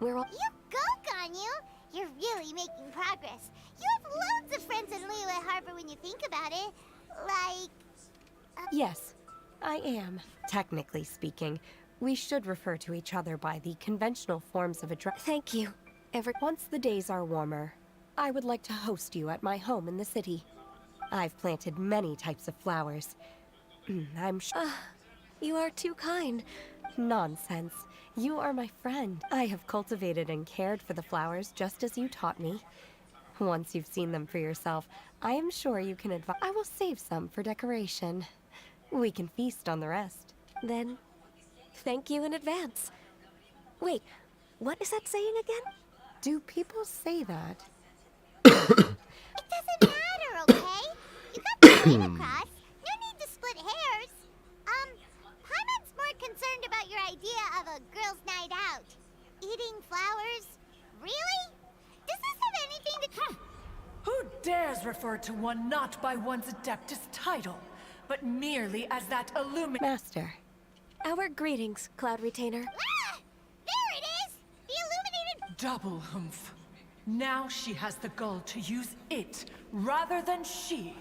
we're all— You go, Ganyu! You're really making progress. You have loads of friends in Liyue Harbor when you think about it. Like... Yes, I am. Technically speaking, we should refer to each other by the conventional forms of address. Thank you. Once the days are warmer, I would like to host you at my home in the city. I've planted many types of flowers. I'm sure... You are too kind. Nonsense. You are my friend. I have cultivated and cared for the flowers just as you taught me. Once you've seen them for yourself, I am sure you can advise. I will save some for decoration. We can feast on the rest. Then, thank you in advance. Wait, what is that saying again? Do people say that? It doesn't matter, okay? You got the point across. No need to split hairs. Paimon's more concerned about your idea of a girls' night out. Eating flowers? Really? Does this have anything to... Who dares refer to one not by one's Adeptus title, but merely as that Master. Our greetings, Cloud Retainer. Ah! There it is! The illuminated... Double humph. Now she has the gall to use it, rather than she.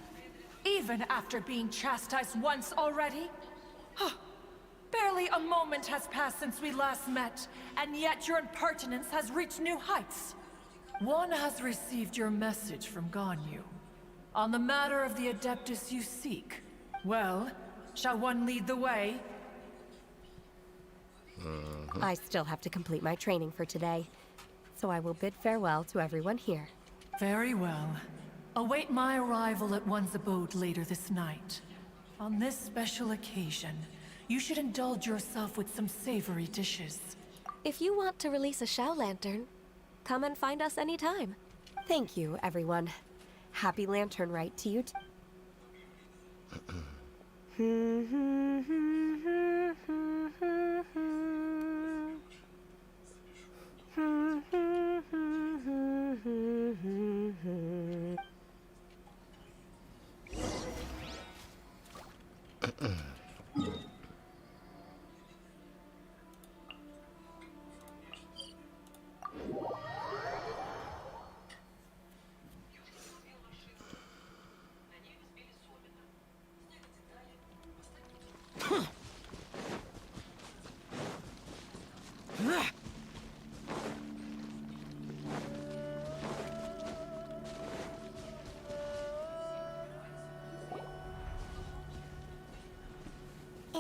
Even after being chastised once already? Barely a moment has passed since we last met, and yet your impertinence has reached new heights. One has received your message from Ganyu. On the matter of the Adeptus you seek. Well, shall one lead the way? I still have to complete my training for today, so I will bid farewell to everyone here. Very well. Await my arrival at one's abode later this night. On this special occasion, you should indulge yourself with some savory dishes. If you want to release a Shao Lantern, come and find us anytime. Thank you, everyone. Happy Lantern Rite to you.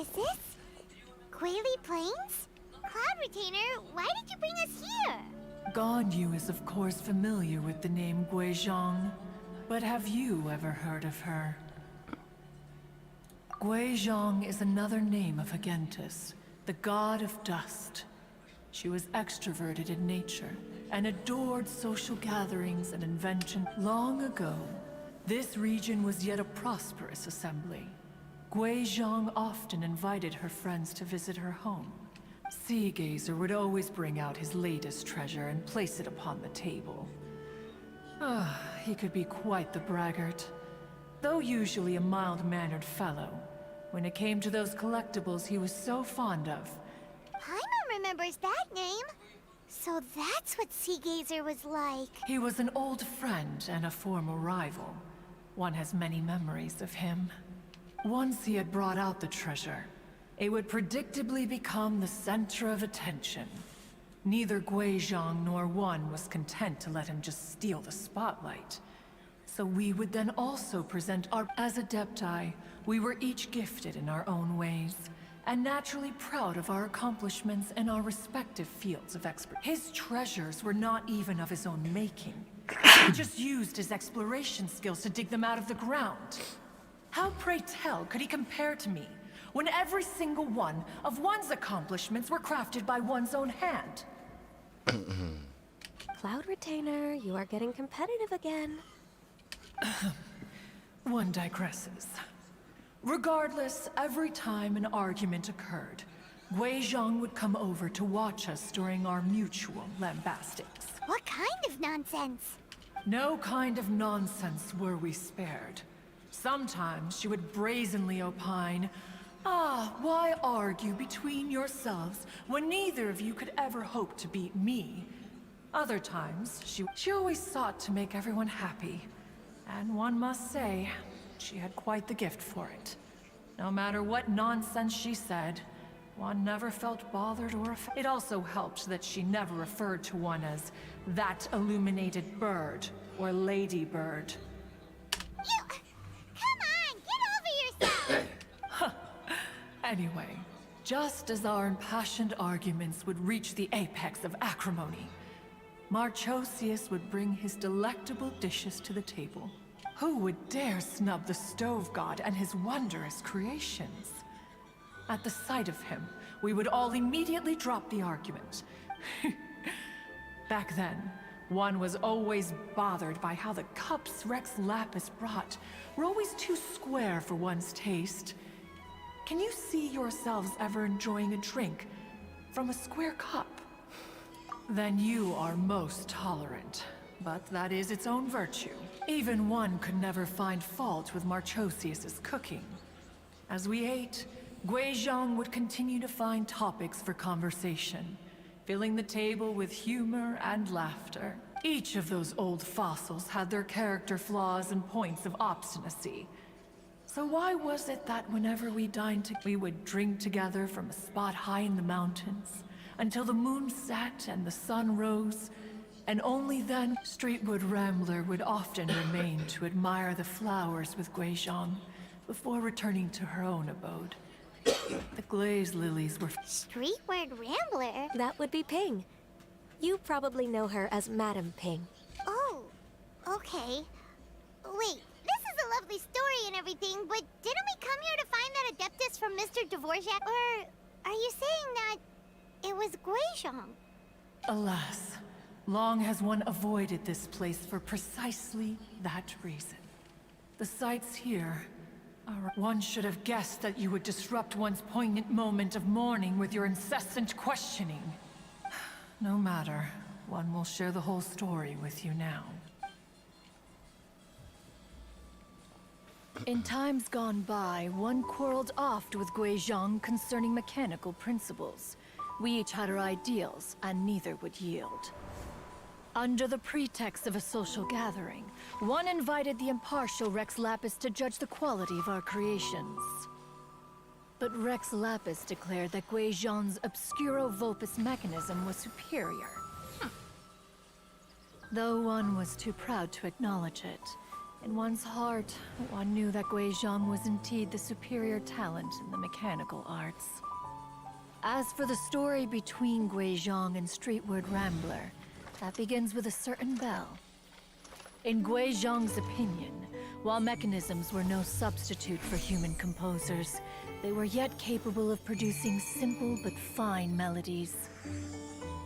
is this? Quaily Plains? Cloud Retainer, why did you bring us here? Ganyu is of course familiar with the name Guizhong, but have you ever heard of her? Guizhong is another name of Agentis, the god of dust. She was extroverted in nature and adored social gatherings and invention. Long ago, this region was yet a prosperous assembly. Guizhong often invited her friends to visit her home. Sea Gazer would always bring out his latest treasure and place it upon the table. He could be quite the braggart. Though usually a mild-mannered fellow, when it came to those collectibles he was so fond of. Paimon remembers that name. So that's what Sea Gazer was like. He was an old friend and a former rival. One has many memories of him. Once he had brought out the treasure, it would predictably become the center of attention. Neither Guizhong nor One was content to let him just steal the spotlight. So we would then also present our... As Adepti, we were each gifted in our own ways, and naturally proud of our accomplishments in our respective fields of expertise. His treasures were not even of his own making. He just used his exploration skills to dig them out of the ground. How, pray tell, could he compare to me, when every single one of one's accomplishments were crafted by one's own hand? Cloud Retainer, you are getting competitive again. One digresses. Regardless, every time an argument occurred, Guizhong would come over to watch us during our mutual lambastics. What kind of nonsense? No kind of nonsense were we spared. Sometimes she would brazenly opine, why argue between yourselves when neither of you could ever hope to beat me? Other times, she always sought to make everyone happy. And one must say, she had quite the gift for it. No matter what nonsense she said, one never felt bothered or offended. It also helped that she never referred to one as that illuminated bird or lady bird. Come on, get over yourself! Anyway, just as our impassioned arguments would reach the apex of acrimony, Marchosius would bring his delectable dishes to the table. Who would dare snub the stove god and his wondrous creations? At the sight of him, we would all immediately drop the argument. Back then, one was always bothered by how the cups Rex Lapis brought were always too square for one's taste. Can you see yourselves ever enjoying a drink from a square cup? Then you are most tolerant. But that is its own virtue. Even one could never find fault with Marchosius's cooking. As we ate, Guizhong would continue to find topics for conversation, filling the table with humor and laughter. Each of those old fossils had their character flaws and points of obstinacy. So why was it that whenever we dined we would drink together from a spot high in the mountains, until the moon set and the sun rose, and only then Streetwood Rambler would often remain to admire the flowers with Guizhong before returning to her own abode. The glazed lilies were... Streetward Rambler? That would be Ping. You probably know her as Madam Ping. Oh, okay. Wait, this is a lovely story and everything, but didn't we come here to find that Adeptus from Mr. Dvorak? Or are you saying that it was Guizhong? Alas, long has one avoided this place for precisely that reason. The sights here are... One should have guessed that you would disrupt one's poignant moment of mourning with your incessant questioning. No matter, one will share the whole story with you now. In times gone by, one quarreled oft with Guizhong concerning mechanical principles. We each had our ideals, and neither would yield. Under the pretext of a social gathering, one invited the impartial Rex Lapis to judge the quality of our creations. But Rex Lapis declared that Guizhong's Obscuro Vulpus mechanism was superior. Though one was too proud to acknowledge it, In one's heart, one knew that Guizhong was indeed the superior talent in the mechanical arts. As for the story between Guizhong and Streetward Rambler, that begins with a certain bell. In Guizhong's opinion, while mechanisms were no substitute for human composers, they were yet capable of producing simple but fine melodies.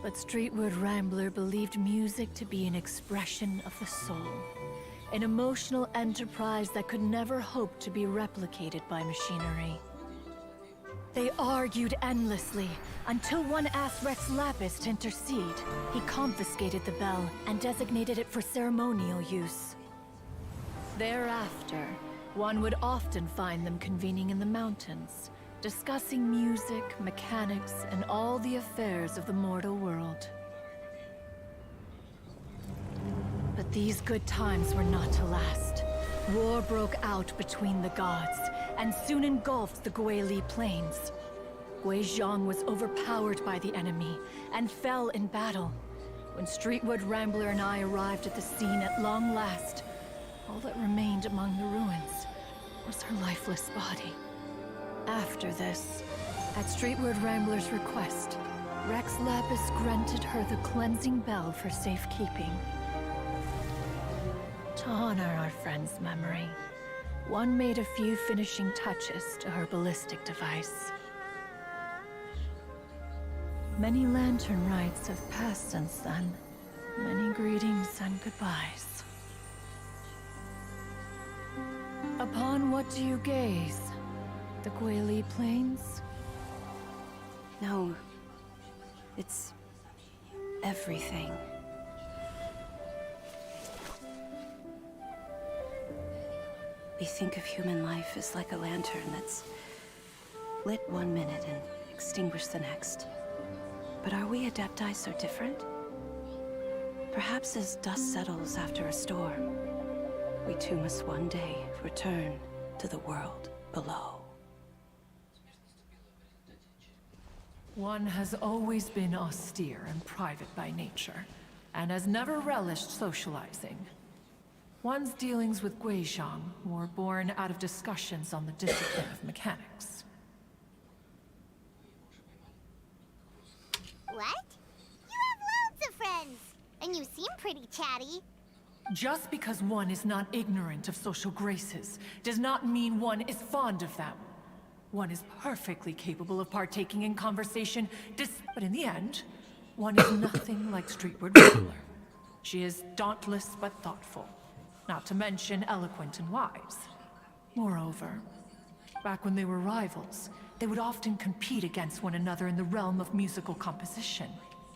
But Streetward Rambler believed music to be an expression of the soul, an emotional enterprise that could never hope to be replicated by machinery. They argued endlessly, until one asked Rex Lapis to intercede. He confiscated the bell and designated it for ceremonial use. Thereafter, one would often find them convening in the mountains, discussing music, mechanics, and all the affairs of the mortal world. But these good times were not to last. War broke out between the gods, and soon engulfed the Guili Plains. Guizhong was overpowered by the enemy, and fell in battle. When Streetward Rambler and I arrived at the scene at long last, all that remained among the ruins was her lifeless body. After this, at Streetward Rambler's request, Rex Lapis granted her the cleansing bell for safekeeping. To honor our friend's memory, one made a few finishing touches to her ballistic device. Many lantern rites have passed since then. Many greetings and goodbyes. Upon what do you gaze? The Guili Plains? No. It's everything. We think of human life as like a lantern that's lit one minute and extinguished the next. But are we Adepti so different? Perhaps as dust settles after a storm, we too must one day return to the world below. One has always been austere and private by nature, and has never relished socializing. One's dealings with Guizhong were born out of discussions on the discipline of mechanics. What? You have loads of friends, and you seem pretty chatty. Just because one is not ignorant of social graces does not mean one is fond of them. One is perfectly capable of partaking in conversation, but in the end, one is nothing like Streetward Rambler. She is dauntless but thoughtful, not to mention eloquent and wise. Moreover, back when they were rivals, they would often compete against one another in the realm of musical composition.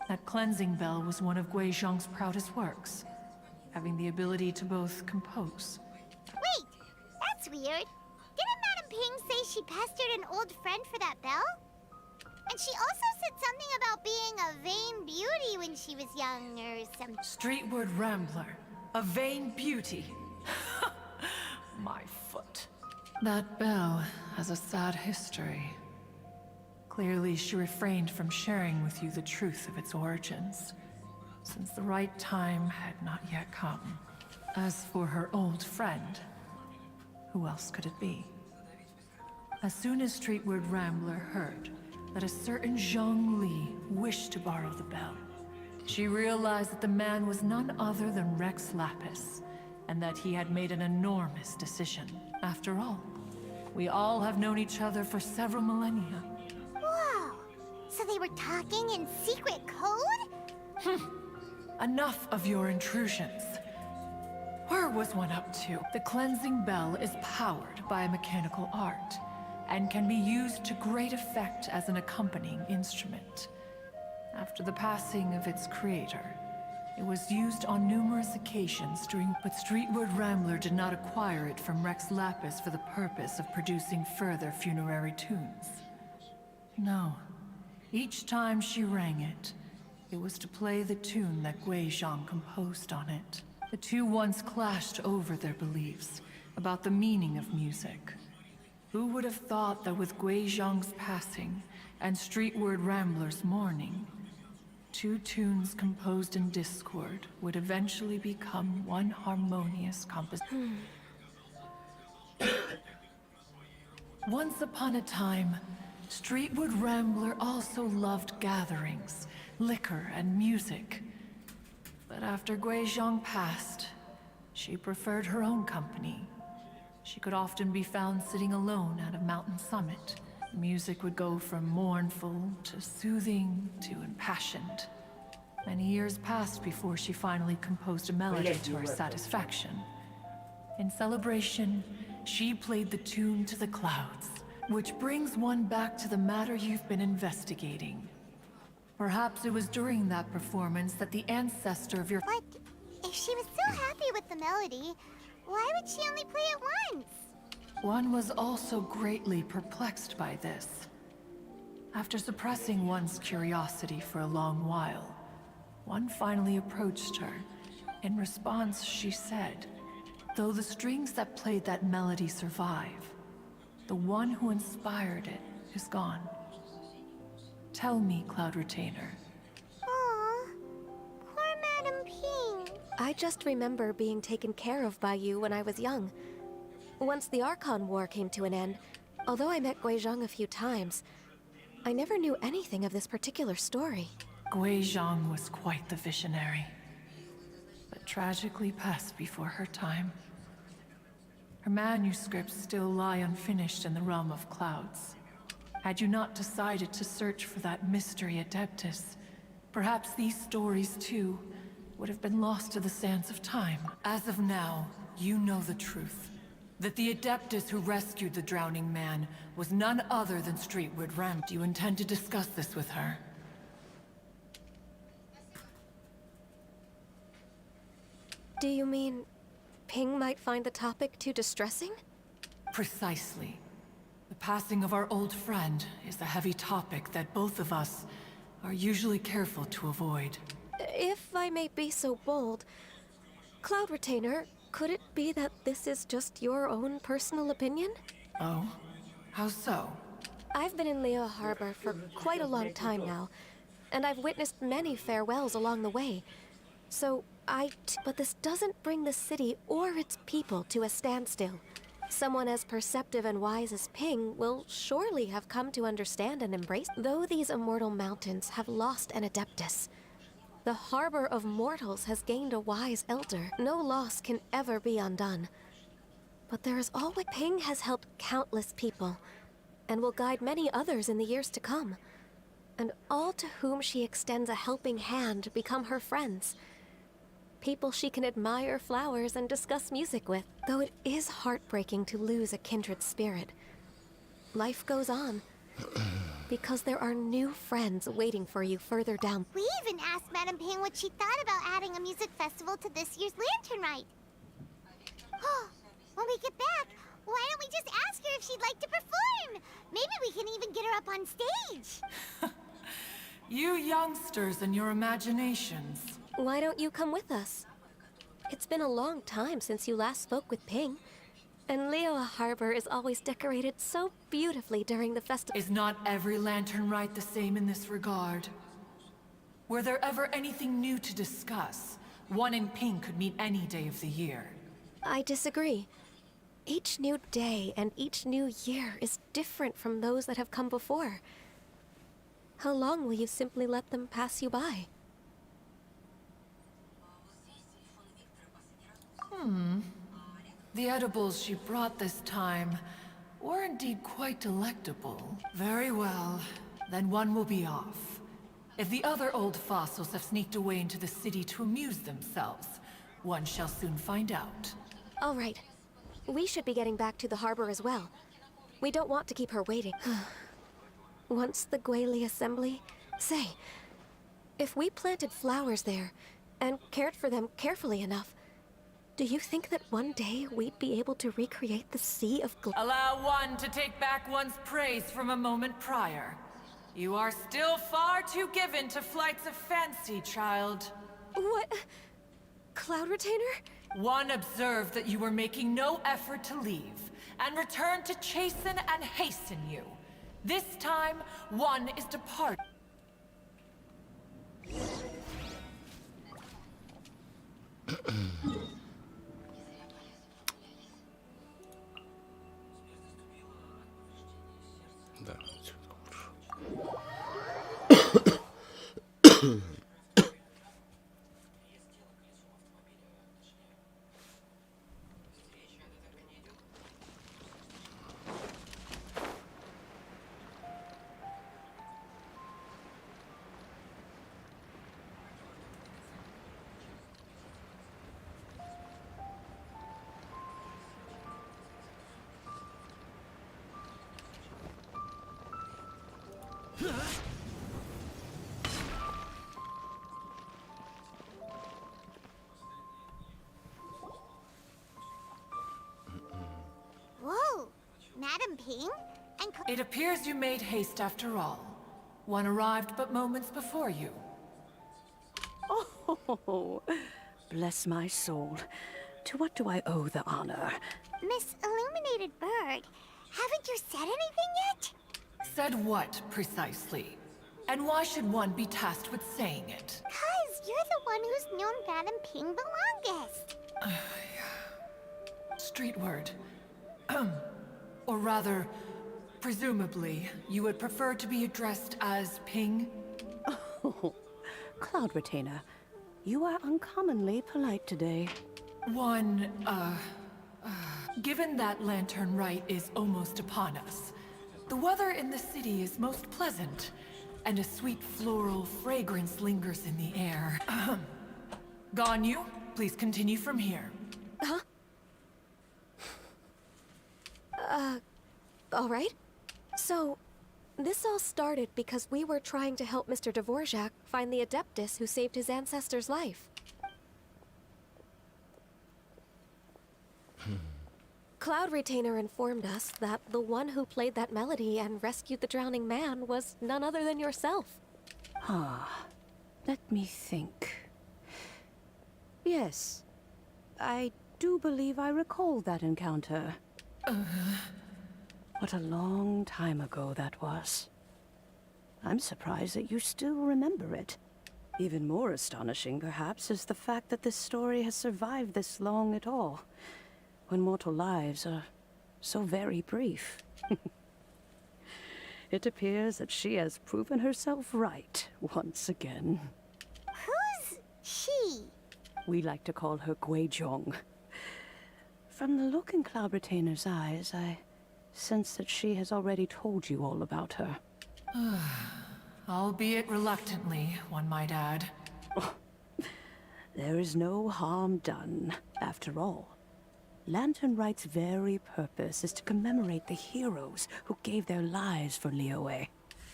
That cleansing bell was one of Guizhong's proudest works, having the ability to both compose. Wait, that's weird. Didn't Madame Ping say she pestered an old friend for that bell? And she also said something about being a vain beauty when she was young or something. Streetward Rambler, a vain beauty. My foot. That bell has a sad history. Clearly, she refrained from sharing with you the truth of its origins, since the right time had not yet come. As for her old friend, who else could it be? As soon as Streetward Rambler heard that a certain Zhang Li wished to borrow the bell, she realized that the man was none other than Rex Lapis, and that he had made an enormous decision. After all, we all have known each other for several millennia. Whoa! So they were talking in secret code? Enough of your intrusions. Where was one up to? The cleansing bell is powered by a mechanical art, and can be used to great effect as an accompanying instrument. After the passing of its creator, it was used on numerous occasions but Streetward Rambler did not acquire it from Rex Lapis for the purpose of producing further funerary tunes. No. Each time she rang it, it was to play the tune that Guizhong composed on it. The two once clashed over their beliefs about the meaning of music. Who would have thought that with Guizhong's passing and Streetward Rambler's mourning, two tunes composed in discord would eventually become one harmonious composition. Once upon a time, Streetwood Rambler also loved gatherings, liquor, and music. But after Guizhong passed, she preferred her own company. She could often be found sitting alone at a mountain summit. Music would go from mournful to soothing to impassioned. Many years passed before she finally composed a melody to her satisfaction. In celebration, she played the tune to the clouds, which brings one back to the matter you've been investigating. Perhaps it was during that performance that the ancestor of your— But if she was so happy with the melody, why would she only play it once? One was also greatly perplexed by this. After suppressing one's curiosity for a long while, one finally approached her. In response, she said, "Though the strings that played that melody survive, the one who inspired it is gone. Tell me, Cloud Retainer." Aw, poor Madam Ping. I just remember being taken care of by you when I was young. Once the Archon War came to an end, although I met Guizhong a few times, I never knew anything of this particular story. Guizhong was quite the visionary, but tragically passed before her time. Her manuscripts still lie unfinished in the realm of clouds. Had you not decided to search for that mystery Adeptus, perhaps these stories too would have been lost to the sands of time. As of now, you know the truth. That the Adeptus who rescued the drowning man was none other than Streetwood Ram. Do you intend to discuss this with her? Do you mean Ping might find the topic too distressing? Precisely. The passing of our old friend is a heavy topic that both of us are usually careful to avoid. If I may be so bold, Cloud Retainer, could it be that this is just your own personal opinion? Oh? How so? I've been in Liyue Harbor for quite a long time now, and I've witnessed many farewells along the way. So but this doesn't bring the city or its people to a standstill. Someone as perceptive and wise as Ping will surely have come to understand and embrace. Though these immortal mountains have lost an Adeptus, the harbor of mortals has gained a wise elder. No loss can ever be undone. But there is always— Ping has helped countless people, and will guide many others in the years to come. And all to whom she extends a helping hand become her friends. People she can admire flowers and discuss music with. Though it is heartbreaking to lose a kindred spirit, life goes on. Because there are new friends waiting for you further down. We even asked Madam Ping what she thought about adding a music festival to this year's Lantern Rite. When we get back, why don't we just ask her if she'd like to perform? Maybe we can even get her up on stage. You youngsters and your imaginations. Why don't you come with us? It's been a long time since you last spoke with Ping, and Liyue Harbor is always decorated so beautifully during the festival. Is not every Lantern Rite the same in this regard? Were there ever anything new to discuss, one in Ping could meet any day of the year. I disagree. Each new day and each new year is different from those that have come before. How long will you simply let them pass you by? The edibles she brought this time were indeed quite delectable. Very well, then one will be off. If the other old fossils have sneaked away into the city to amuse themselves, one shall soon find out. All right. We should be getting back to the harbor as well. We don't want to keep her waiting. Once the Guili assembly... Say, if we planted flowers there and cared for them carefully enough, do you think that one day we'd be able to recreate the Sea of Allow one to take back one's praise from a moment prior. You are still far too given to flights of fancy, child. What? Cloud Retainer? One observed that you were making no effort to leave, and returned to chasten and hasten you. This time, one is departing. Да, отсюда лучше. Whoa, Madam Ping? And It appears you made haste after all. One arrived but moments before you. Oh, bless my soul. To what do I owe the honor? Miss Illuminated Bird, haven't you said anything yet? Said what, precisely? And why should one be tasked with saying it? 'Cause you're the one who's known Madam Ping the longest. Street word. Or rather, presumably, you would prefer to be addressed as Ping? Oh, Cloud Retainer, you are uncommonly polite today. Given that Lantern Rite is almost upon us, the weather in the city is most pleasant, and a sweet floral fragrance lingers in the air. Ganyu, please continue from here. Huh? All right. So, this all started because we were trying to help Mr. Dvorak find the Adeptus who saved his ancestor's life. Cloud Retainer informed us that the one who played that melody and rescued the drowning man was none other than yourself. Let me think. Yes, I do believe I recall that encounter. What a long time ago that was. I'm surprised that you still remember it. Even more astonishing, perhaps, is the fact that this story has survived this long at all, when mortal lives are so very brief. It appears that she has proven herself right once again. Who's she? We like to call her Guizhong. From the look in Cloud Retainer's eyes, I sense that she has already told you all about her. Albeit reluctantly, one might add. There is no harm done, after all. Lantern Rite's very purpose is to commemorate the heroes who gave their lives for Liyue.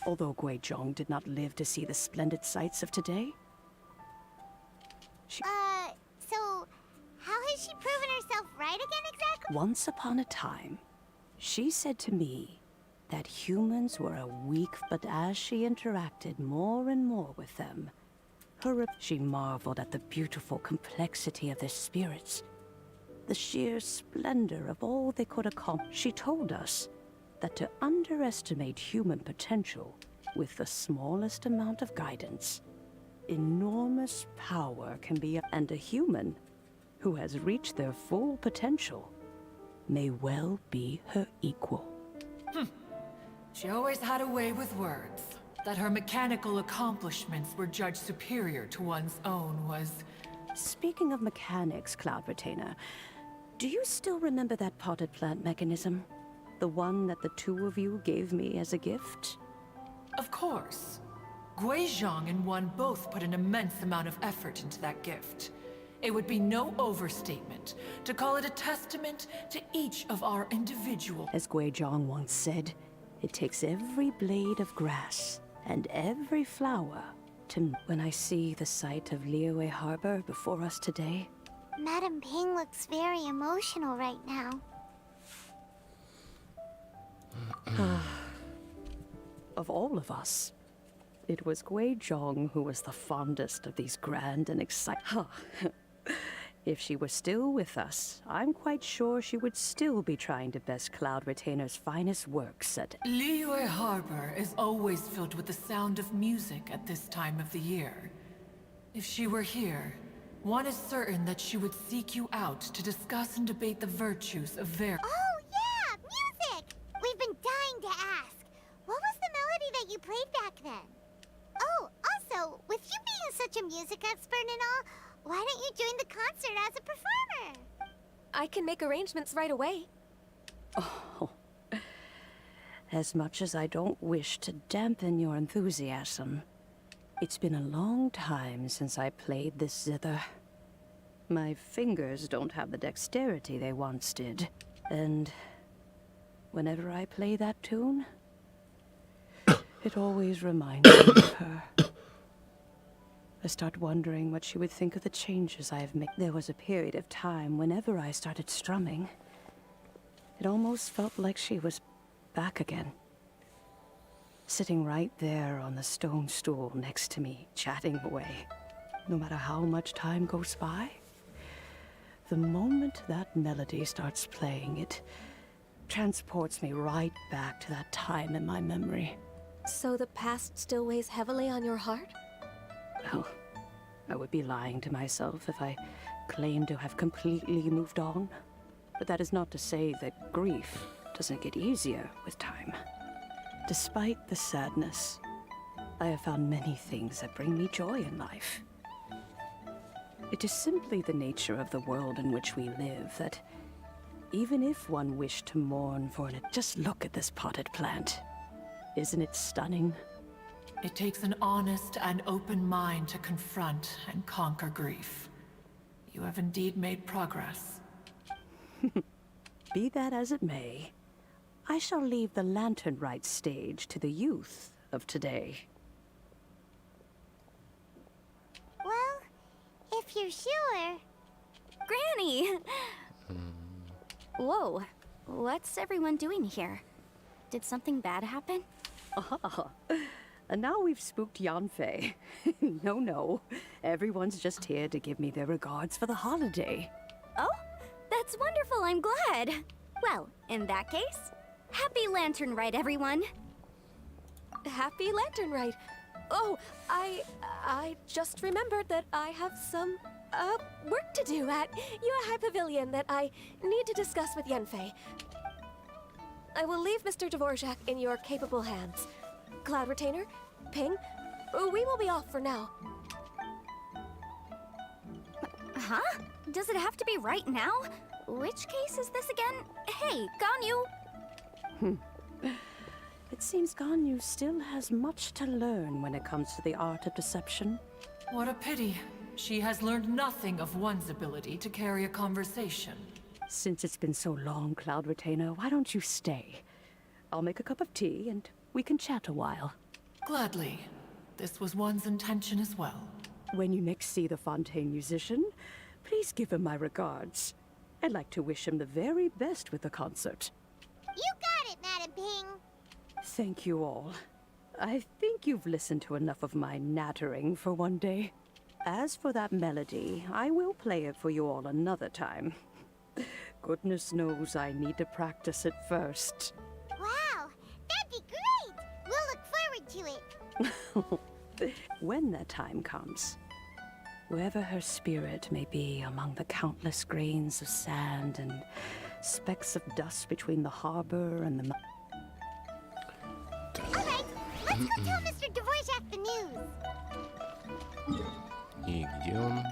Although Guizhong did not live to see the splendid sights of today. So how has she proven herself right again exactly? Once upon a time, she said to me that humans were a weak, but as she interacted more and more with them, she marveled at the beautiful complexity of their spirits, the sheer splendor of all they could accomplish. She told us that to underestimate human potential with the smallest amount of guidance, enormous power can be, and a human who has reached their full potential may well be her equal. She always had a way with words. That her mechanical accomplishments were judged superior to one's own was... Speaking of mechanics, Cloud Retainer, do you still remember that potted plant mechanism? The one that the two of you gave me as a gift? Of course. Guizhong and one both put an immense amount of effort into that gift. It would be no overstatement to call it a testament to each of our individual... As Guizhong once said, it takes every blade of grass and every flower to... When I see the sight of Liyue Harbor before us today... Madam Ping looks very emotional right now. Of all of us, it was Guizhong who was the fondest of these grand and exciting... If she were still with us, I'm quite sure she would still be trying to best Cloud Retainer's finest works at... Liyue Harbor is always filled with the sound of music at this time of the year. If she were here, One is certain that she would seek you out to discuss and debate the virtues of Oh, yeah! Music! We've been dying to ask. What was the melody that you played back then? Oh, also, with you being such a music expert and all, why don't you join the concert as a performer? I can make arrangements right away. Oh. As much as I don't wish to dampen your enthusiasm, it's been a long time since I played this zither. My fingers don't have the dexterity they once did, and whenever I play that tune, it always reminds me of her. I start wondering what she would think of the changes I have made. There was a period of time whenever I started strumming, it almost felt like she was back again. Sitting right there on the stone stool next to me, chatting away. No matter how much time goes by, the moment that melody starts playing, it transports me right back to that time in my memory. So the past still weighs heavily on your heart? Well, I would be lying to myself if I claimed to have completely moved on. But that is not to say that grief doesn't get easier with time. Despite the sadness, I have found many things that bring me joy in life. It is simply the nature of the world in which we live that even if one wished to mourn for it, just look at this potted plant. Isn't it stunning? It takes an honest and open mind to confront and conquer grief. You have indeed made progress. Be that as it may, I shall leave the lantern rite stage to the youth of today. Well, if you're sure... Granny! Whoa, what's everyone doing here? Did something bad happen? And now we've spooked Yanfei. No. Everyone's just here to give me their regards for the holiday. Oh, that's wonderful, I'm glad. Well, in that case, happy Lantern Rite, everyone. Happy Lantern Rite. Oh, I just remembered that I have some, work to do at Yuehai Pavilion that I need to discuss with Yanfei. I will leave Mr. Dvorak in your capable hands. Cloud Retainer, Ping, we will be off for now. Huh? Does it have to be right now? Which case is this again? Hey, Ganyu! It seems Ganyu still has much to learn when it comes to the art of deception. What a pity. She has learned nothing of one's ability to carry a conversation. Since it's been so long, Cloud Retainer, why don't you stay? I'll make a cup of tea and we can chat a while. Gladly. This was one's intention as well. When you next see the Fontaine musician, please give him my regards. I'd like to wish him the very best with the concert. You got it, Madam Ping! Thank you all. I think you've listened to enough of my nattering for one day. As for that melody, I will play it for you all another time. Goodness knows I need to practice it first. Wow, that'd be great! We'll look forward to it. When that time comes, wherever her spirit may be among the countless grains of sand and specks of dust between the harbor and the... Alright, let's go tell Mr. Dvorak the news. И где он?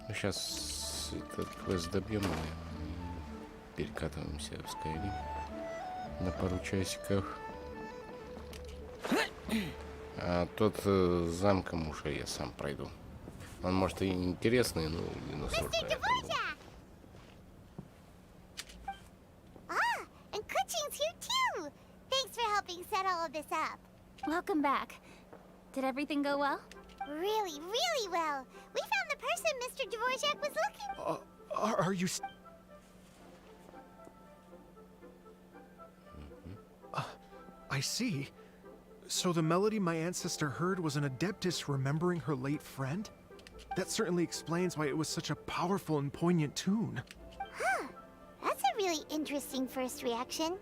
Сейчас этот квест добьем и перекатываемся в Скайрим на пару часиков. А тот замком уже я сам пройду. Он может и интересный, но и на 40. And Kuching's here too! Thanks for helping set all of this up. Welcome back. Did everything go well? Really, really well. We found the person Mr. Dvorak was looking... Are you... I see. So the melody my ancestor heard was an adeptus remembering her late friend? That certainly explains why it was such a powerful and poignant tune. Huh. That's a really interesting first reaction.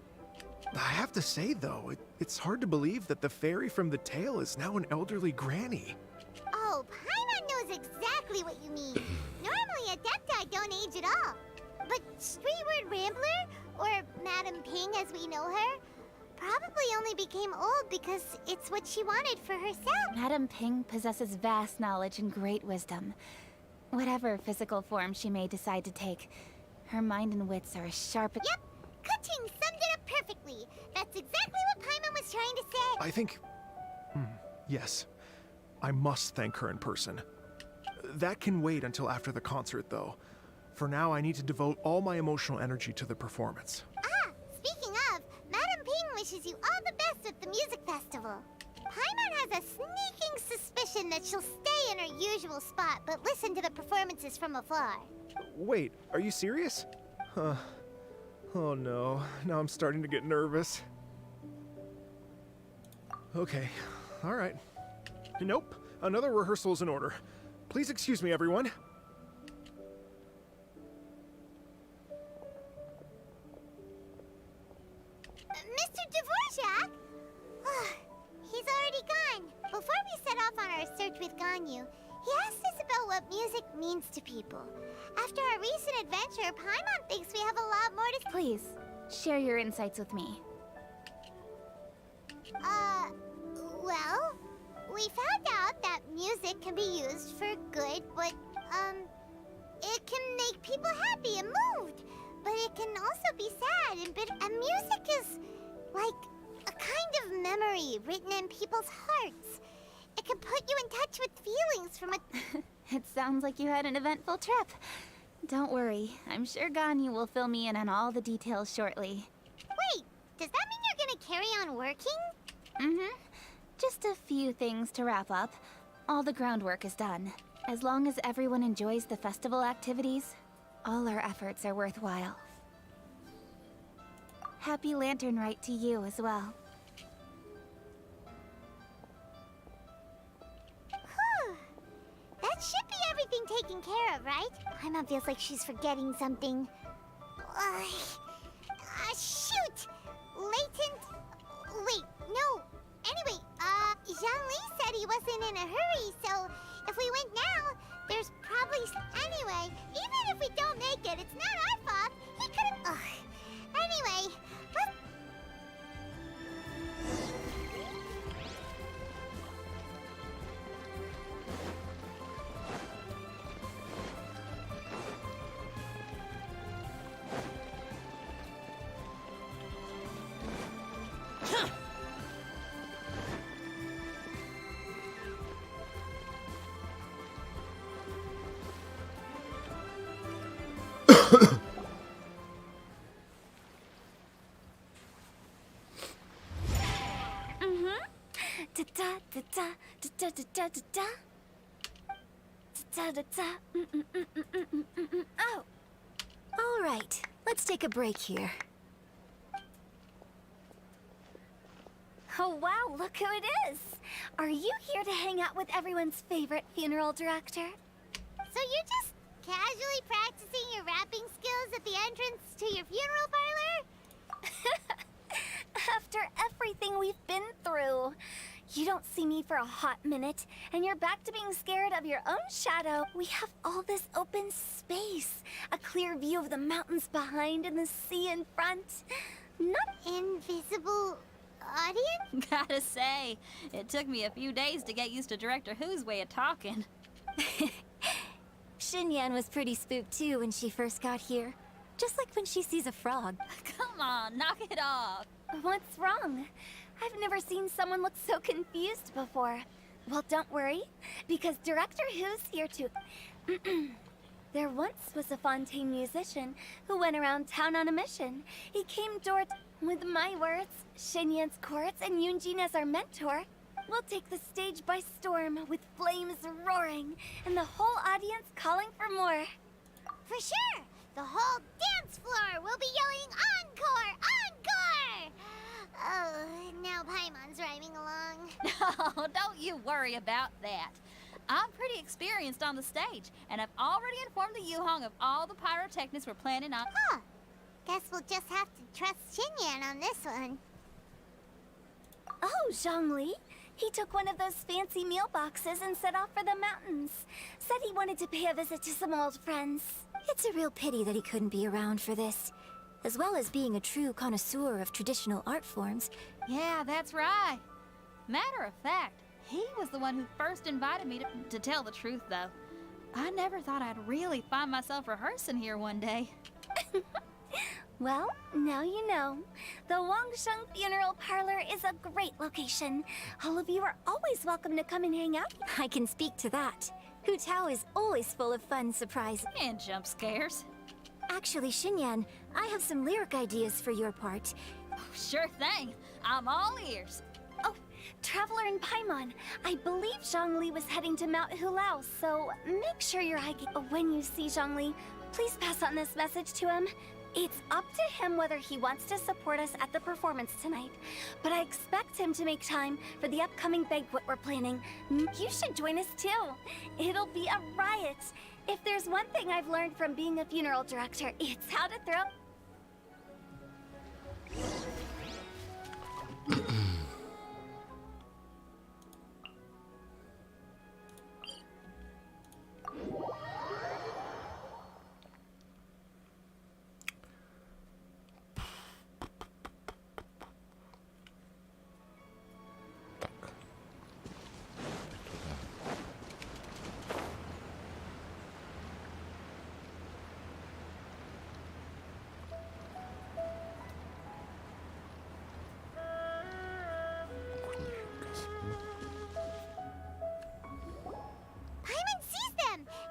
I have to say, though, it's hard to believe that the fairy from the tale is now an elderly granny. Oh, Paimon knows exactly what you mean. Normally, Adepti don't age at all. But Streetward Rambler, or Madam Ping as we know her, probably only became old because it's what she wanted for herself. Madam Ping possesses vast knowledge and great wisdom. Whatever physical form she may decide to take, her mind and wits are as sharp as— Yep, Kuching summed it up perfectly. That's exactly what Paimon was trying to say. I think... yes. I must thank her in person. That can wait until after the concert, though. For now, I need to devote all my emotional energy to the performance. Ah, speaking of, Madam Ping wishes you all the best at the music festival. Paimon has a sneaking suspicion that she'll stay in her usual spot, but listen to the performances from afar. Wait, are you serious? Huh. Oh no, now I'm starting to get nervous. Okay, alright. Nope, another rehearsal's in order. Please excuse me, everyone. Mr. Dvorak? He's already gone. Before we set off on our search with Ganyu, he asked us about what music means to people. After our recent adventure, Paimon thinks we have a lot more to— Please, share your insights with me. Well, we found out that music can be used for good, but, it can make people happy and moved. But it can also be sad and bitter. And music is like a kind of memory written in people's hearts. It can put you in touch with feelings from a... It sounds like you had an eventful trip. Don't worry, I'm sure Ganyu will fill me in on all the details shortly. Wait, does that mean you're gonna carry on working? Mm-hmm. Just a few things to wrap up. All the groundwork is done. As long as everyone enjoys the festival activities, all our efforts are worthwhile. Happy Lantern Rite to you as well. That should be everything taken care of, right? Paimon feels like she's forgetting something. Shoot! Latent... Wait, no. Anyway, Jean-Lee said he wasn't in a hurry, so if we went now, there's probably... Anyway, even if we don't make it, it's not our fault. He could've... Anyway, let's... Oh. All right, let's take a break here. Oh wow, look who it is! Are you here to hang out with everyone's favorite funeral director? So you're just casually practicing your rapping skills at the entrance to your funeral parlor? After everything we've been through. You don't see me for a hot minute, and you're back to being scared of your own shadow. We have all this open space, a clear view of the mountains behind and the sea in front. Not invisible audience? Gotta say, it took me a few days to get used to Director Who's way of talking. Xinyan was pretty spooked too when she first got here. Just like when she sees a frog. Come on, knock it off. What's wrong? I've never seen someone look so confused before. Well, don't worry, because Director Who's here to... There once was a Fontaine musician who went around town on a mission. He came toward, with my words, Xinyan's chords and Yunjin as our mentor. We'll take the stage by storm with flames roaring and the whole audience calling for more. For sure! The whole dance floor will be yelling encore! Encore! Oh, now Paimon's rhyming along. Oh, don't you worry about that. I'm pretty experienced on the stage, and I've already informed the Yuhong of all the pyrotechnics we're planning on. Huh. Guess we'll just have to trust Xinyan on this one. Oh, Zhongli. He took one of those fancy meal boxes and set off for the mountains. Said he wanted to pay a visit to some old friends. It's a real pity that he couldn't be around for this. As well as being a true connoisseur of traditional art forms. Yeah, that's right. Matter of fact, he was the one who first invited me to tell the truth, though. I never thought I'd really find myself rehearsing here one day. Well, now you know. The Wangsheng Funeral Parlor is a great location. All of you are always welcome to come and hang out. I can speak to that. Hu Tao is always full of fun surprises. And jump scares. Actually, Xinyan, I have some lyric ideas for your part. Oh, sure thing. I'm all ears. Oh, Traveler in Paimon. I believe Zhongli was heading to Mount Hulao, so make sure you're hiking. When you see Zhongli, please pass on this message to him. It's up to him whether he wants to support us at the performance tonight, but I expect him to make time for the upcoming banquet we're planning. You should join us too. It'll be a riot. If there's one thing I've learned from being a funeral director, it's how to throw...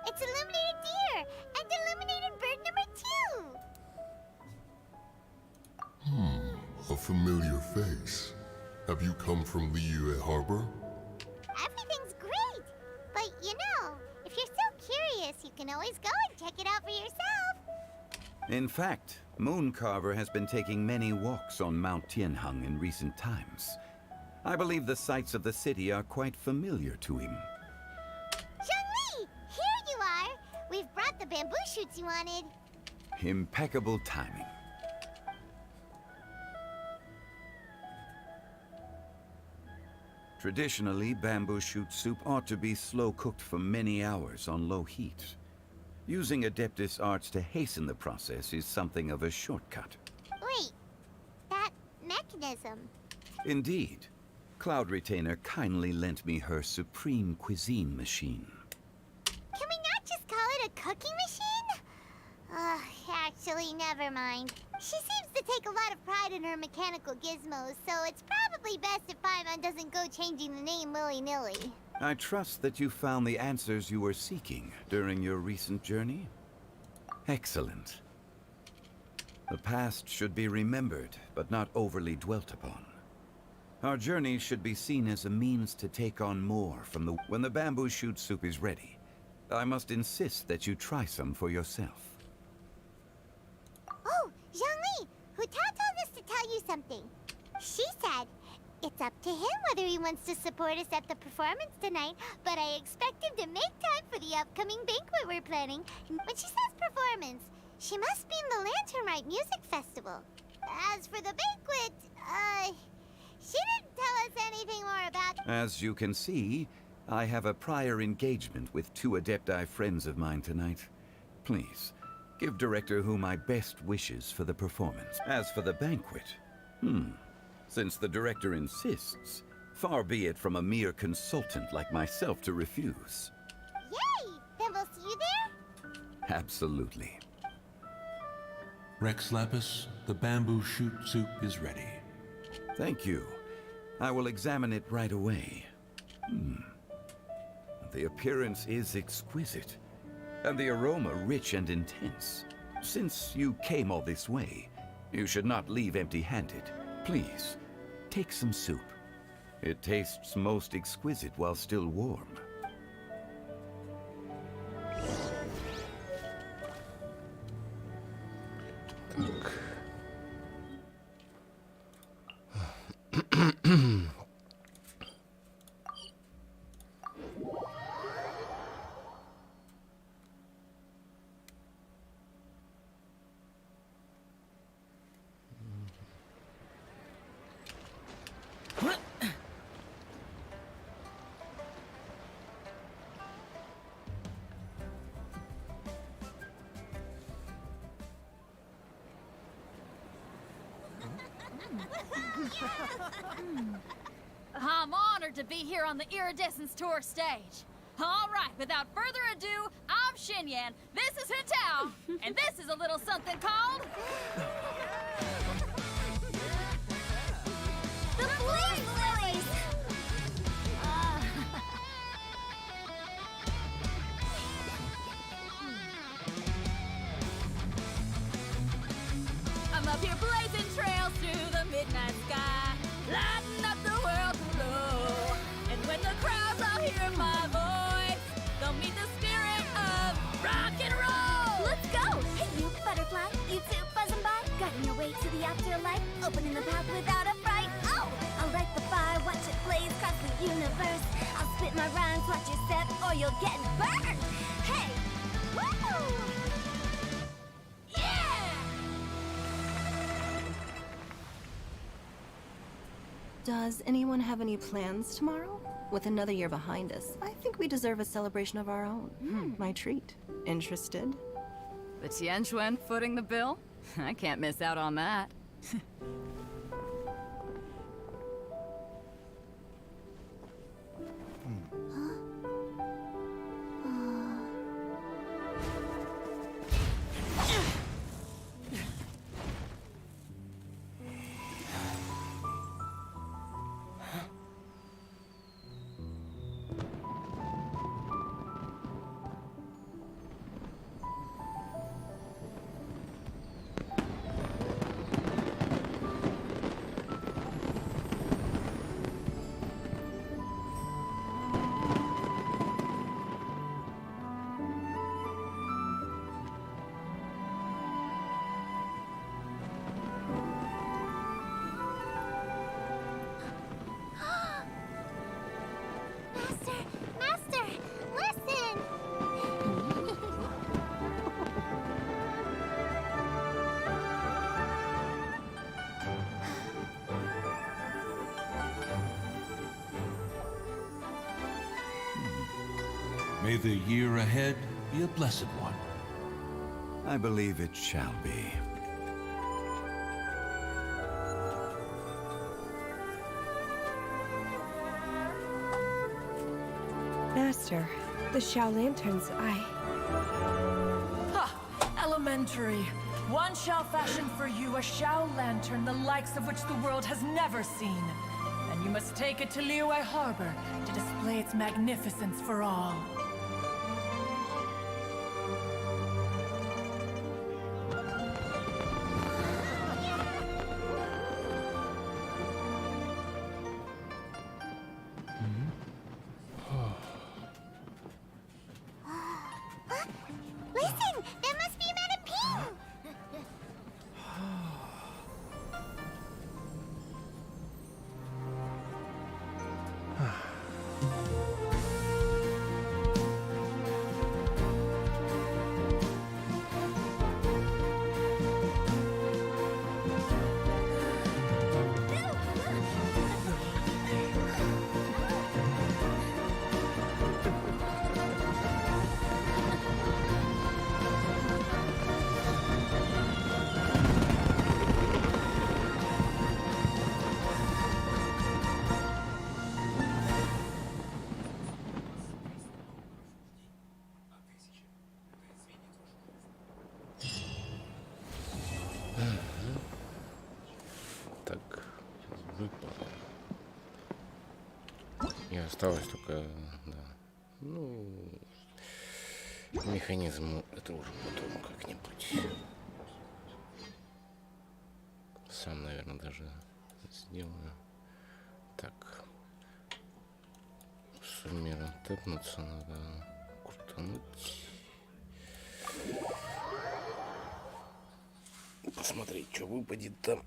It's illuminated deer and illuminated bird number 2. A familiar face. Have you come from Liyue Harbor? Everything's great, but you know, if you're so curious, you can always go and check it out for yourself. In fact, Mooncarver has been taking many walks on Mount Tianheng in recent times. I believe the sights of the city are quite familiar to him. Zhongli, here you are. We've brought the bamboo shoots you wanted. Impeccable timing. Traditionally, bamboo shoot soup ought to be slow-cooked for many hours on low heat. Using Adeptus arts to hasten the process is something of a shortcut. Wait, that mechanism. Indeed. Cloud Retainer kindly lent me her supreme cuisine machine. Can we not just call it a cooking machine? Actually, never mind. She seems to take a lot of pride in her mechanical gizmos, so it's probably best if Paimon doesn't go changing the name willy-nilly. I trust that you found the answers you were seeking during your recent journey? Excellent. The past should be remembered, but not overly dwelt upon. Our journey should be seen as a means to take on more from the... When the bamboo shoot soup is ready, I must insist that you try some for yourself. Oh, Zhongli! Hu Tao told us to tell you something. She said, it's up to him whether he wants to support us at the performance tonight, but I expect him to make time for the upcoming banquet we're planning. When she says performance, she must mean the Lantern Rite Music Festival. As for the banquet, she didn't tell us anything more about... As you can see, I have a prior engagement with 2 Adepti friends of mine tonight. Please, give Director Hu my best wishes for the performance. As for the banquet, since the Director insists, far be it from a mere consultant like myself to refuse. Yay! Then we'll see you there? Absolutely. Rex Lapis, the bamboo shoot soup is ready. Thank you. I will examine it right away. The appearance is exquisite, and the aroma rich and intense. Since you came all this way, you should not leave empty-handed. Please, take some soup. It tastes most exquisite while still warm. I'm honored to be here on the Iridescence Tour stage. All right, without further ado, I'm Xinyan, this is Hetao, and this is a little something called... The Blaze Lilies! I'm up here blazing trails through the midnight sky, lighting up the world below. And when the crowds all hear my voice, they'll meet the spirit of rock and roll. Let's go! Hey, you butterfly, you too buzzing by, guiding your way to the afterlife, opening the path without a fright. Oh, I'll light the fire, watch it blaze across the universe. I'll spit my rhymes, watch you step, or you'll get burned. Hey, woo! Does anyone have any plans tomorrow? With another year behind us, I think we deserve a celebration of our own. My treat. Interested? The Tianquan footing the bill? I can't miss out on that. Master, listen! May the year ahead be a blessed one. I believe it shall be. Master, the Xiao Lanterns, Ha! Elementary. One shall fashion for you a Xiao Lantern the likes of which the world has never seen. And you must take it to Liyue Harbor to display its magnificence for all. Listen! That must be Madame Ping! Так, выпало. И осталось только, да, ну, механизм, это уже потом как-нибудь. Сам, наверное, даже сделаю. Так, суммирно тэпнуться надо, крутануть. Посмотреть, что выпадет там.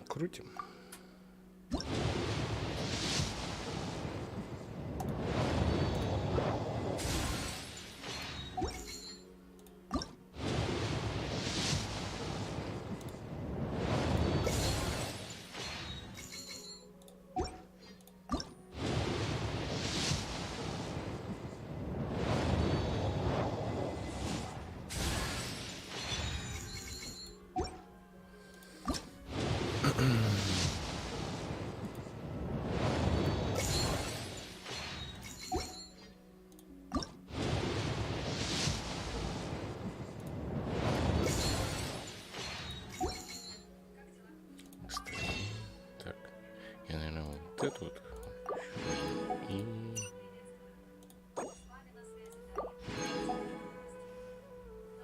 Крутим. Так, я, наверное, вот эту вот. И...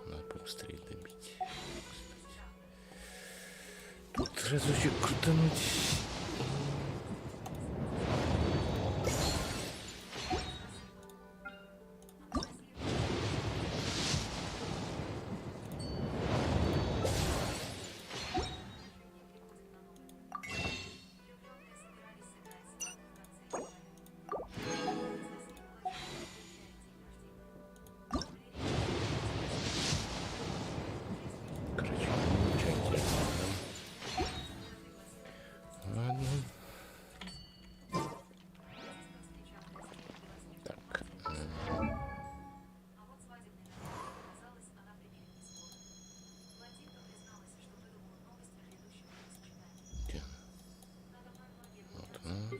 Надо побыстрее добить. Тут разочек крутануть. Короче, ничего интересного, да? Ладно. Так. Где она? Вот она.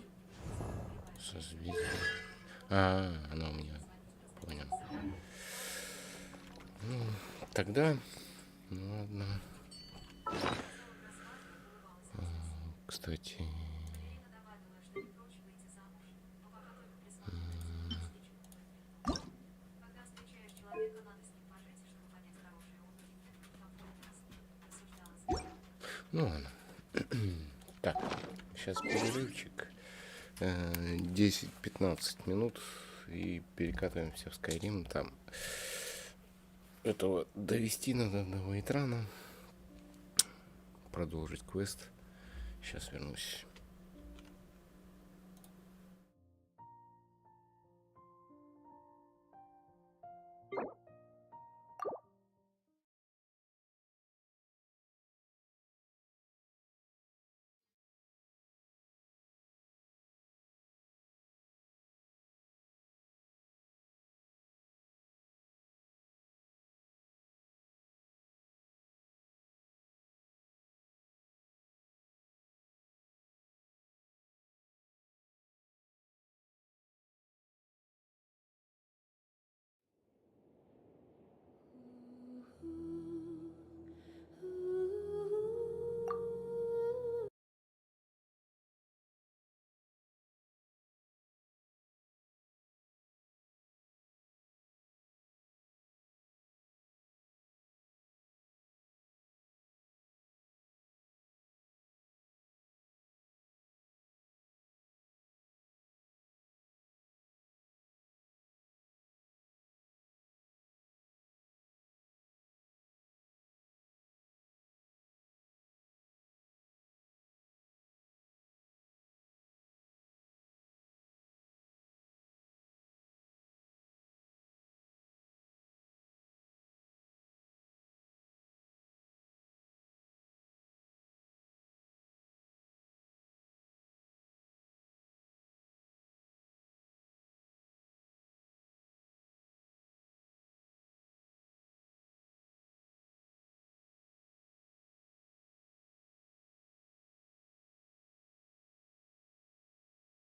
Созвездие. Она у меня. Понял. Ну, тогда... Ну ладно. Кстати... Ну ладно. Так, сейчас перерывчик. 10-15 минут и перекатываемся в Скайрим. Там этого довести надо до Вейтрана. Продолжить квест. Сейчас вернусь.